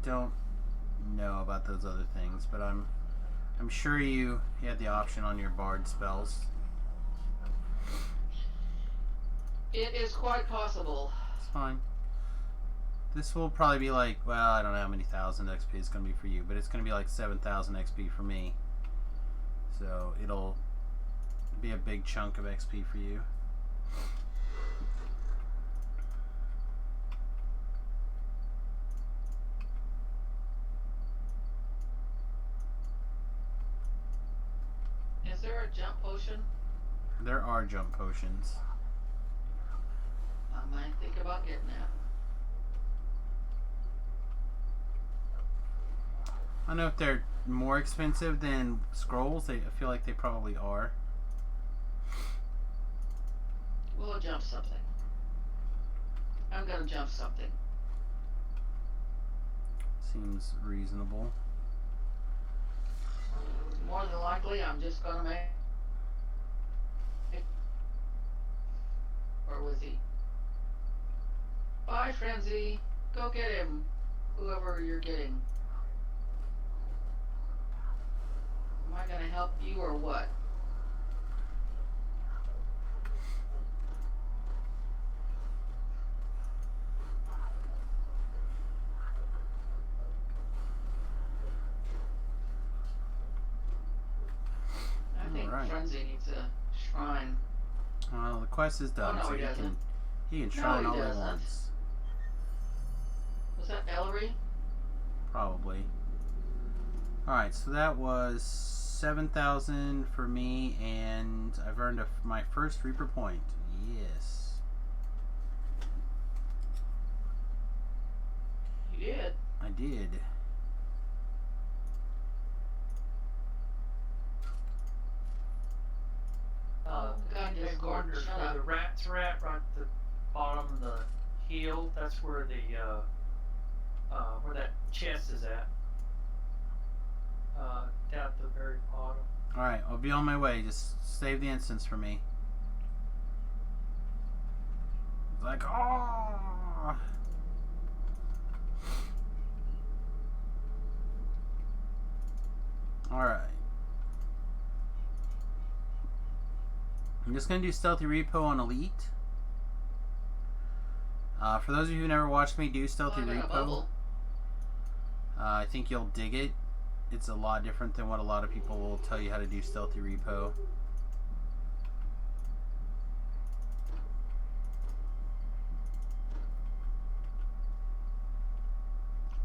Don't know about those other things, but I'm sure you had the option on your bard spells. It is quite possible. It's fine. This will probably be like, well, I don't know how many thousand XP it's going to be for you, but it's going to be like 7,000 XP for me. So it'll be a big chunk of XP for you. Is there a jump potion? There are jump potions. I might think about getting that. I don't know if they're more expensive than scrolls. I feel like they probably are. We'll jump something. I'm gonna jump something. Seems reasonable. More than likely, I'm just gonna make. Or was he? Bye, Frenzy. Go get him. Whoever you're getting. Am I gonna help you or what? I think Alright. Frenzy needs a shrine. Well, the quest is done, Oh, no, so he doesn't. he can shrine he all he doesn't. wants. Was that Ellery? Probably. Alright, so that was 7,000 for me, and I've earned my first Reaper point. Yes. You did. I did. God, Hey, Discord, Gardner, shut where up. the rats are at, right at the bottom of the hill, that's where the, where that chest is at. Down at the very bottom. Alright, I'll be on my way. Just save the instance for me. It's like, oh! Alright. I'm just going to do Stealthy Repo on Elite. For those of you who never watched me do Stealthy Oh, I got a Repo, bubble. I think you'll dig it. It's a lot different than what a lot of people will tell you how to do Stealthy Repo.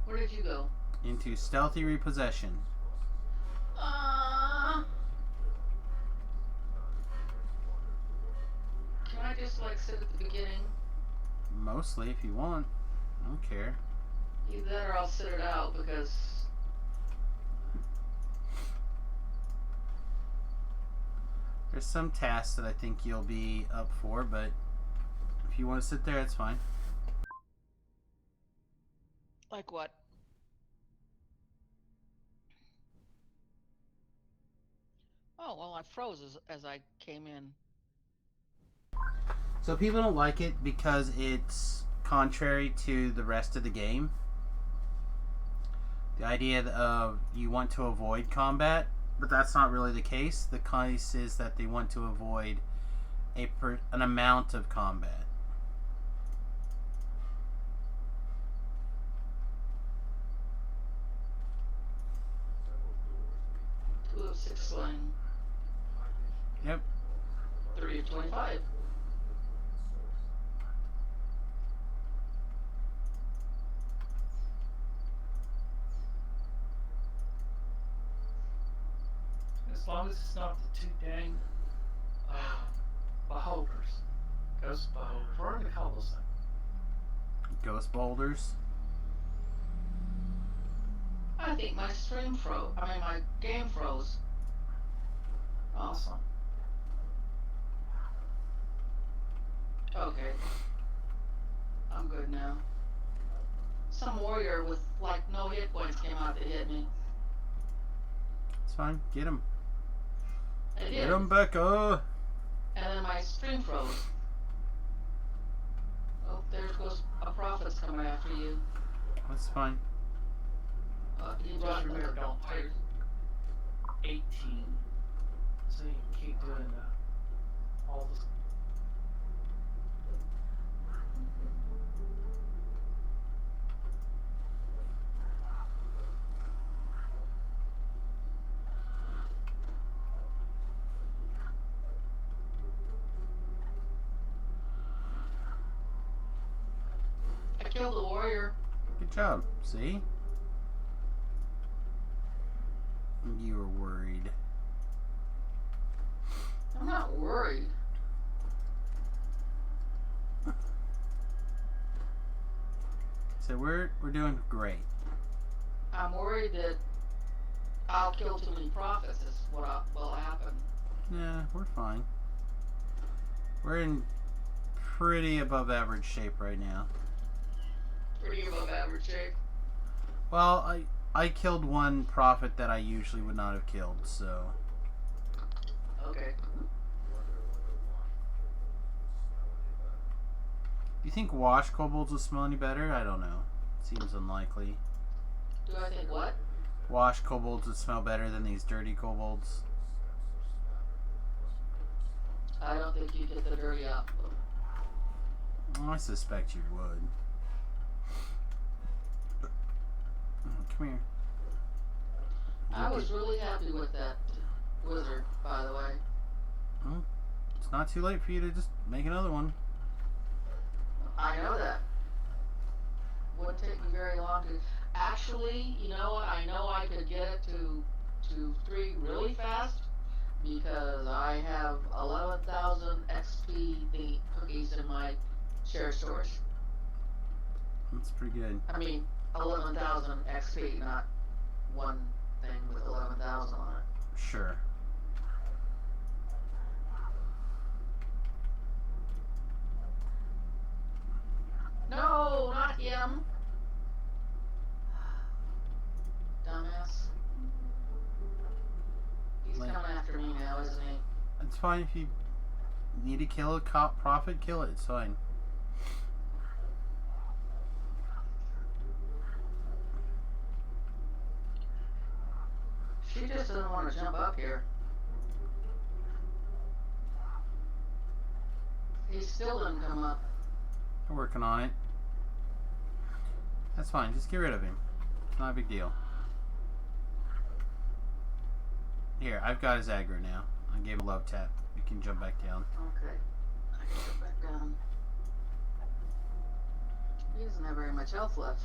Where did you go? Into Stealthy Repossession. Can I just like sit at the beginning? Mostly, if you want. I don't care. Either that or I'll sit it out because There's some tasks that I think you'll be up for, but if you want to sit there, it's fine. like what? Oh well, I froze as I came in. So people don't like it because it's contrary to the rest of the game. The idea of you want to avoid combat, but that's not really the case. The case is that they want to avoid an amount of combat. Two of 6 sling. Yep. 3 of 25. As long as it's not the two dang beholders. Ghost beholders. What are they called those things? Ghost boulders. I think my stream froze. I mean, my game froze. Awesome. Okay. I'm good now. Some warrior with like no hit points came out to hit me. fine. Get him. I did. Get him, Becca. And then my stream froze. Oh, there goes a prophet's coming after you. That's fine. He Just brought remember, don't play 18. So you can keep doing all this. I killed the warrior. Good job. See? You were worried. I'm not worried. So we're doing great. I'm worried that I'll kill too many prophets is what will happen. Yeah, we're fine. We're in pretty above average shape right now. Pretty above average shape. Well, I killed one prophet that I usually would not have killed, so Okay. you think wash kobolds will smell any better? I don't know. Seems unlikely. Do I think what? Wash kobolds would smell better than these dirty kobolds. I don't think you get the dirty off. I suspect you would. Come here. I was really happy with that wizard, by the way. Well, it's not too late for you to just make another one. I know that. Wouldn't take me very long to. Actually, you know what? I know I could get it to 3 really fast because I have 11,000 XP cookies in my share storage. That's pretty good. I mean, 11,000 XP, not one thing with 11,000 on it. Sure. No, not him. Dumbass. He's Like- coming after me now, isn't he? It's fine if you need to kill a prophet, kill it. It's fine. She just doesn't want to jump up here. He still didn't come up. We're working on it. That's fine. Just get rid of him. It's not a big deal. Here, I've got his aggro now. I gave him a love tap. You can jump back down. Okay. I can go back down. He doesn't have very much health left.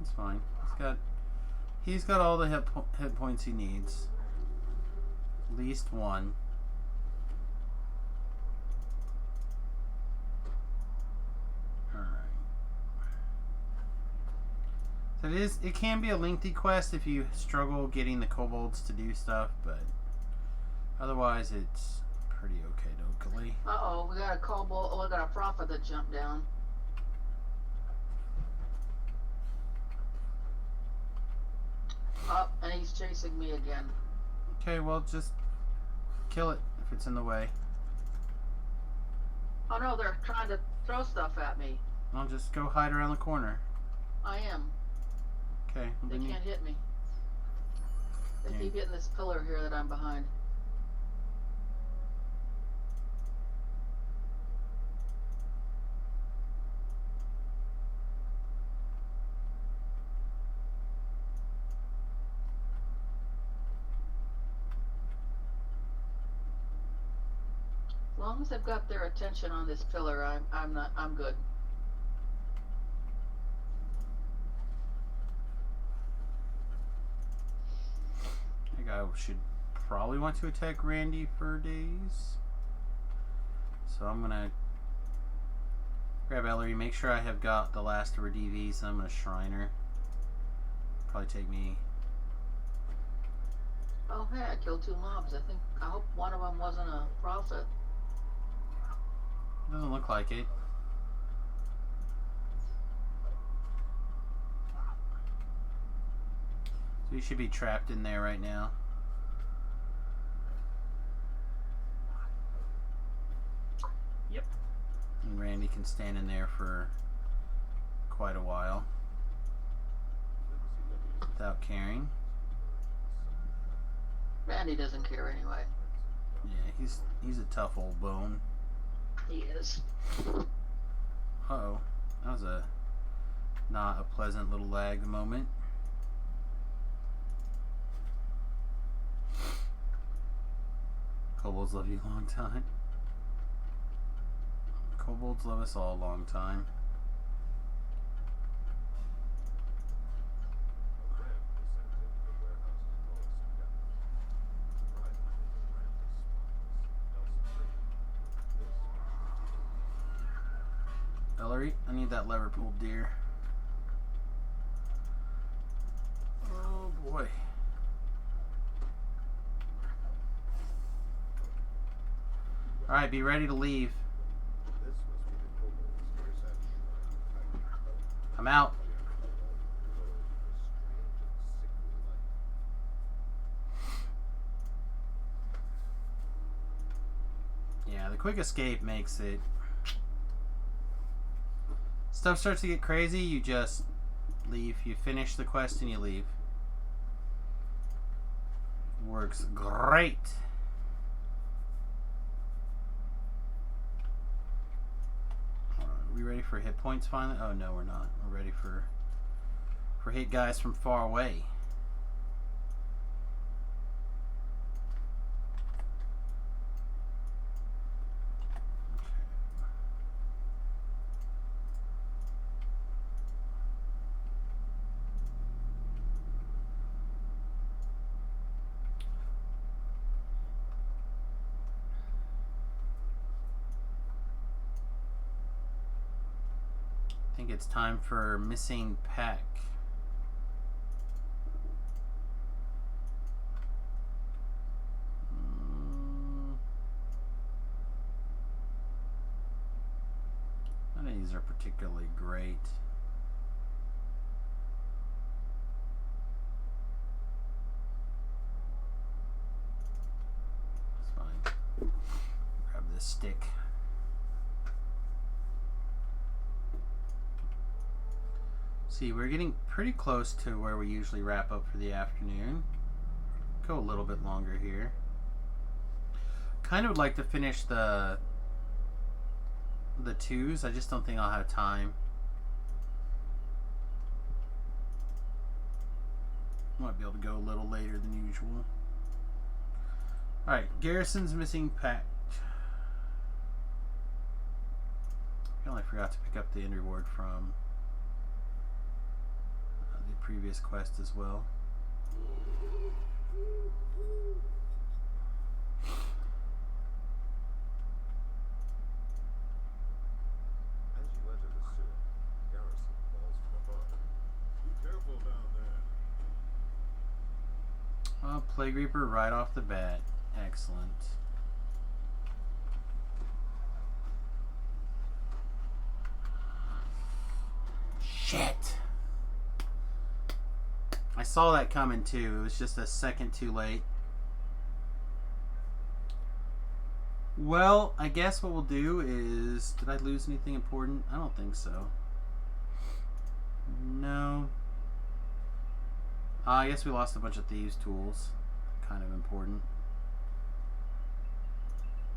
It's fine. He's got all the hit points he needs. At least one. Alright. So it can be a lengthy quest if you struggle getting the kobolds to do stuff, but otherwise it's pretty okay locally. Uh-oh, we got a kobold. Oh, we got a prophet that jumped down. Up, and he's chasing me again. Okay, well just kill it if it's in the way. Oh no, they're trying to throw stuff at me. I'll just go hide around the corner. I am. Okay. They then you- can't hit me. They Yeah. keep hitting this pillar here that I'm behind. As long as I've got their attention on this pillar, I'm good. I think I should probably want to attack Randy for days. So I'm gonna grab Ellery, make sure I have got the last of her DVs, and I'm gonna shrine her. Probably take me. Oh hey, I killed 2 mobs. I hope one of them wasn't a prophet. Doesn't look like it. So you should be trapped in there right now. Randy can stand in there for quite a while without caring. Randy doesn't care anyway. Yeah, he's a tough old bone. He is. Uh-oh. That was not a pleasant little lag moment. Kobolds love you a long time. Kobolds love us all a long time. Ellery, I need that lever pulled, dear. Oh boy. Alright, be ready to leave. I'm out. Yeah, the quick escape makes it. Stuff starts to get crazy, you just leave. You finish the quest and you leave. Works great. Are we ready for hit points finally? Oh no, we're not. We're ready for hit guys from far away. I think it's time for missing pack. None of these are particularly great. It's fine. Grab this stick. See, we're getting pretty close to where we usually wrap up for the afternoon. Go a little bit longer here. Kind of would like to finish the twos. I just don't think I'll have time. Might be able to go a little later than usual. Alright, Garrison's missing pack. I only forgot to pick up the end reward from the previous quest as well. As you enter the sewer, Garrison falls from above. Be careful down there. Oh, Plague Reaper right off the bat. Excellent. Shit! I saw that coming too. It was just a second too late. Well, I guess what we'll do is... Did I lose anything important? I don't think so. No. I guess we lost a bunch of thieves' tools. Kind of important.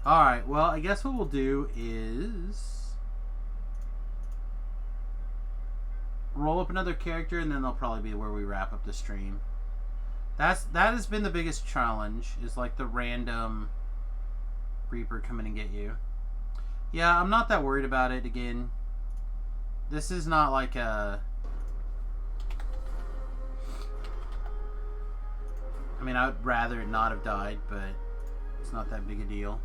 Alright, well, I guess what we'll do is... roll up another character, and then they'll probably be where we wrap up the stream. That has been the biggest challenge, is like the random Reaper coming and get you. Yeah, I'm not that worried about it again. This is not like a... I mean, I would rather it not have died, but it's not that big a deal.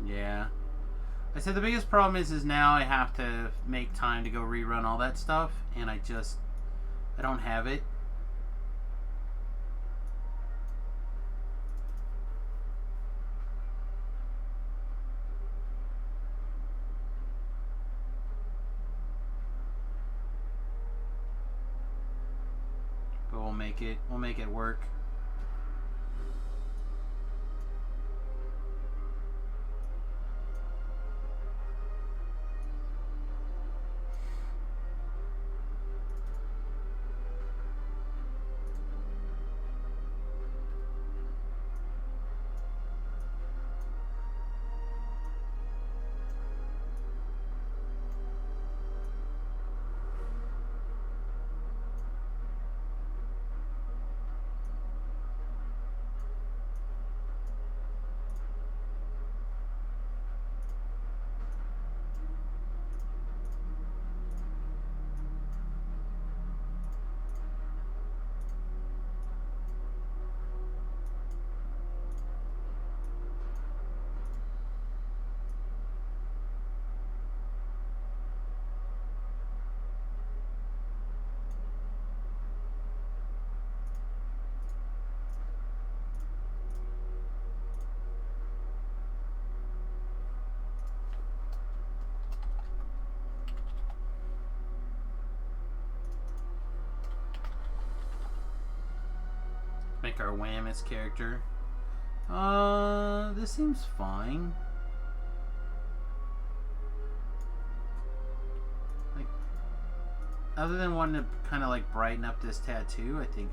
Yeah. I said the biggest problem is now I have to make time to go rerun all that stuff, and I don't have it. make it work. Make our Whammis character. This seems fine. Like, other than wanting to kind of like brighten up this tattoo, I think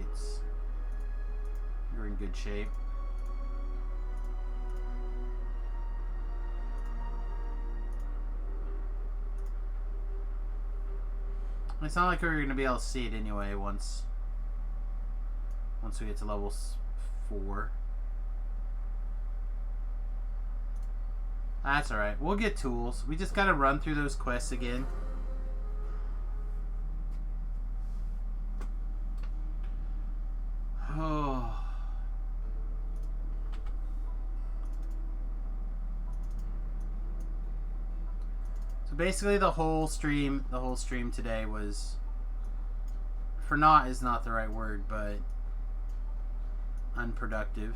we're in good shape. It's not like we're gonna be able to see it anyway once we get to level 4. That's alright. We'll get tools. We just gotta run through those quests again. Oh. So basically the whole stream today was, for naught is not the right word, but unproductive.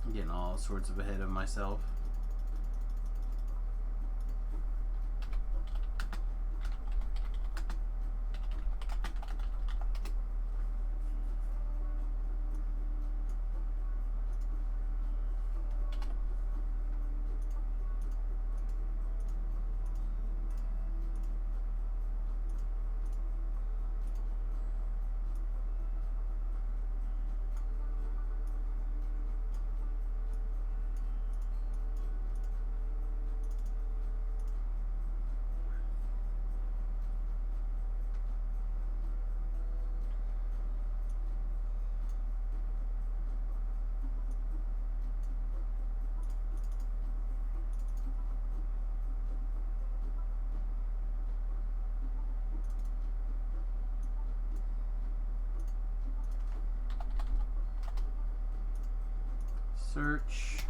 I'm getting all sorts of ahead of myself. Search.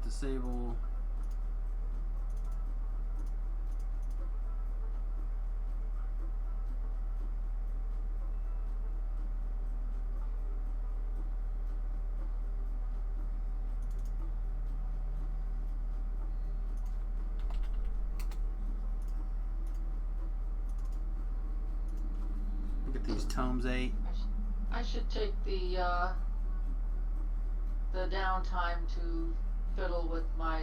Disable. Look at these tomes 8. I should take the downtime to fiddle with my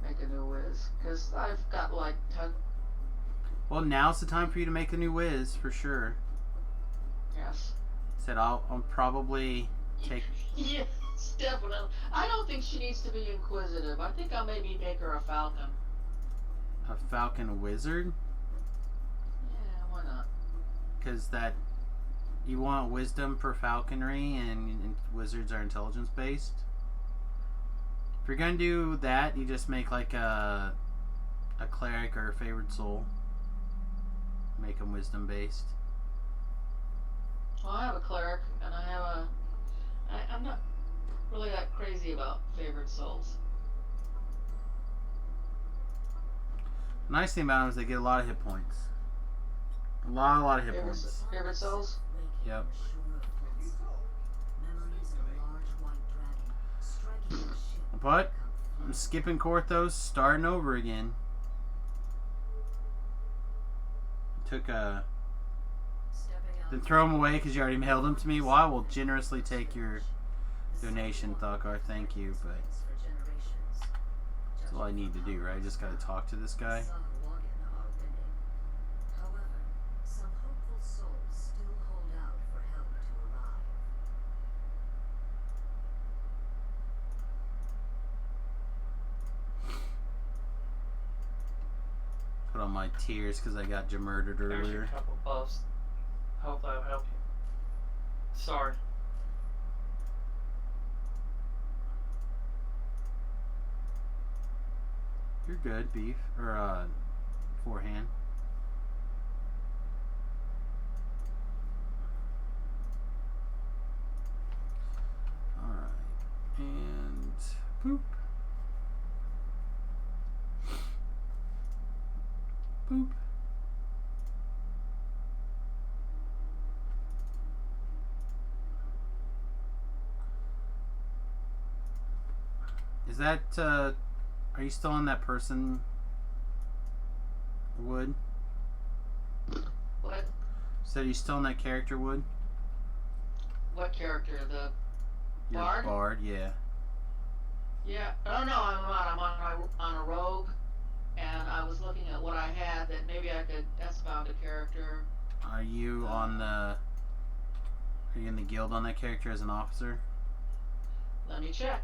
make a new whiz, because I've got like Well, now's the time for you to make a new whiz for sure. Yes. Said I'll probably take. Yes, definitely. I don't think she needs to be inquisitive. I think I'll maybe make her a falcon. A falcon wizard? Yeah, why not? Because that you want wisdom for falconry, and wizards are intelligence based. If you're gonna do that, you just make like a cleric or a favored soul. Make them wisdom based. Well, I have a cleric, and I have I'm not. really that crazy about favorite souls. The nice thing about them is they get a lot of hit points. A lot of hit Favorite, points. favorite souls? Yep. But I'm skipping Korthos, starting over again. Took a. Then throw them away because you already mailed them to me. Well, I will generously take your donation, Thakar. Thank you, but that's all I need to do, right? I just gotta talk to this guy. However, some hopeful souls still hold out for help to arrive. Put on my tears because I got murdered There's earlier. your couple buffs. Hope that'll help you. Sorry. You're good, beef or forehand. All right, and boop, boop. Is that are you still on that person? Wood? What? Said you still on that character, Wood? What character? The Your Bard? Bard, yeah. Yeah. Oh no, I'm not. I'm on a rogue, and I was looking at what I had that maybe I could S-bound a character. Are you on the? Are you in the guild on that character as an officer? Let me check.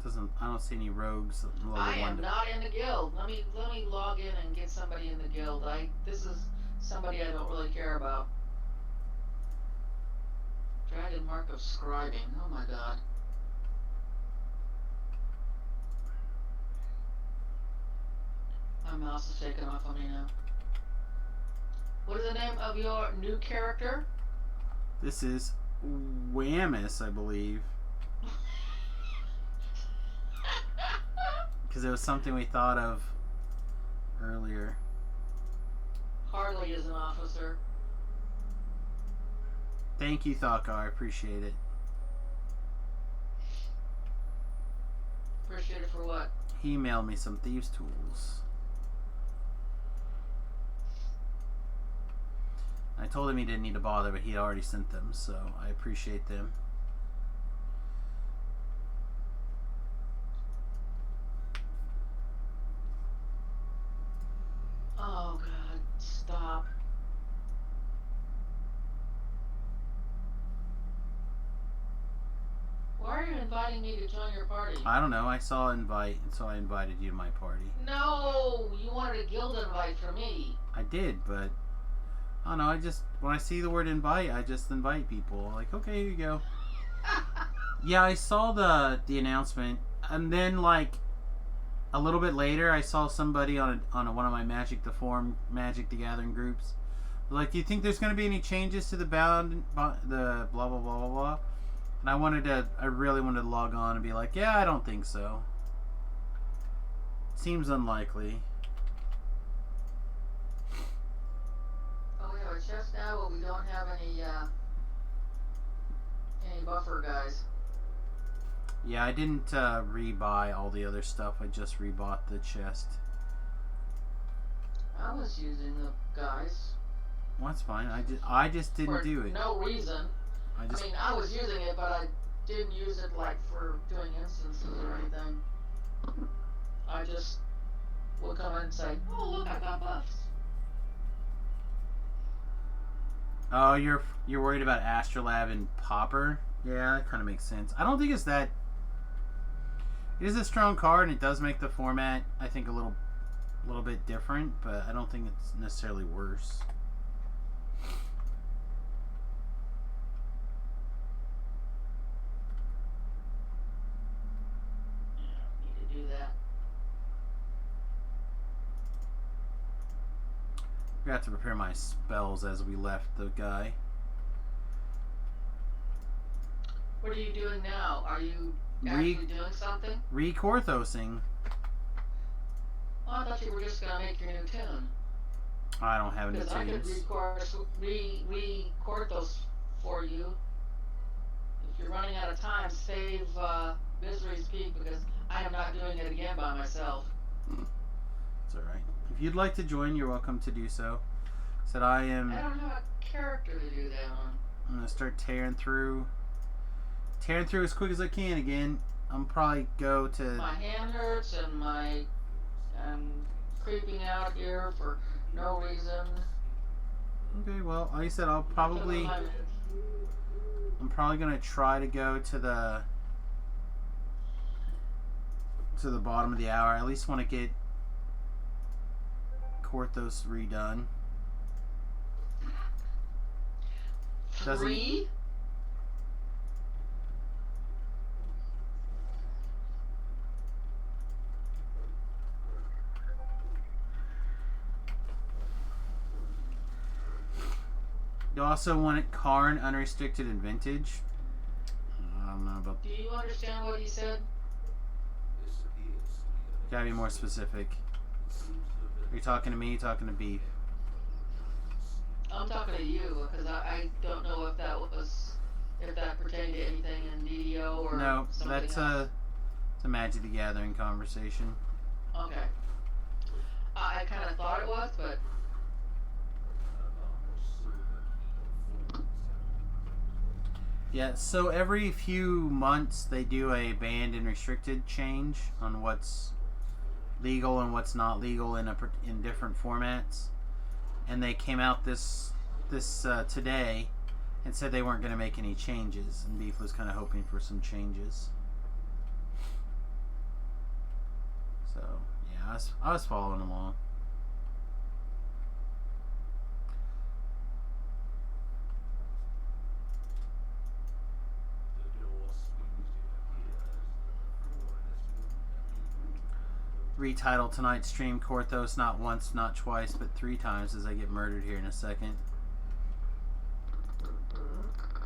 Doesn't I don't see any rogues level I 1 am to not in the guild. Let me log in and get somebody in the guild. This is somebody I don't really care about. Dragon Mark of Scribing. Oh my god. My mouse is shaking off on me now. What is the name of your new character? This is Whammus, I believe. Because it was something we thought of earlier. Harley is an officer. Thank you, Thakar. I appreciate it. Appreciate it for what? He emailed me some thieves' tools. I told him he didn't need to bother, but he had already sent them, so I appreciate them. Oh god, stop. Why are you inviting me to join your party? I don't know. I saw an invite, and so I invited you to my party. No, you wanted a guild invite for me. I did, but I don't know. I just when I see the word invite, I just invite people. Like, okay, here you go. Yeah, I saw the announcement, and then like a little bit later, I saw somebody on one of my Magic the Gathering groups. Like, do you think there's going to be any changes to the the blah blah blah blah blah? And I really wanted to log on and be like, yeah, I don't think so. Seems unlikely. Oh, we have a chest now, but we don't have any buffer guys. Yeah, I didn't rebuy all the other stuff. I just rebought the chest. I was using the guys. Well, that's fine. I just didn't For do it. no reason. I mean, I was using it, but I didn't use it like for doing instances or anything. I just would come in and say, "Oh, look, I got buffs." Oh, you're worried about Astrolab and Popper? Yeah, that kind of makes sense. I don't think it's that. It is a strong card, and it does make the format, I think, a little bit different, but I don't think it's necessarily worse. Forgot to prepare my spells as we left the guy. What are you doing now? Are you actually doing something? Re-Korthosing. Oh, I thought you were just gonna make your new tune. I don't have any Because I could tunes. record those for you. If you're running out of time, save Misery's Peak because I am not doing it again by myself. It's alright. If you'd like to join, you're welcome to do so. Said I am... I don't have a character to do that on. I'm going to start tearing through as quick as I can again. I'm probably go to... My hand hurts and I'm creeping out here for no reason. Okay, well, like I said, I'm probably going to try to go to the bottom of the hour. I at least want to get Korthos redone. Three? You also want it Karn, unrestricted, and vintage. I don't know about... Do you understand what he said? Gotta be more specific. Are you talking to me? Talking to Beef? I'm talking to you because I don't know if that pertained to anything in DDO or No, something that's else. it's a Magic the Gathering conversation. Okay. I kind of thought it was, but Yeah, so every few months they do a banned and restricted change on what's legal and what's not legal in different formats. And they came out this today and said they weren't going to make any changes, and Beef was kind of hoping for some changes. So yeah, I was following along. Retitle tonight's stream, Korthos, not once, not twice, but 3 times as I get murdered here in a second.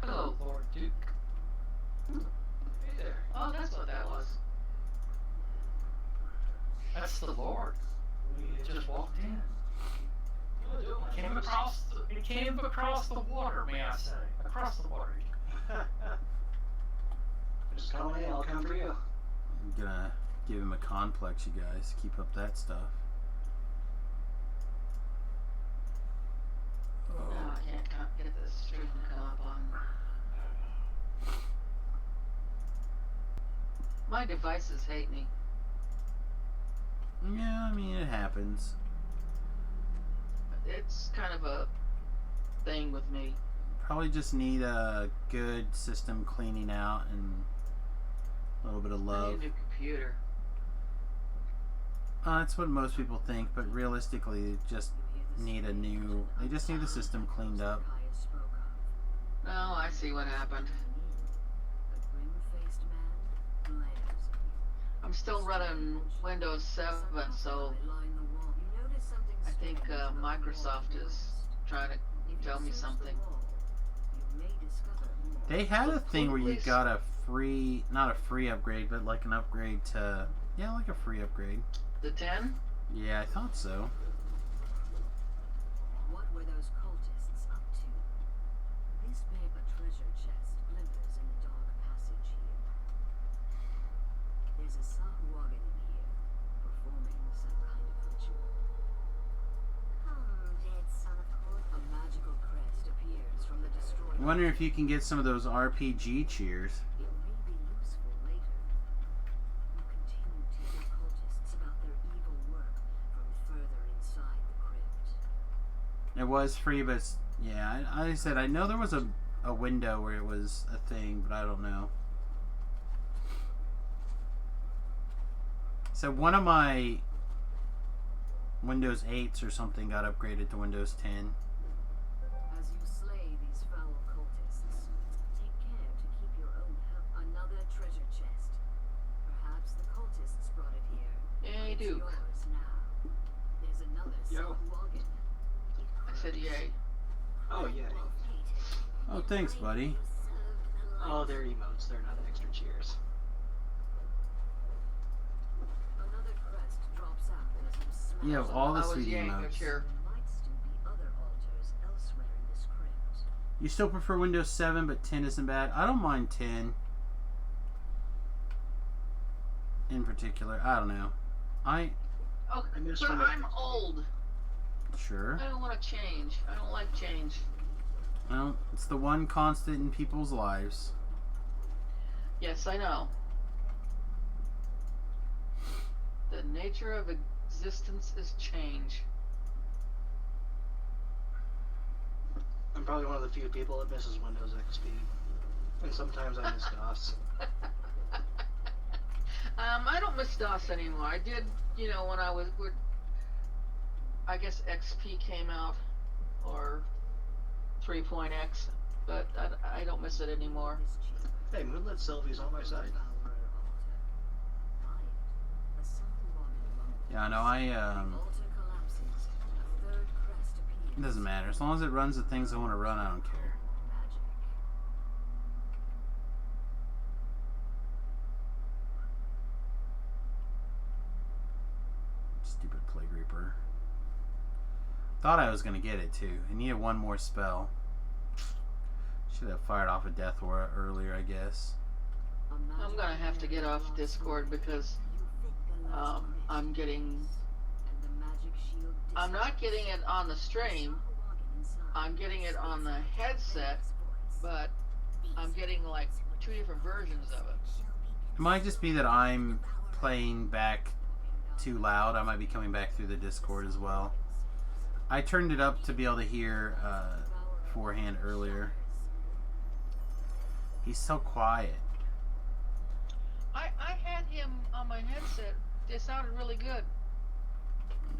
Hello, Lord Duke. Hey there. oh, that's what that was. That's the Lord. We just walked in. It came across the water, may I say. Across the water. Just call me, I'll come for you. I'm gonna give him a complex, you guys. Keep up that stuff. No, I can't get this stream to come up on. My devices hate me. Yeah, I mean, it happens. It's kind of a thing with me. Probably just need a good system cleaning out and a little bit of I love. need a new computer. That's what most people think, but realistically, they just need the system cleaned up. No, I see what happened. I'm still running Windows 7, so I think Microsoft is trying to tell me something. They had a thing where you got a free, not a free upgrade, but like an upgrade to, yeah, like a free upgrade. The 10? Yeah, I thought so. What were those cultists up to? This paper treasure chest glimmers in the dark passage here. There's a Sahuagin in here, performing some kind of ritual. Come, dead son of A Korthos. magical crest appears from the destroyed. I wonder if you can get some of those RPG cheers. It may be useful later. You continue to hear cultists about their evil work from further inside the crypt. It was free, but yeah, I said I know there was a window where it was a thing, but I don't know. So one of my Windows 8s or something got upgraded to Windows 10. As you slay these foul cultists, take care to keep your own another treasure chest. Perhaps the cultists brought it here. Hey, It's Duke. yours now. There's another Yo. Sahuagin. said yay. Oh, yeah. Oh, thanks, buddy. Oh, they're emotes. They're not extra cheers. Another crest drops out as you smash. You have all the I was sweet yaying a emotes. cheer. There might still be other altars elsewhere in this crypt. You still prefer Windows 7, but 10 isn't bad? I don't mind 10. In particular. I don't know. Oh, I miss but when I'm old. Sure. I don't want to change. I don't like change. Well, it's the one constant in people's lives. Yes, I know. The nature of existence is change. I'm probably one of the few people that misses Windows XP. And sometimes I miss DOS. I don't miss DOS anymore. I did, when I was, I guess XP came out, or 3.x, but I don't miss it anymore. Hey, Moonlit Sylvie's on my side. Yeah, I know. It doesn't matter. As long as it runs the things I want to run, I don't care. Stupid Plague Reaper. Thought I was going to get it too. I needed one more spell. Should have fired off a Death Aura earlier, I guess. I'm gonna have to get off Discord because I'm not getting it on the stream. I'm getting it on the headset, but I'm getting like 2 different versions of it. It might just be that I'm playing back too loud. I might be coming back through the Discord as well. I turned it up to be able to hear forehand earlier. He's so quiet. I had him on my headset. It sounded really good.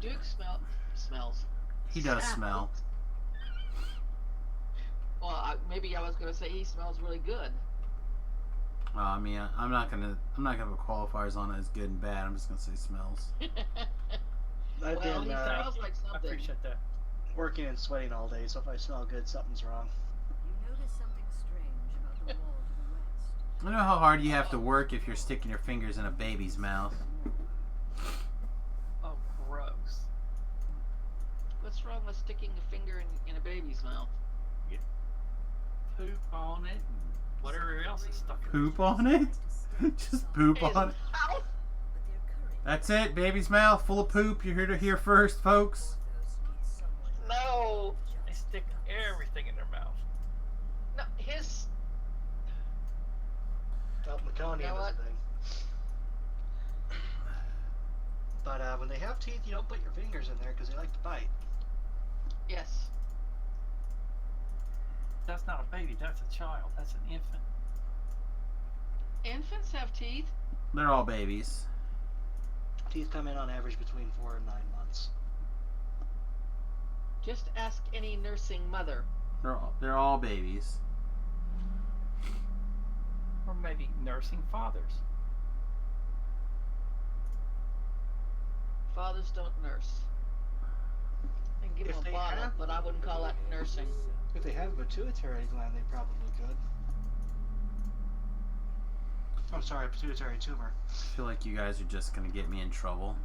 Duke smells. He does smell. Well, maybe I was gonna say he smells really good. I mean, I'm not gonna put qualifiers on it as good and bad. I'm just gonna say smells. I've Well, been he smells like I something. appreciate that. working and sweating all day, so if I smell good, something's wrong. You notice something strange about the wall to the west. I know how hard you have to work if you're sticking your fingers in a baby's mouth. Oh, gross. What's wrong with sticking a finger in a baby's mouth? Poop on it and whatever else is stuck in Poop on it? Just poop His on it. mouth? That's it, baby's mouth full of poop. You're here to hear first, folks. No. They stick everything in their mouth. No, his. Well, meconium You know is what? a thing. But when they have teeth, you don't put your fingers in there because they like to bite. Yes. That's not a baby, that's a child. That's an infant. Infants have teeth. They're all babies. Teeth come in on average between 4 and 9 months. Just ask any nursing mother. They're all babies. Or maybe nursing fathers. Fathers don't nurse. They can give If them a they bottle, have- but I wouldn't call that nursing. If they have a pituitary gland, they probably could. I'm sorry, a pituitary tumor. I feel like you guys are just gonna get me in trouble.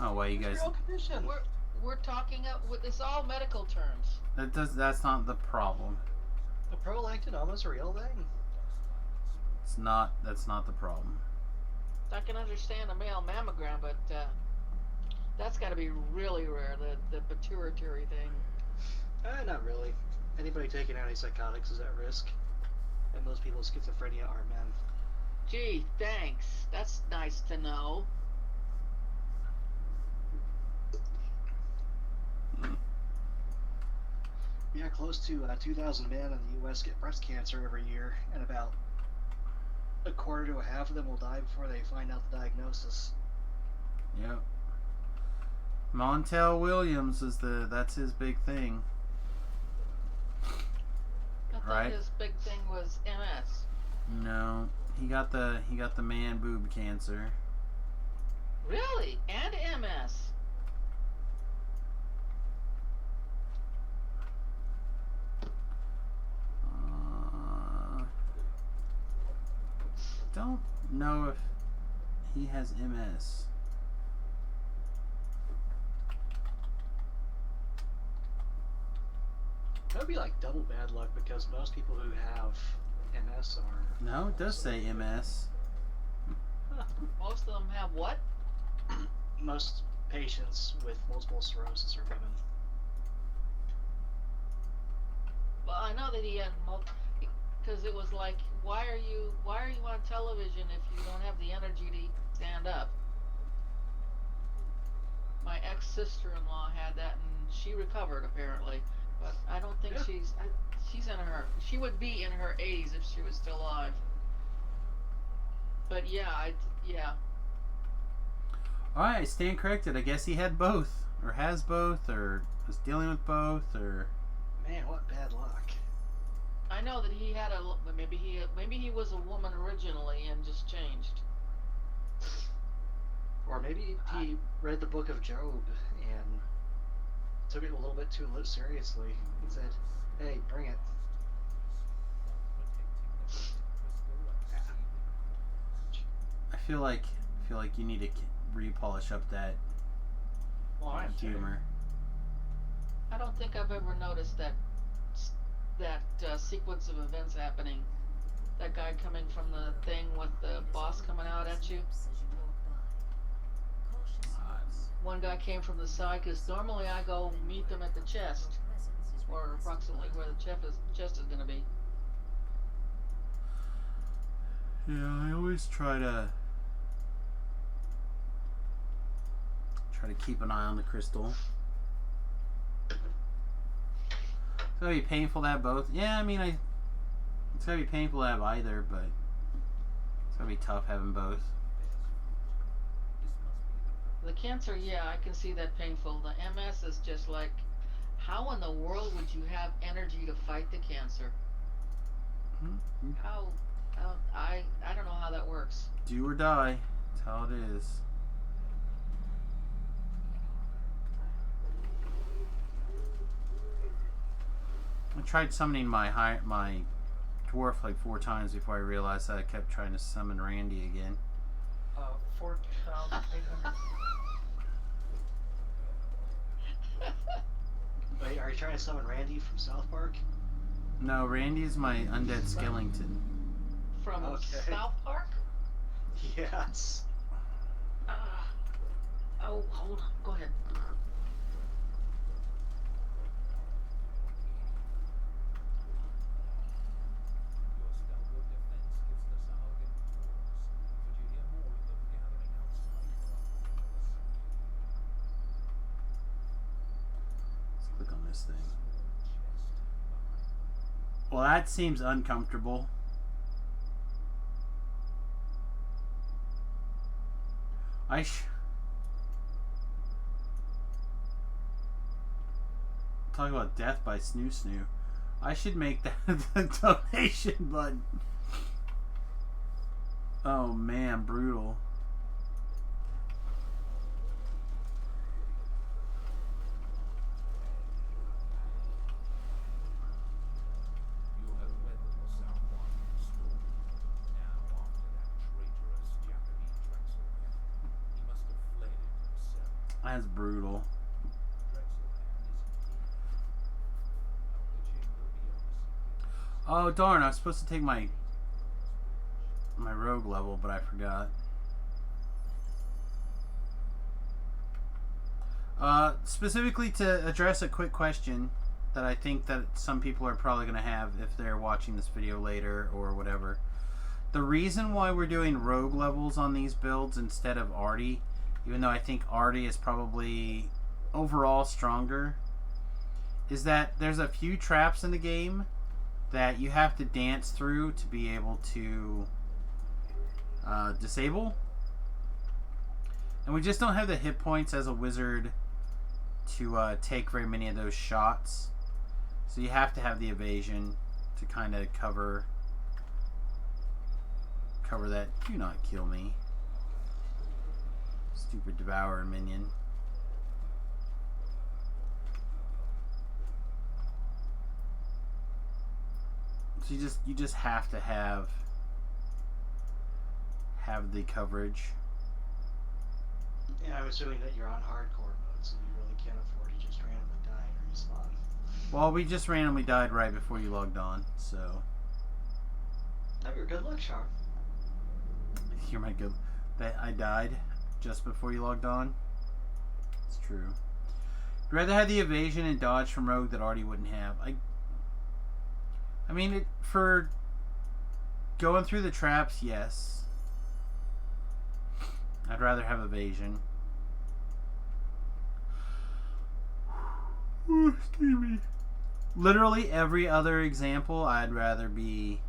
Oh, why you guys? Real condition. We're talking with this all medical terms. That's not the problem. The prolactinoma's a real thing. It's not. That's not the problem. I can understand a male mammogram, but that's got to be really rare. The pituitary thing. Not really. Anybody taking antipsychotics is at risk. And most people with schizophrenia are men. Gee, thanks. That's nice to know. Yeah, close to 2,000 men in the U.S. get breast cancer every year, and about a quarter to a half of them will die before they find out the diagnosis. Yep. Montel Williams that's his big thing. I thought Right. his big thing was MS. No, he got the man boob cancer. Really? And MS? don't know if he has MS. That would be like double bad luck because most people who have MS are. No, it does say MS. Most of them have what? Most patients with multiple sclerosis are women. Well, I know that he had because it was like, why are you on television if you don't have the energy to stand up? My ex-sister-in-law had that, and she recovered apparently, but I don't think she would be in her 80s if she was still alive. But yeah. Alright, I stand corrected. I guess he had both, or has both, or was dealing with both, or... Man, what bad luck. I know that he had maybe he was a woman originally and just changed. Or maybe he read the book of Job and took it a little bit too seriously. He said, "Hey, bring it." I feel like you need to repolish up that humor. I don't think I've ever noticed that sequence of events happening. That guy coming from the thing with the boss coming out at you. One guy came from the side because normally I go meet them at the chest, or approximately where the chest is going to be. Yeah, I always try to keep an eye on the crystal. It's gotta be painful to have both. Yeah, I mean, it's gotta be painful to have either, but it's gotta be tough having both. The cancer, yeah, I can see that painful. The MS is just like, how in the world would you have energy to fight the cancer? Mm-hmm. How I don't know how that works. Do or die. That's how it is. I tried summoning my dwarf like 4 times before I realized that I kept trying to summon Randy again. 4,800. Wait, are you trying to summon Randy from South Park? No, Randy's my undead skeleton. From Okay. South Park? Yes. Oh, hold on. Go ahead. Let's click on this thing. Well, that seems uncomfortable. Talk about death by Snoo Snoo. I should make that the donation button. Oh man, brutal. That's brutal. Oh darn, I was supposed to take my rogue level, but I forgot. Specifically to address a quick question that I think that some people are probably going to have if they're watching this video later or whatever. The reason why we're doing rogue levels on these builds instead of Artie, even though I think Artie is probably overall stronger, is that there's a few traps in the game that you have to dance through to be able to disable. And we just don't have the hit points as a wizard to take very many of those shots. So you have to have the evasion to kind of cover that. Do not kill me. Stupid devourer minion. So you just have to have have the coverage. Yeah, I'm assuming that you're on hardcore mode, so you really can't afford to just randomly die and respawn. Well, we just randomly died right before you logged on, so Have your good luck, Char. you're my good. That I died just before you logged on. It's true. I'd rather have the evasion and dodge from Rogue that Artie wouldn't have. I mean, for going through the traps, yes. I'd rather have evasion. Excuse me. Literally every other example, I'd rather be.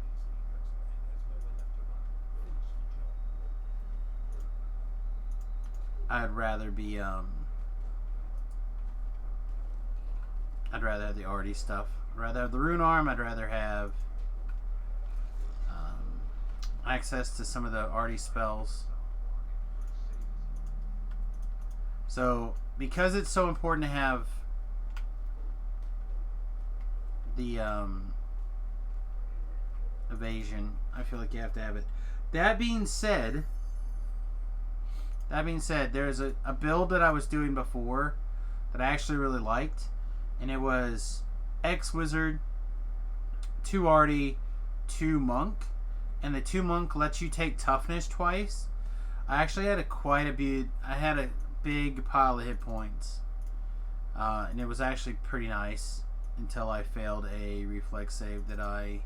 I'd rather have the Artie stuff. I'd rather have the Rune Arm. I'd rather have access to some of the Artie spells. So, because it's so important to have the evasion, I feel like you have to have it. That being said, there's a build that I was doing before that I actually really liked, and it was X-Wizard, 2 Artie, 2 Monk, and the 2 Monk lets you take Toughness twice. I actually had a big pile of hit points, and it was actually pretty nice until I failed a reflex save that I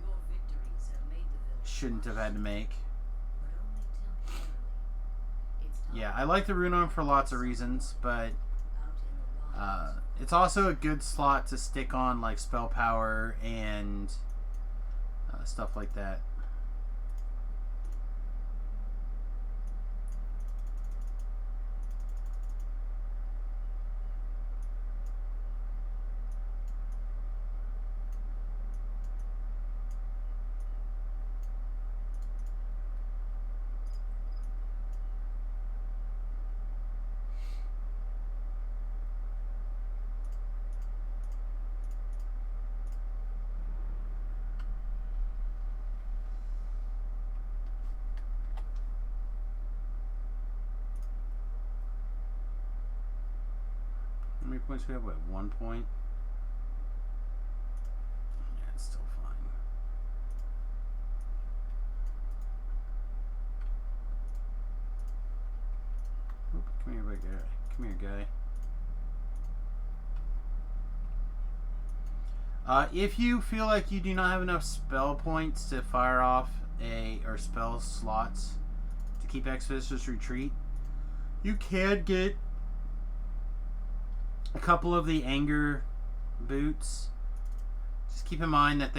Your victories have made the village shouldn't have had to make. but only temporarily. It's time Yeah, I like the Rune Arm for lots of reasons, but out in the wild. it's also a good slot to stick on like spell power and stuff like that. How many points we have? What, 1 point? Yeah, it's still fine. Oop, come here, big guy. Come here, guy. If you feel like you do not have enough spell points to fire off or spell slots to keep Expeditious Retreat, you can get a couple of the Anger boots. Just keep in mind that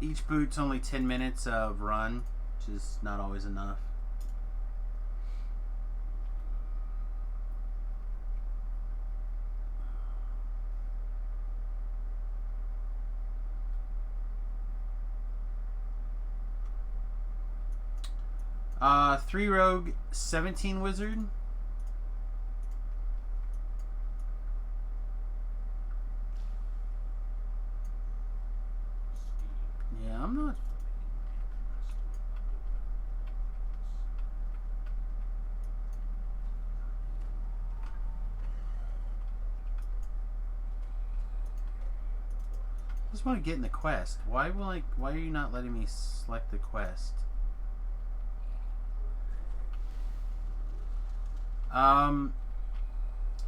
each boot's only 10 minutes of run, which is not always enough. Uh, 3 Rogue, 17 Wizard. Yeah, I'm not. I just want to get in the quest. Why are you not letting me select the quest?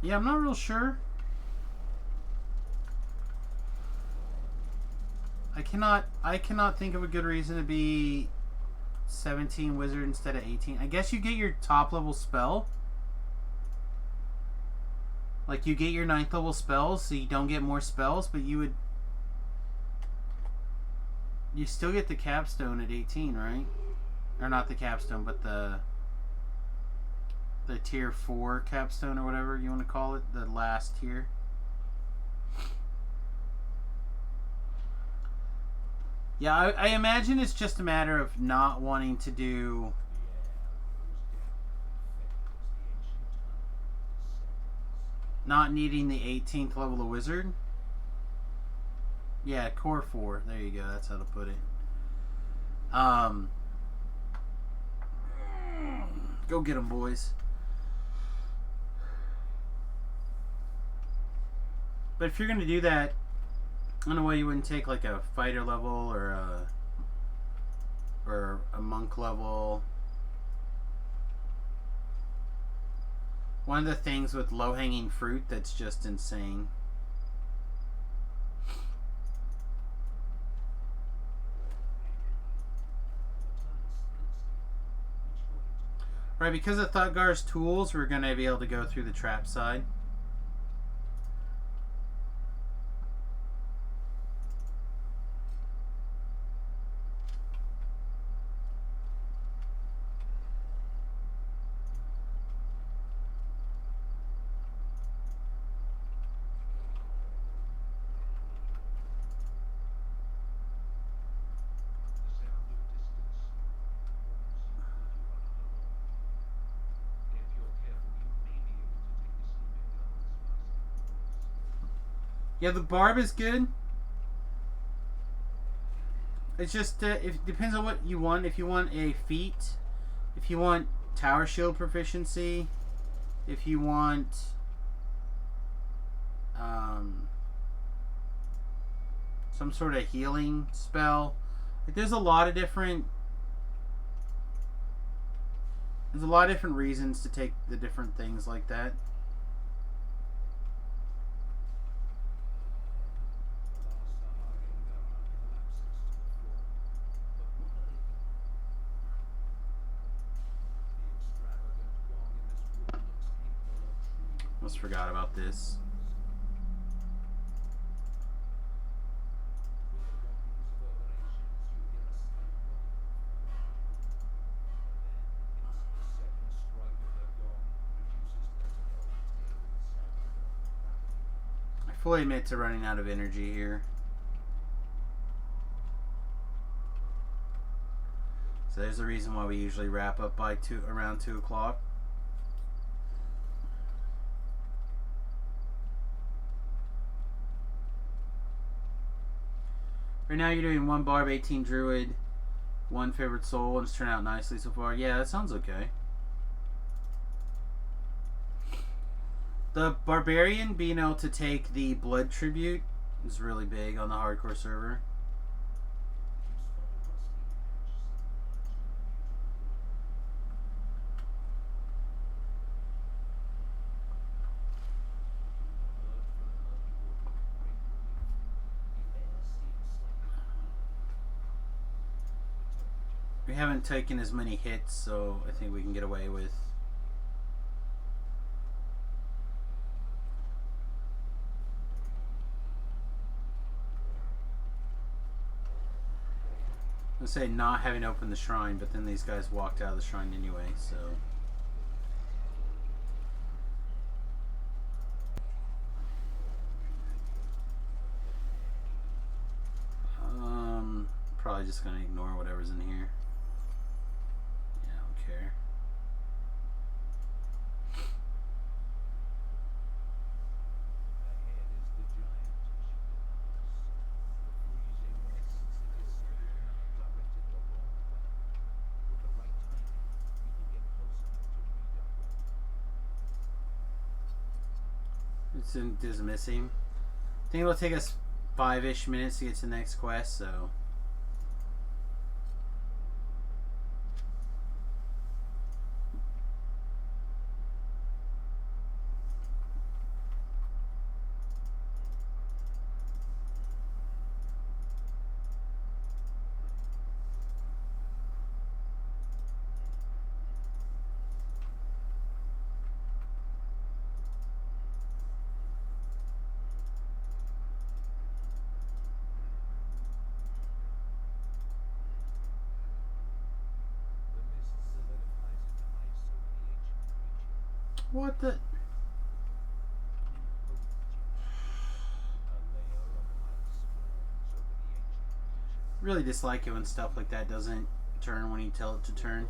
Yeah, I'm not real sure. I cannot think of a good reason to be 17 wizard instead of 18. I guess you get your top level spell. Like, you get your 9th level spells, so you don't get more spells, but you still get the capstone at 18, right? Or not the capstone, but the tier 4 capstone, or whatever you want to call it, the last tier. Yeah, I imagine it's just a matter of not wanting to do not needing the 18th level of wizard. Yeah, core 4. There you go. That's how to put it. Go get them, boys. But if you're gonna do that, I don't know why you wouldn't take like a fighter level or a monk level. One of the things with low-hanging fruit that's just insane. Right, because of Thuggar's tools, we're going to be able to go through the trap side. Yeah, the barb is good. It's just it depends on what you want. If you want a feat, if you want tower shield proficiency, if you want some sort of healing spell, like there's a lot of different reasons to take the different things like that. Almost forgot about this. I fully admit to running out of energy here. So there's a reason why we usually wrap up by around 2 o'clock. Right now you're doing 1 barb, 18 druid, 1 favorite soul, and it's turned out nicely so far. Yeah, that sounds okay. The barbarian being able to take the blood tribute is really big on the hardcore server. We haven't taken as many hits, so I think we can get away with. Let's say not having opened the shrine, but then these guys walked out of the shrine anyway, so. Probably just gonna ignore whatever's in here. Yeah, I don't care. It's missing. I think it'll take us 5-ish minutes to get to the next quest, so. What the? Really dislike it when stuff like that doesn't turn when you tell it to turn.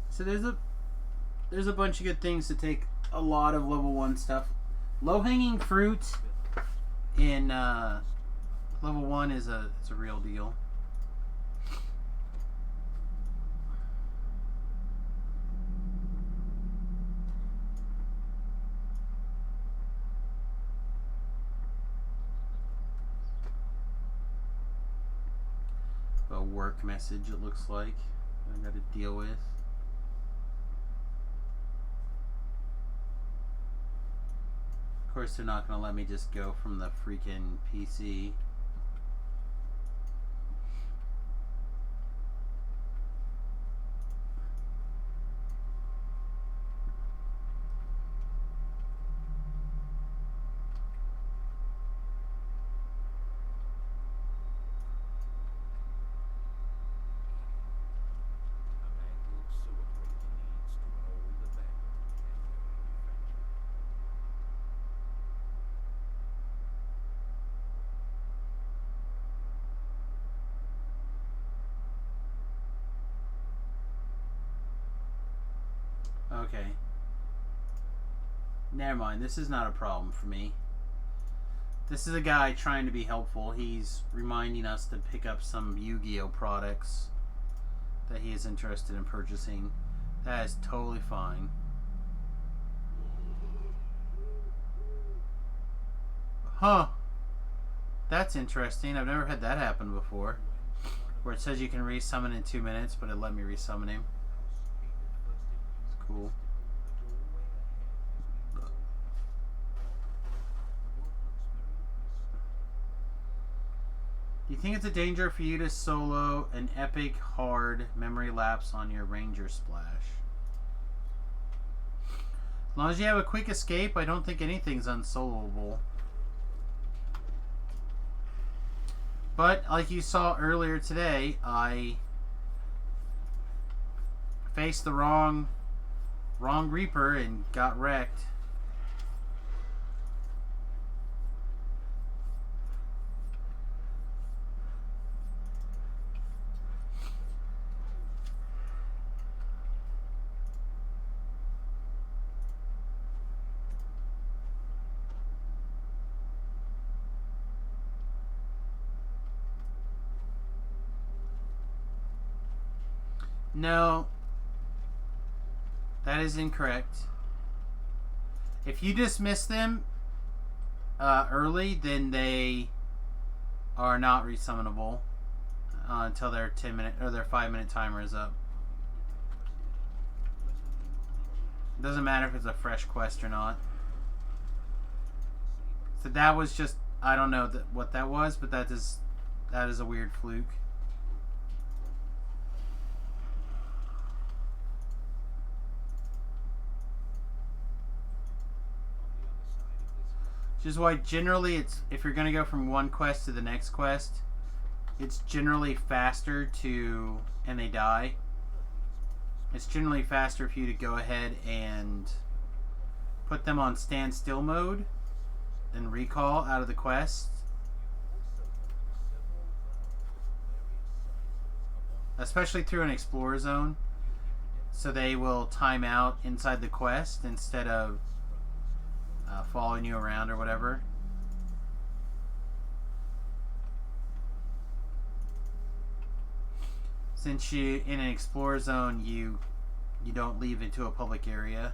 So there's a bunch of good things to take a lot of level 1 stuff. Low hanging fruit in Level 1 is it's a real deal. A work message, it looks like, I got to deal with. Of course, they're not going to let me just go from the freaking PC. Okay. Never mind. This is not a problem for me. This is a guy trying to be helpful. He's reminding us to pick up some Yu-Gi-Oh products that he is interested in purchasing. That is totally fine. Huh. That's interesting. I've never had that happen before. Where it says you can resummon in 2 minutes, but it let me resummon him. Cool. Do you think it's a danger for you to solo an epic hard memory lapse on your Ranger Splash? As long as you have a quick escape, I don't think anything's unsoloable. But like you saw earlier today, I faced the wrong Reaper and got wrecked. No, that is incorrect. If you dismiss them early, then they are not resummonable until their 10-minute or their 5-minute timer is up. It doesn't matter if it's a fresh quest or not. So that was just, I don't know what that was, but that is a weird fluke. Which is why generally it's, if you're going to go from one quest to the next quest, it's generally faster to, and they die, it's generally faster for you to go ahead and put them on standstill mode and recall out of the quest. Especially through an Explorer Zone. So they will time out inside the quest instead of following you around or whatever. Since you in an Explorer Zone, you don't leave into a public area.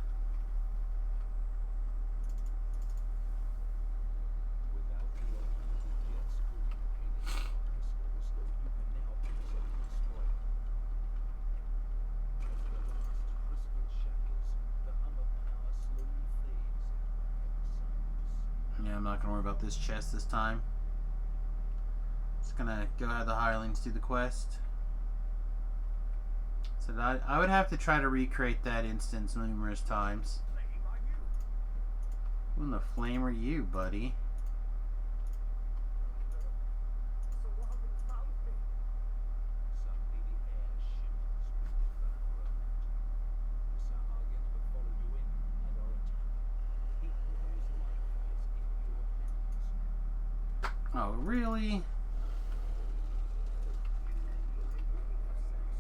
I'm not going to worry about this chest this time. Just going to go have the hirelings do the quest. So I would have to try to recreate that instance numerous times. Who in the flame are you, buddy? Oh, really?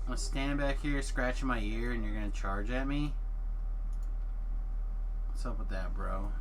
I'm standing back here scratching my ear and you're gonna charge at me? What's up with that, bro?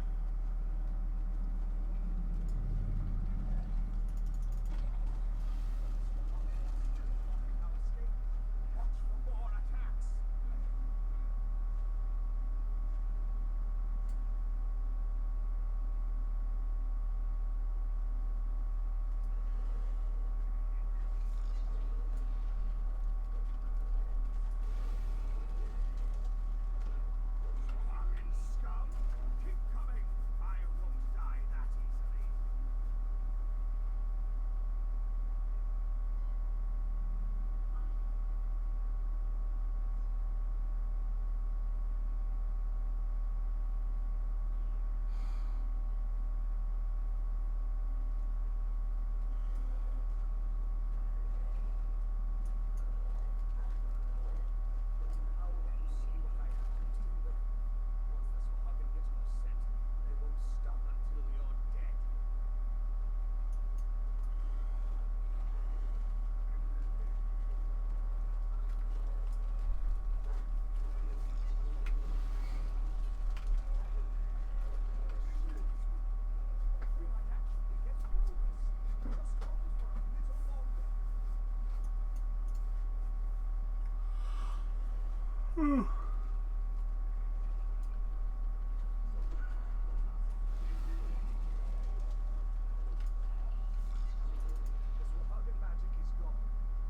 The Swahagan magic is gone.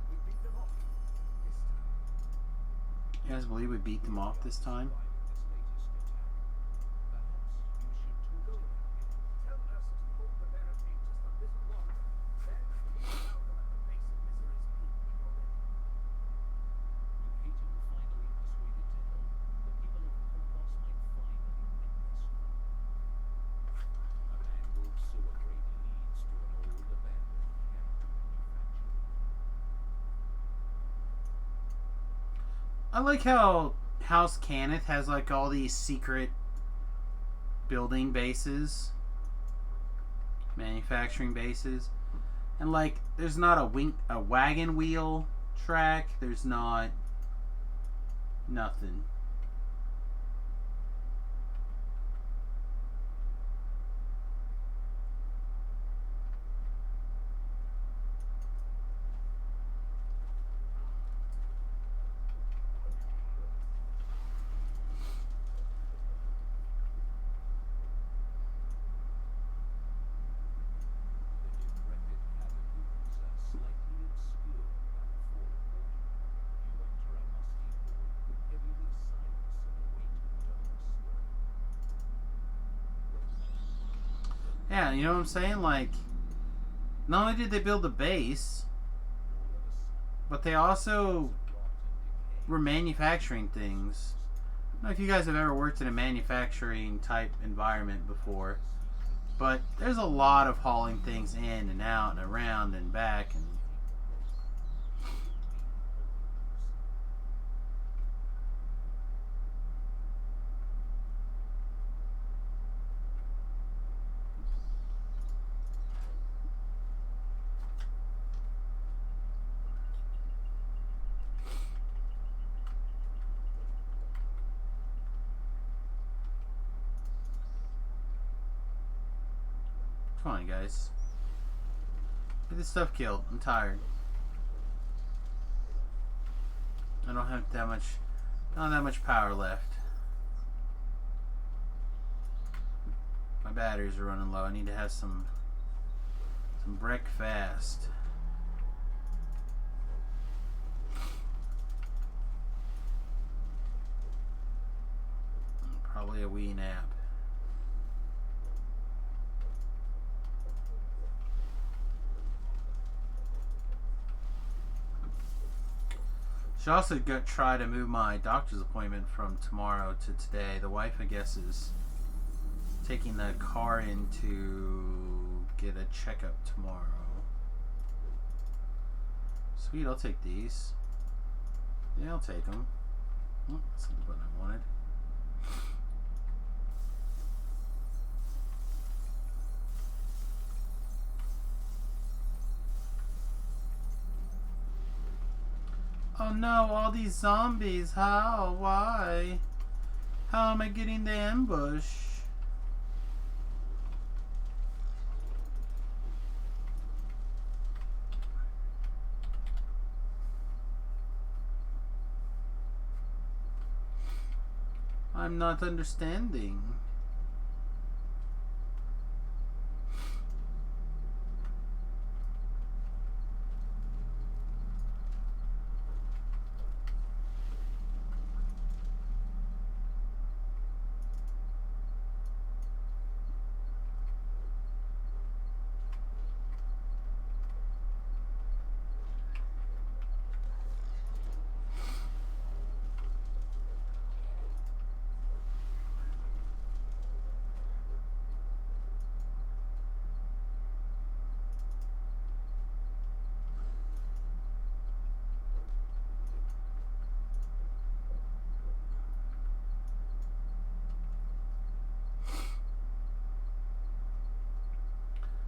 We beat them off this time. You guys believe we beat them off this time? Good. Tell us to hold the barricade just a little longer. Then we can now go at the base of Misery's peak when you're ready. With Hayton finally persuaded to help, the people of Korthos might finally win this war. A mangrove sewer grate leads to an old abandoned chemical manufacturing. I like how House Cannith has like all these secret building bases, manufacturing bases, and like there's not a wagon wheel track. There's not nothing. The decrepit catacombs are slightly obscured by the fall of water. You enter a musty hall, heavy with silence and the weight of dark sweat. Yeah, you know what I'm saying? Like, not only did they build the base, All of a sudden, but they also rot and decay. were manufacturing things. I don't know if you guys have ever worked in a manufacturing type environment before, but there's a lot of hauling things in and out and around and back and come on, guys. Get this stuff killed. I'm tired. I don't have that much power left. My batteries are running low. I need to have some breakfast. Probably a wee nap. Should also try to move my doctor's appointment from tomorrow to today. The wife, I guess, is taking the car in to get a checkup tomorrow. Sweet, I'll take these. Yeah, I'll take them. Oh, that's not the button I wanted. Oh no, all these zombies. How? Why? How am I getting the ambush? I'm not understanding.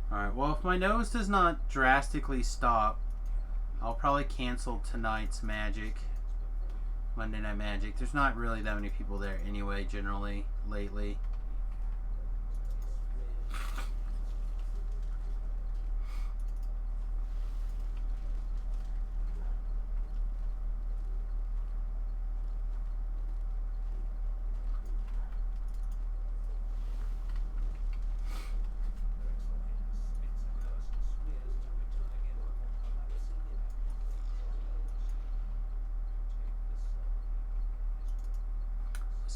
Alright, well, if my nose does not drastically stop, I'll probably cancel tonight's Magic. Monday Night Magic. There's not really that many people there anyway, generally, lately.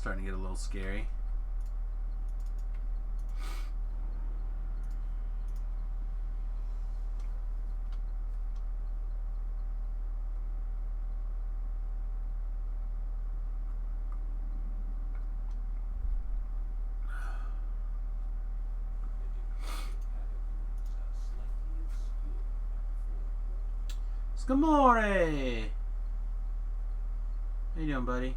Starting to get a little scary. Scamore! How you doing, buddy?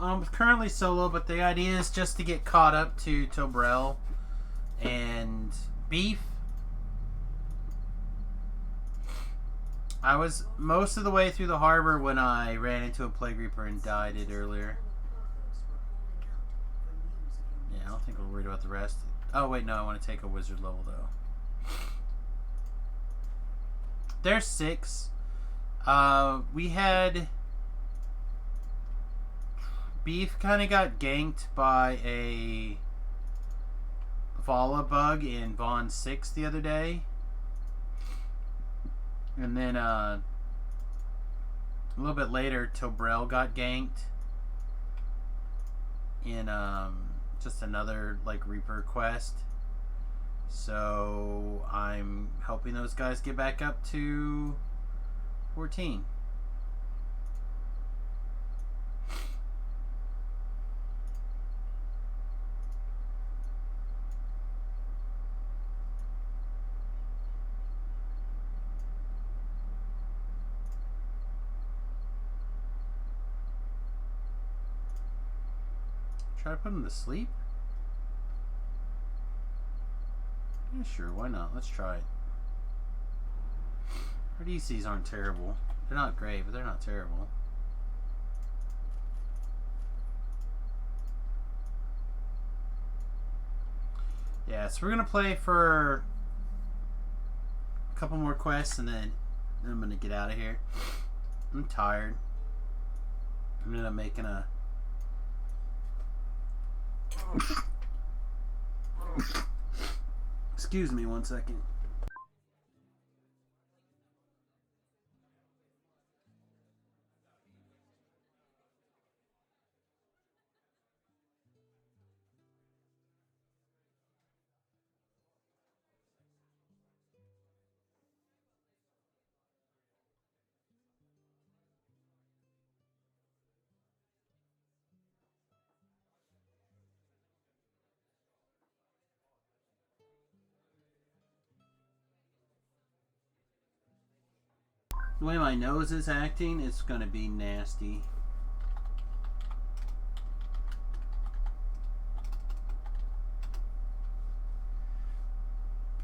I'm currently solo, but the idea is just to get caught up to Tobrel and Beef. I was most of the way through the harbor when I ran into a Plague Reaper and died it earlier. Yeah, I don't think we're worried about the rest. Oh, wait, no, I want to take a wizard level, though. There's 6. We had... Beef kind of got ganked by a Vala bug in Bond 6 the other day. And then a little bit later, Tobrel got ganked in just another like Reaper quest. So I'm helping those guys get back up to 14. Try to put him to sleep? Yeah, sure, why not? Let's try it. Our DCs aren't terrible. They're not great, but they're not terrible. Yeah, so we're going to play for a couple more quests and then I'm going to get out of here. I'm tired. I'm going to make a... Excuse me one second. The way my nose is acting, it's gonna be nasty.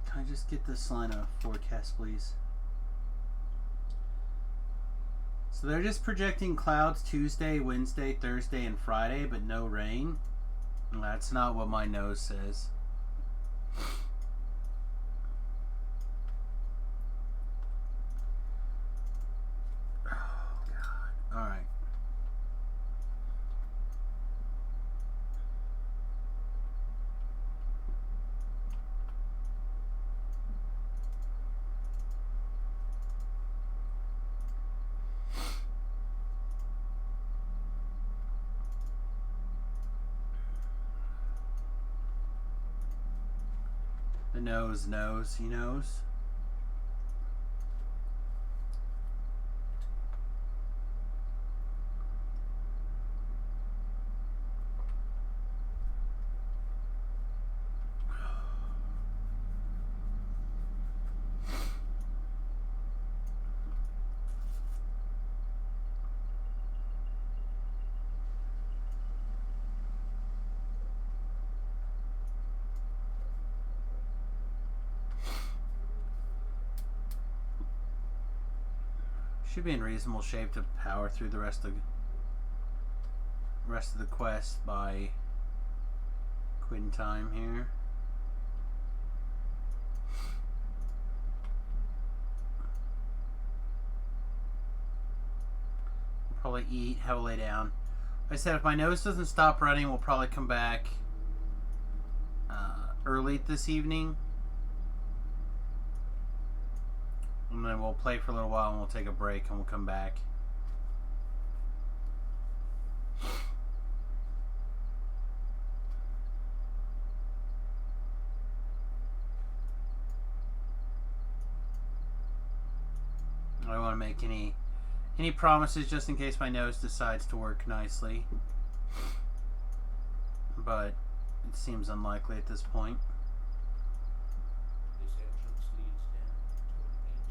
Can I just get this line of forecast, please? So they're just projecting clouds Tuesday, Wednesday, Thursday, and Friday, but no rain. That's not what my nose says. Alright. The nose knows, he knows. Should be in reasonable shape to power through the rest of the quest by quitting time here. We'll probably eat, have a lay down. Like I said, if my nose doesn't stop running, we'll probably come back early this evening. And then we'll play for a little while and we'll take a break and we'll come back. I don't want to make any promises just in case my nose decides to work nicely. But it seems unlikely at this point. This entrance leads down to an ancient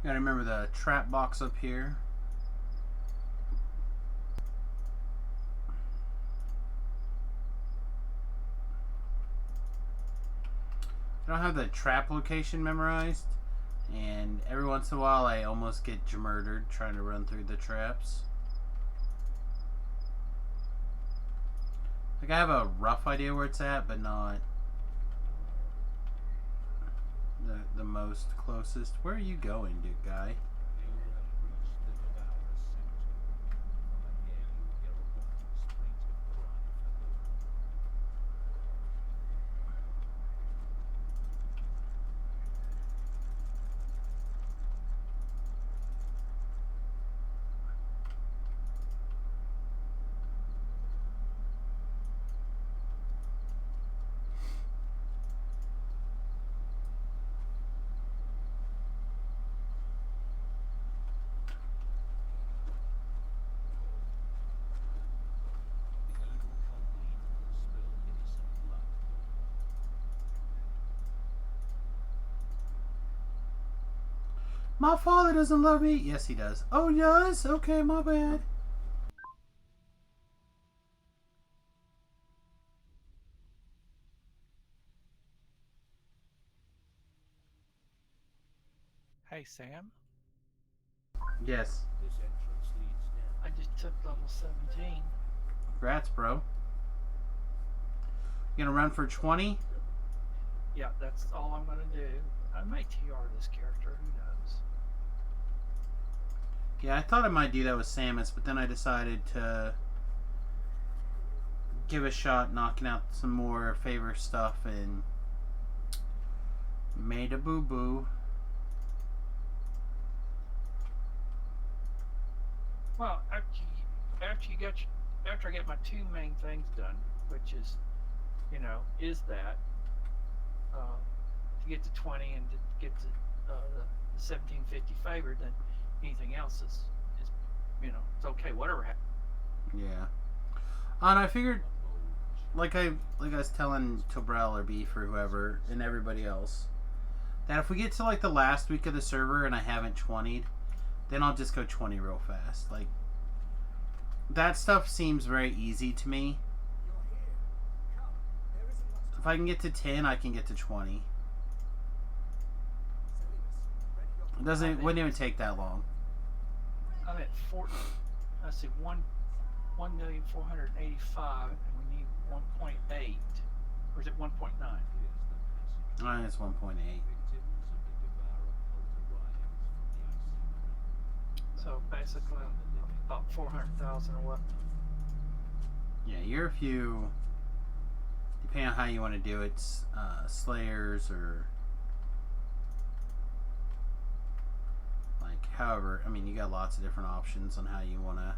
Gotta remember the trap box up here. I don't have the trap location memorized, and every once in a while I almost get murdered trying to run through the traps. Like, I have a rough idea where it's at, but not the most closest. Where are you going, dude guy? You have reached the Devourer's center. From ahead, you hear a woman's plaintive cry for help. The evil cult leader will spill innocent blood. My father doesn't love me. Yes, he does. Oh, he does? Okay, my bad. Hey Sam, Yes. This entrance leads down. I just took level 17. Congrats, bro. You gonna run for 20? Yeah, that's all I'm gonna do. I may TR this character, who knows? Yeah, I thought I might do that with Samus, but then I decided to give a shot knocking out some more favor stuff and made a boo-boo. Well, after I get my two main things done, which is, is that to get to 20 and to get to the 1750 favor, then anything else is it's okay, whatever happens. Yeah. And I figured, like I was telling Tobrel or Beef or whoever and everybody else, that if we get to like the last week of the server and I haven't 20'd, then I'll just go 20 real fast. Like, that stuff seems very easy to me. If I can get to 10, I can get to 20. It wouldn't even take that long. I'm at 4. Let's see, 1,485,000, and we need 1.8, or is it 1.9? I think it's 1.8. Victims of the Devourer cult arrives from the icy realm. So basically, about 400,000 or what? Yeah, you're a few, depending on how you want to do it, slayers or like however. I mean, you got lots of different options on how you want to.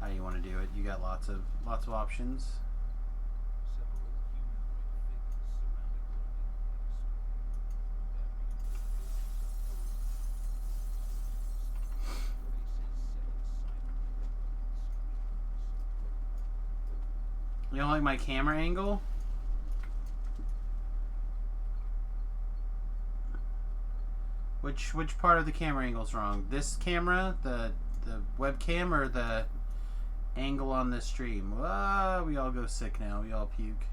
How you want to do it? You got lots of options. Several humanoid figures surrounding You don't like my camera angle? Which part of the camera angle is wrong? This camera, the webcam, or the angle on the stream? Ah, we all go sick now. We all puke.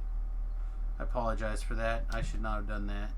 I apologize for that. I should not have done that.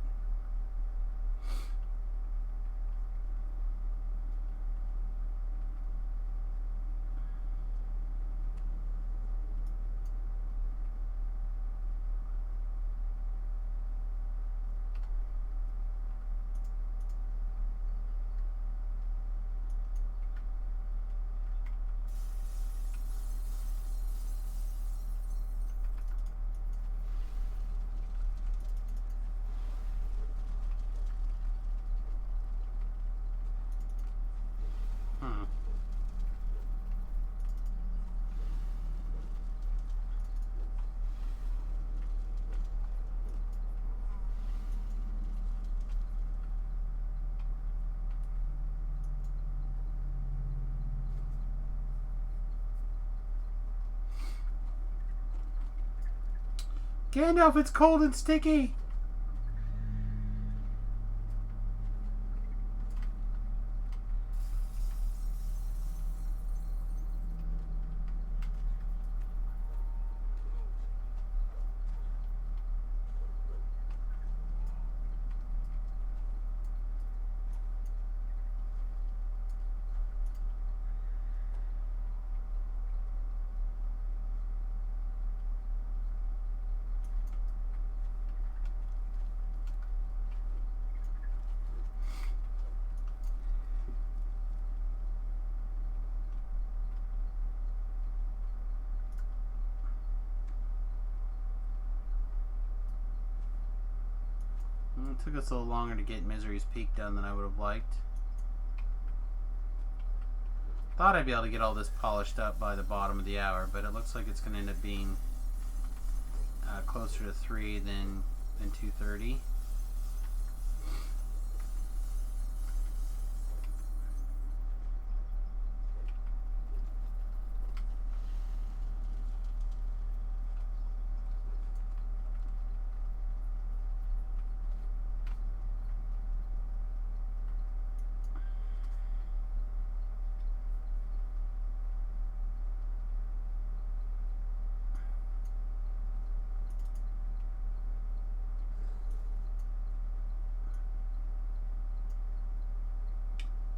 Gandalf, it's cold and sticky. It took us a little longer to get Misery's Peak done than I would have liked. Thought I'd be able to get all this polished up by the bottom of the hour, but it looks like it's going to end up being closer to 3 than 2:30.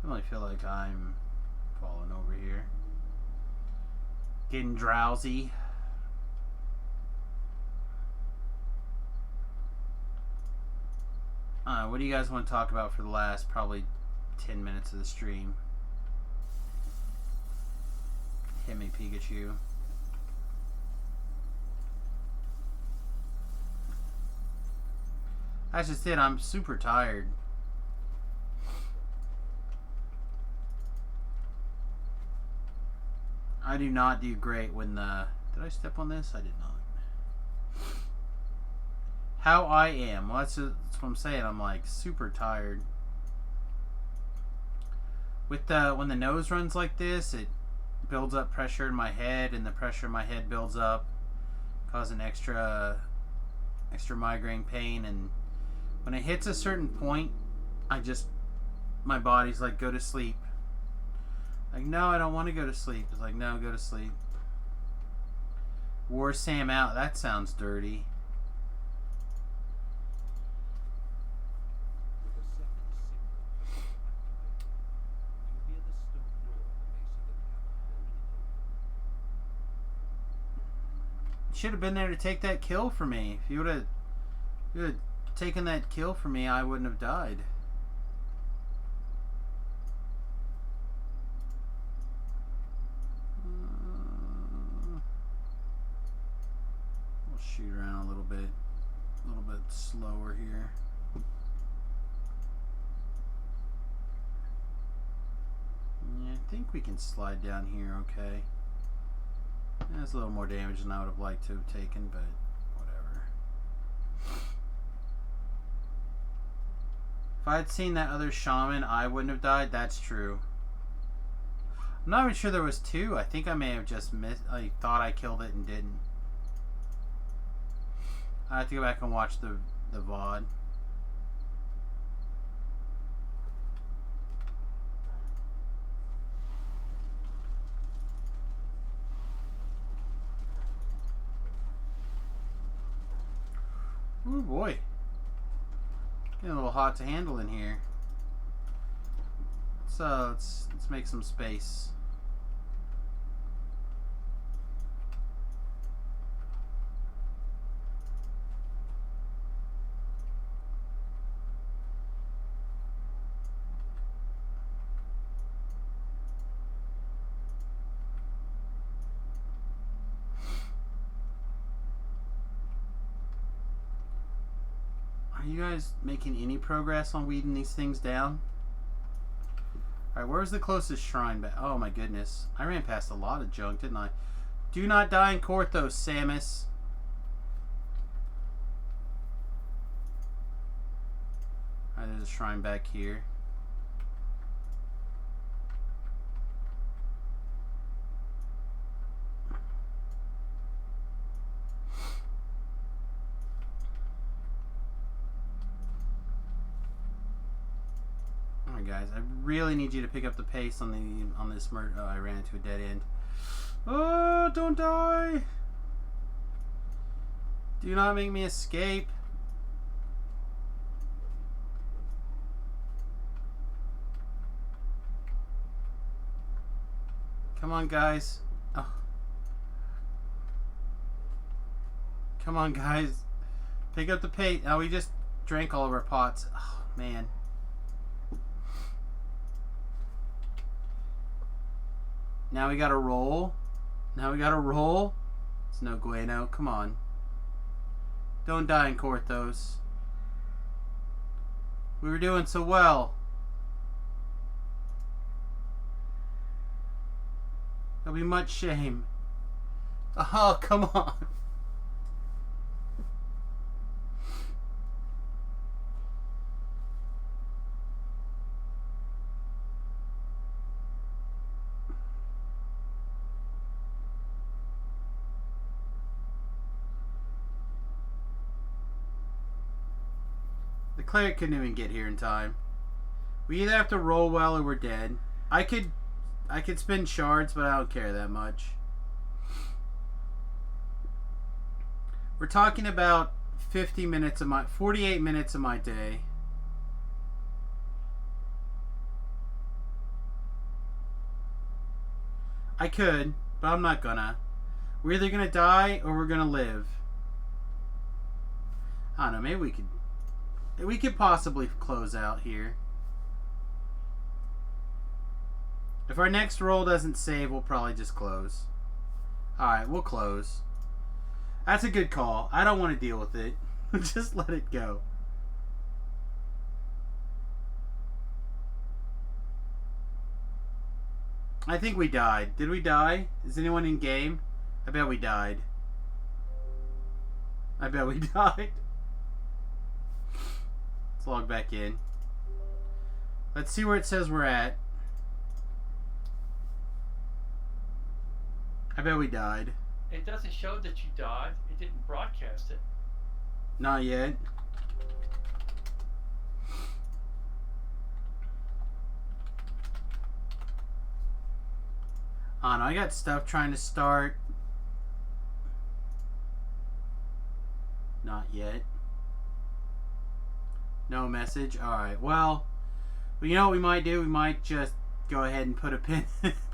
I really feel like I'm falling over here. Getting drowsy. What do you guys want to talk about for the last probably 10 minutes of the stream? Hit me, Pikachu. That's just it. I'm super tired. I do not do great when the... Did I step on this? I did not. How I am. Well, that's what I'm saying. I'm like super tired. With the when the nose runs like this, it builds up pressure in my head, and the pressure in my head builds up, causing extra migraine pain. And when it hits a certain point, my body's like, go to sleep. Like, no, I don't want to go to sleep. It's like, no, go to sleep. Wore Sam out. That sounds dirty. With a second signal activated, you hear the stone door at the base of the cavern holding open. Should have been there to take that kill for me. If you would have taken that kill for me, I wouldn't have died. lower here. Yeah, I think we can slide down here okay. That's a little more damage than I would have liked to have taken, but whatever. If I had seen that other shaman, I wouldn't have died. That's true. I'm not even sure there was two. I think I may have just missed. I thought I killed it and didn't. I have to go back and watch the VOD. Oh boy. Getting a little hot to handle in here. So let's make some space. Are you guys making any progress on weeding these things down? Alright, where's the closest shrine? Oh my goodness. I ran past a lot of junk, didn't I? Do not die in Korthos, Samius. Alright, there's a shrine back here. Guys, I really need you to pick up the pace on this murder. Oh, I ran into a dead end. Oh, don't die! Do not make me escape. Come on, guys. Oh. Come on, guys. Pick up the pace. Oh, we just drank all of our pots. Oh, man. Now we gotta roll. Now we gotta roll. It's no bueno. Come on. Don't die in Korthos. We were doing so well. There'll be much shame. Oh, come on. The cleric couldn't even get here in time. We either have to roll well or we're dead. I could spend shards, but I don't care that much. We're talking about 48 minutes of my day. I could, but I'm not gonna. We're either gonna die or we're gonna live. I don't know, maybe we could possibly close out here. If our next roll doesn't save, we'll probably just close. Alright, we'll close. That's a good call. I don't want to deal with it. Just let it go. I think we died. Did we die? Is anyone in game? I bet we died. I bet we died. Let's log back in. Let's see where it says we're at. I bet we died. It doesn't show that you died. It didn't broadcast it. Not yet. I don't know. I got stuff trying to start. Not yet. No message. Alright, well, you know what we might do? We might just go ahead and put a pin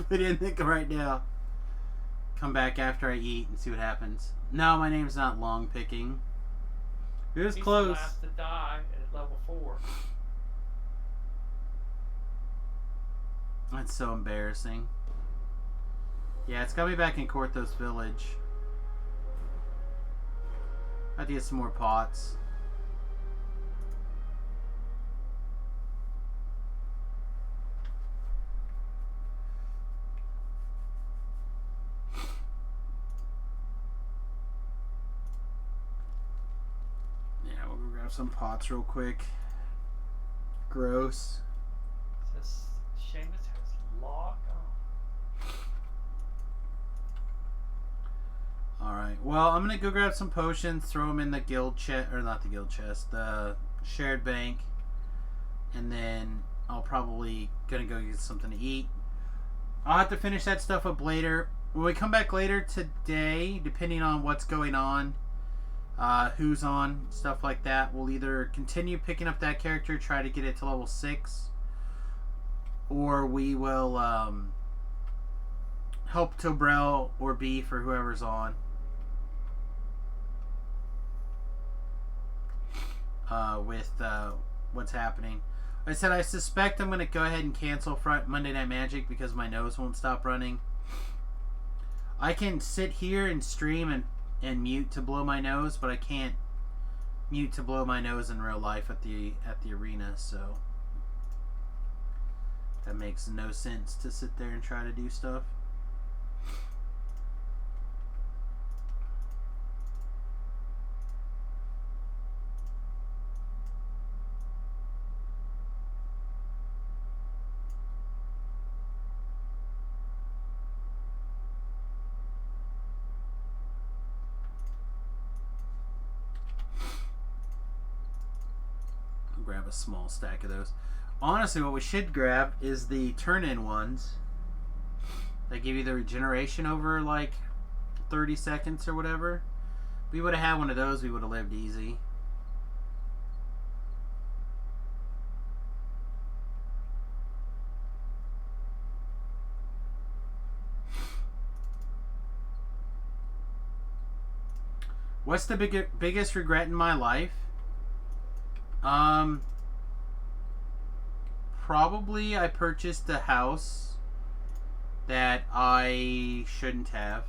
put in it right now. Come back after I eat and see what happens. No, my name's not long picking. It was He's close. the last to die at level 4. That's so embarrassing. Yeah, it's got me back in Korthos Village. I have to get some more pots. Grab some pots real quick. Gross. Says Seamus has logged on. Alright, well, I'm gonna go grab some potions, throw them in the guild chest, or not the guild chest, the shared bank, and then I'll probably gonna go get something to eat. I'll have to finish that stuff up later. When we come back later today, depending on what's going on, who's on, stuff like that, we'll either continue picking up that character, try to get it to level 6, or we will help Tobrel or Beef or whoever's on. With what's happening. I said I suspect I'm going to go ahead and cancel Monday Night Magic because my nose won't stop running. I can sit here and stream and mute to blow my nose, but I can't mute to blow my nose in real life at the arena, so that makes no sense to sit there and try to do stuff. Grab a small stack of those. Honestly, what we should grab is the turn-in ones that give you the regeneration over like 30 seconds or whatever. If we would have had one of those, we would have lived easy. What's the biggest regret in my life? Probably I purchased a house that I shouldn't have.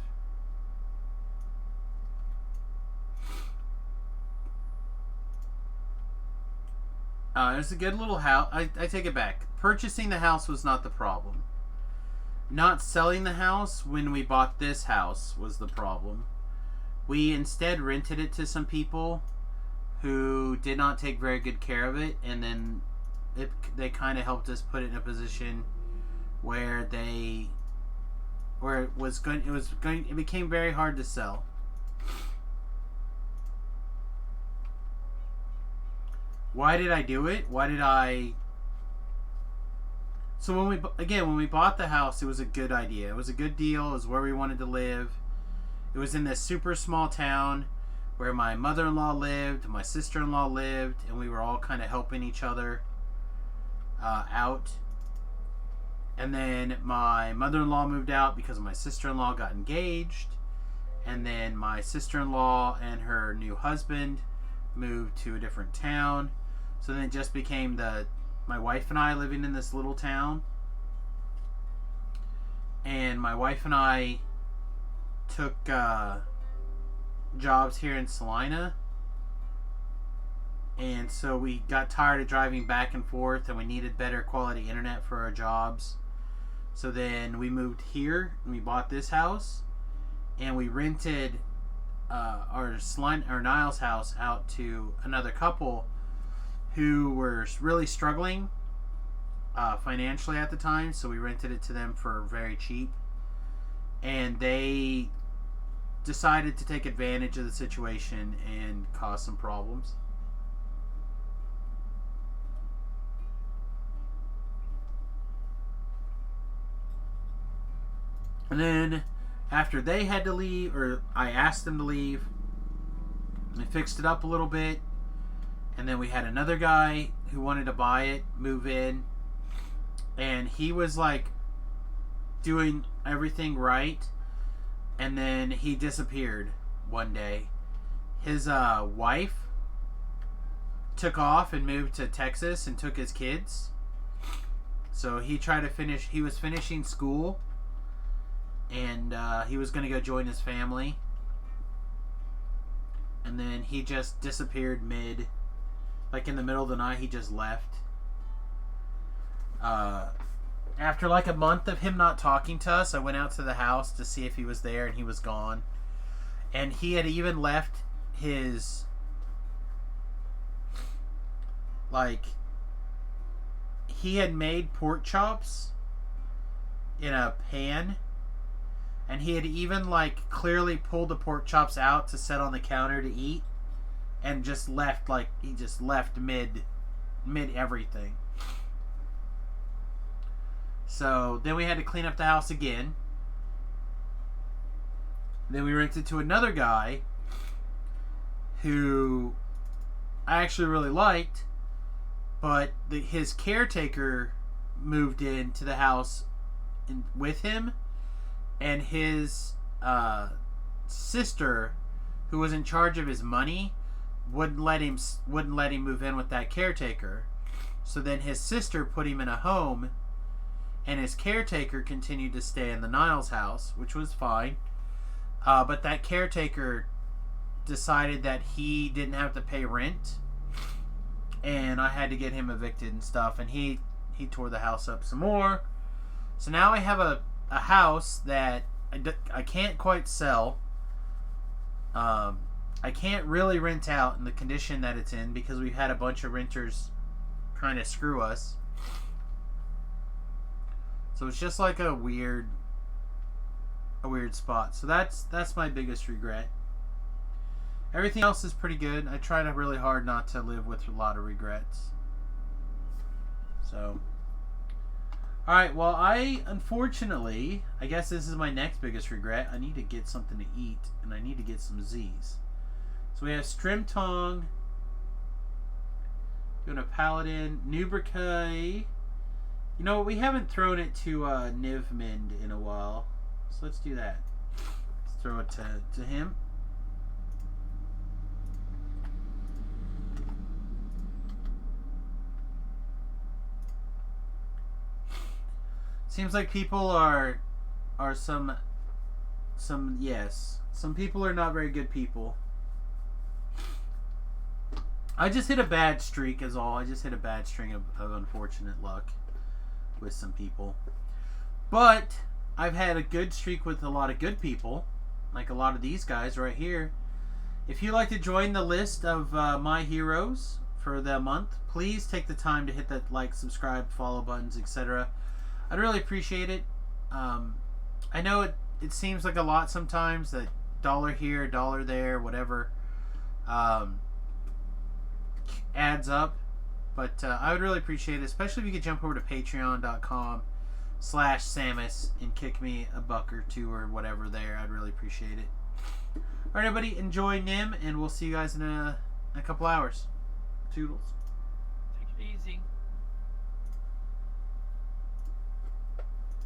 It was a good little house. I take it back. Purchasing the house was not the problem. Not selling the house when we bought this house was the problem. We instead rented it to some people who did not take very good care of it, and then they kind of helped us put it in a position where it became very hard to sell. Why did I do it? So when we bought the house, it was a good idea. It was a good deal. It was where we wanted to live. It was in this super small town where my mother-in-law lived, my sister-in-law lived, and we were all kind of helping each other out. And then my mother-in-law moved out because my sister-in-law got engaged. And then my sister-in-law and her new husband moved to a different town. So then it just became my wife and I living in this little town. And my wife and I took jobs here in Salina, and so we got tired of driving back and forth, and we needed better quality internet for our jobs. So then we moved here and we bought this house, and we rented our Niles house out to another couple who were really struggling financially at the time, so we rented it to them for very cheap, and they decided to take advantage of the situation and cause some problems. And then after they had to leave, or I asked them to leave, I fixed it up a little bit, and then we had another guy who wanted to buy it, move in, and he was like doing everything right, and then he disappeared one day. His wife took off and moved to Texas and took his kids. So he was finishing school, and he was going to go join his family. And then he just disappeared like in the middle of the night, he just left. After like a month of him not talking to us, I went out to the house to see if he was there, and he was gone. And he had even left like, he had made pork chops in a pan, and he had even, like, clearly pulled the pork chops out to set on the counter to eat, and just left, like, he just left mid everything. So then we had to clean up the house again. Then we rented to another guy who I actually really liked, but his caretaker moved into the house with him, and his sister, who was in charge of his money, wouldn't let him move in with that caretaker. So then his sister put him in a home, and his caretaker continued to stay in the Niles house, which was fine. But that caretaker decided that he didn't have to pay rent, and I had to get him evicted and stuff, and he tore the house up some more. So now I have a house that I can't quite sell. I can't really rent out in the condition that it's in because we've had a bunch of renters kind of screw us. So it's just like a weird spot. So that's my biggest regret. Everything else is pretty good. I try really hard not to live with a lot of regrets. So, alright, well, unfortunately, I guess this is my next biggest regret. I need to get something to eat, and I need to get some Z's. So we have Strimtong, doing a Paladin, Nubricay. You know, we haven't thrown it to Nivmend in a while, so let's do that. Let's throw it to him. Seems like people are some people are not very good people. I just hit a bad streak is all. I just hit a bad string of unfortunate luck with some people. But I've had a good streak with a lot of good people, like a lot of these guys right here. If you'd like to join the list of my heroes for the month, please take the time to hit that like, subscribe, follow buttons, etc. I'd really appreciate it. I know it seems like a lot sometimes, that dollar here, dollar there, whatever adds up, but I would really appreciate it, especially if you could jump over to patreon.com/Samius and kick me a buck or two or whatever there. I'd really appreciate it. Alright, everybody, enjoy Nim, and we'll see you guys in a couple hours. Toodles. Take it easy.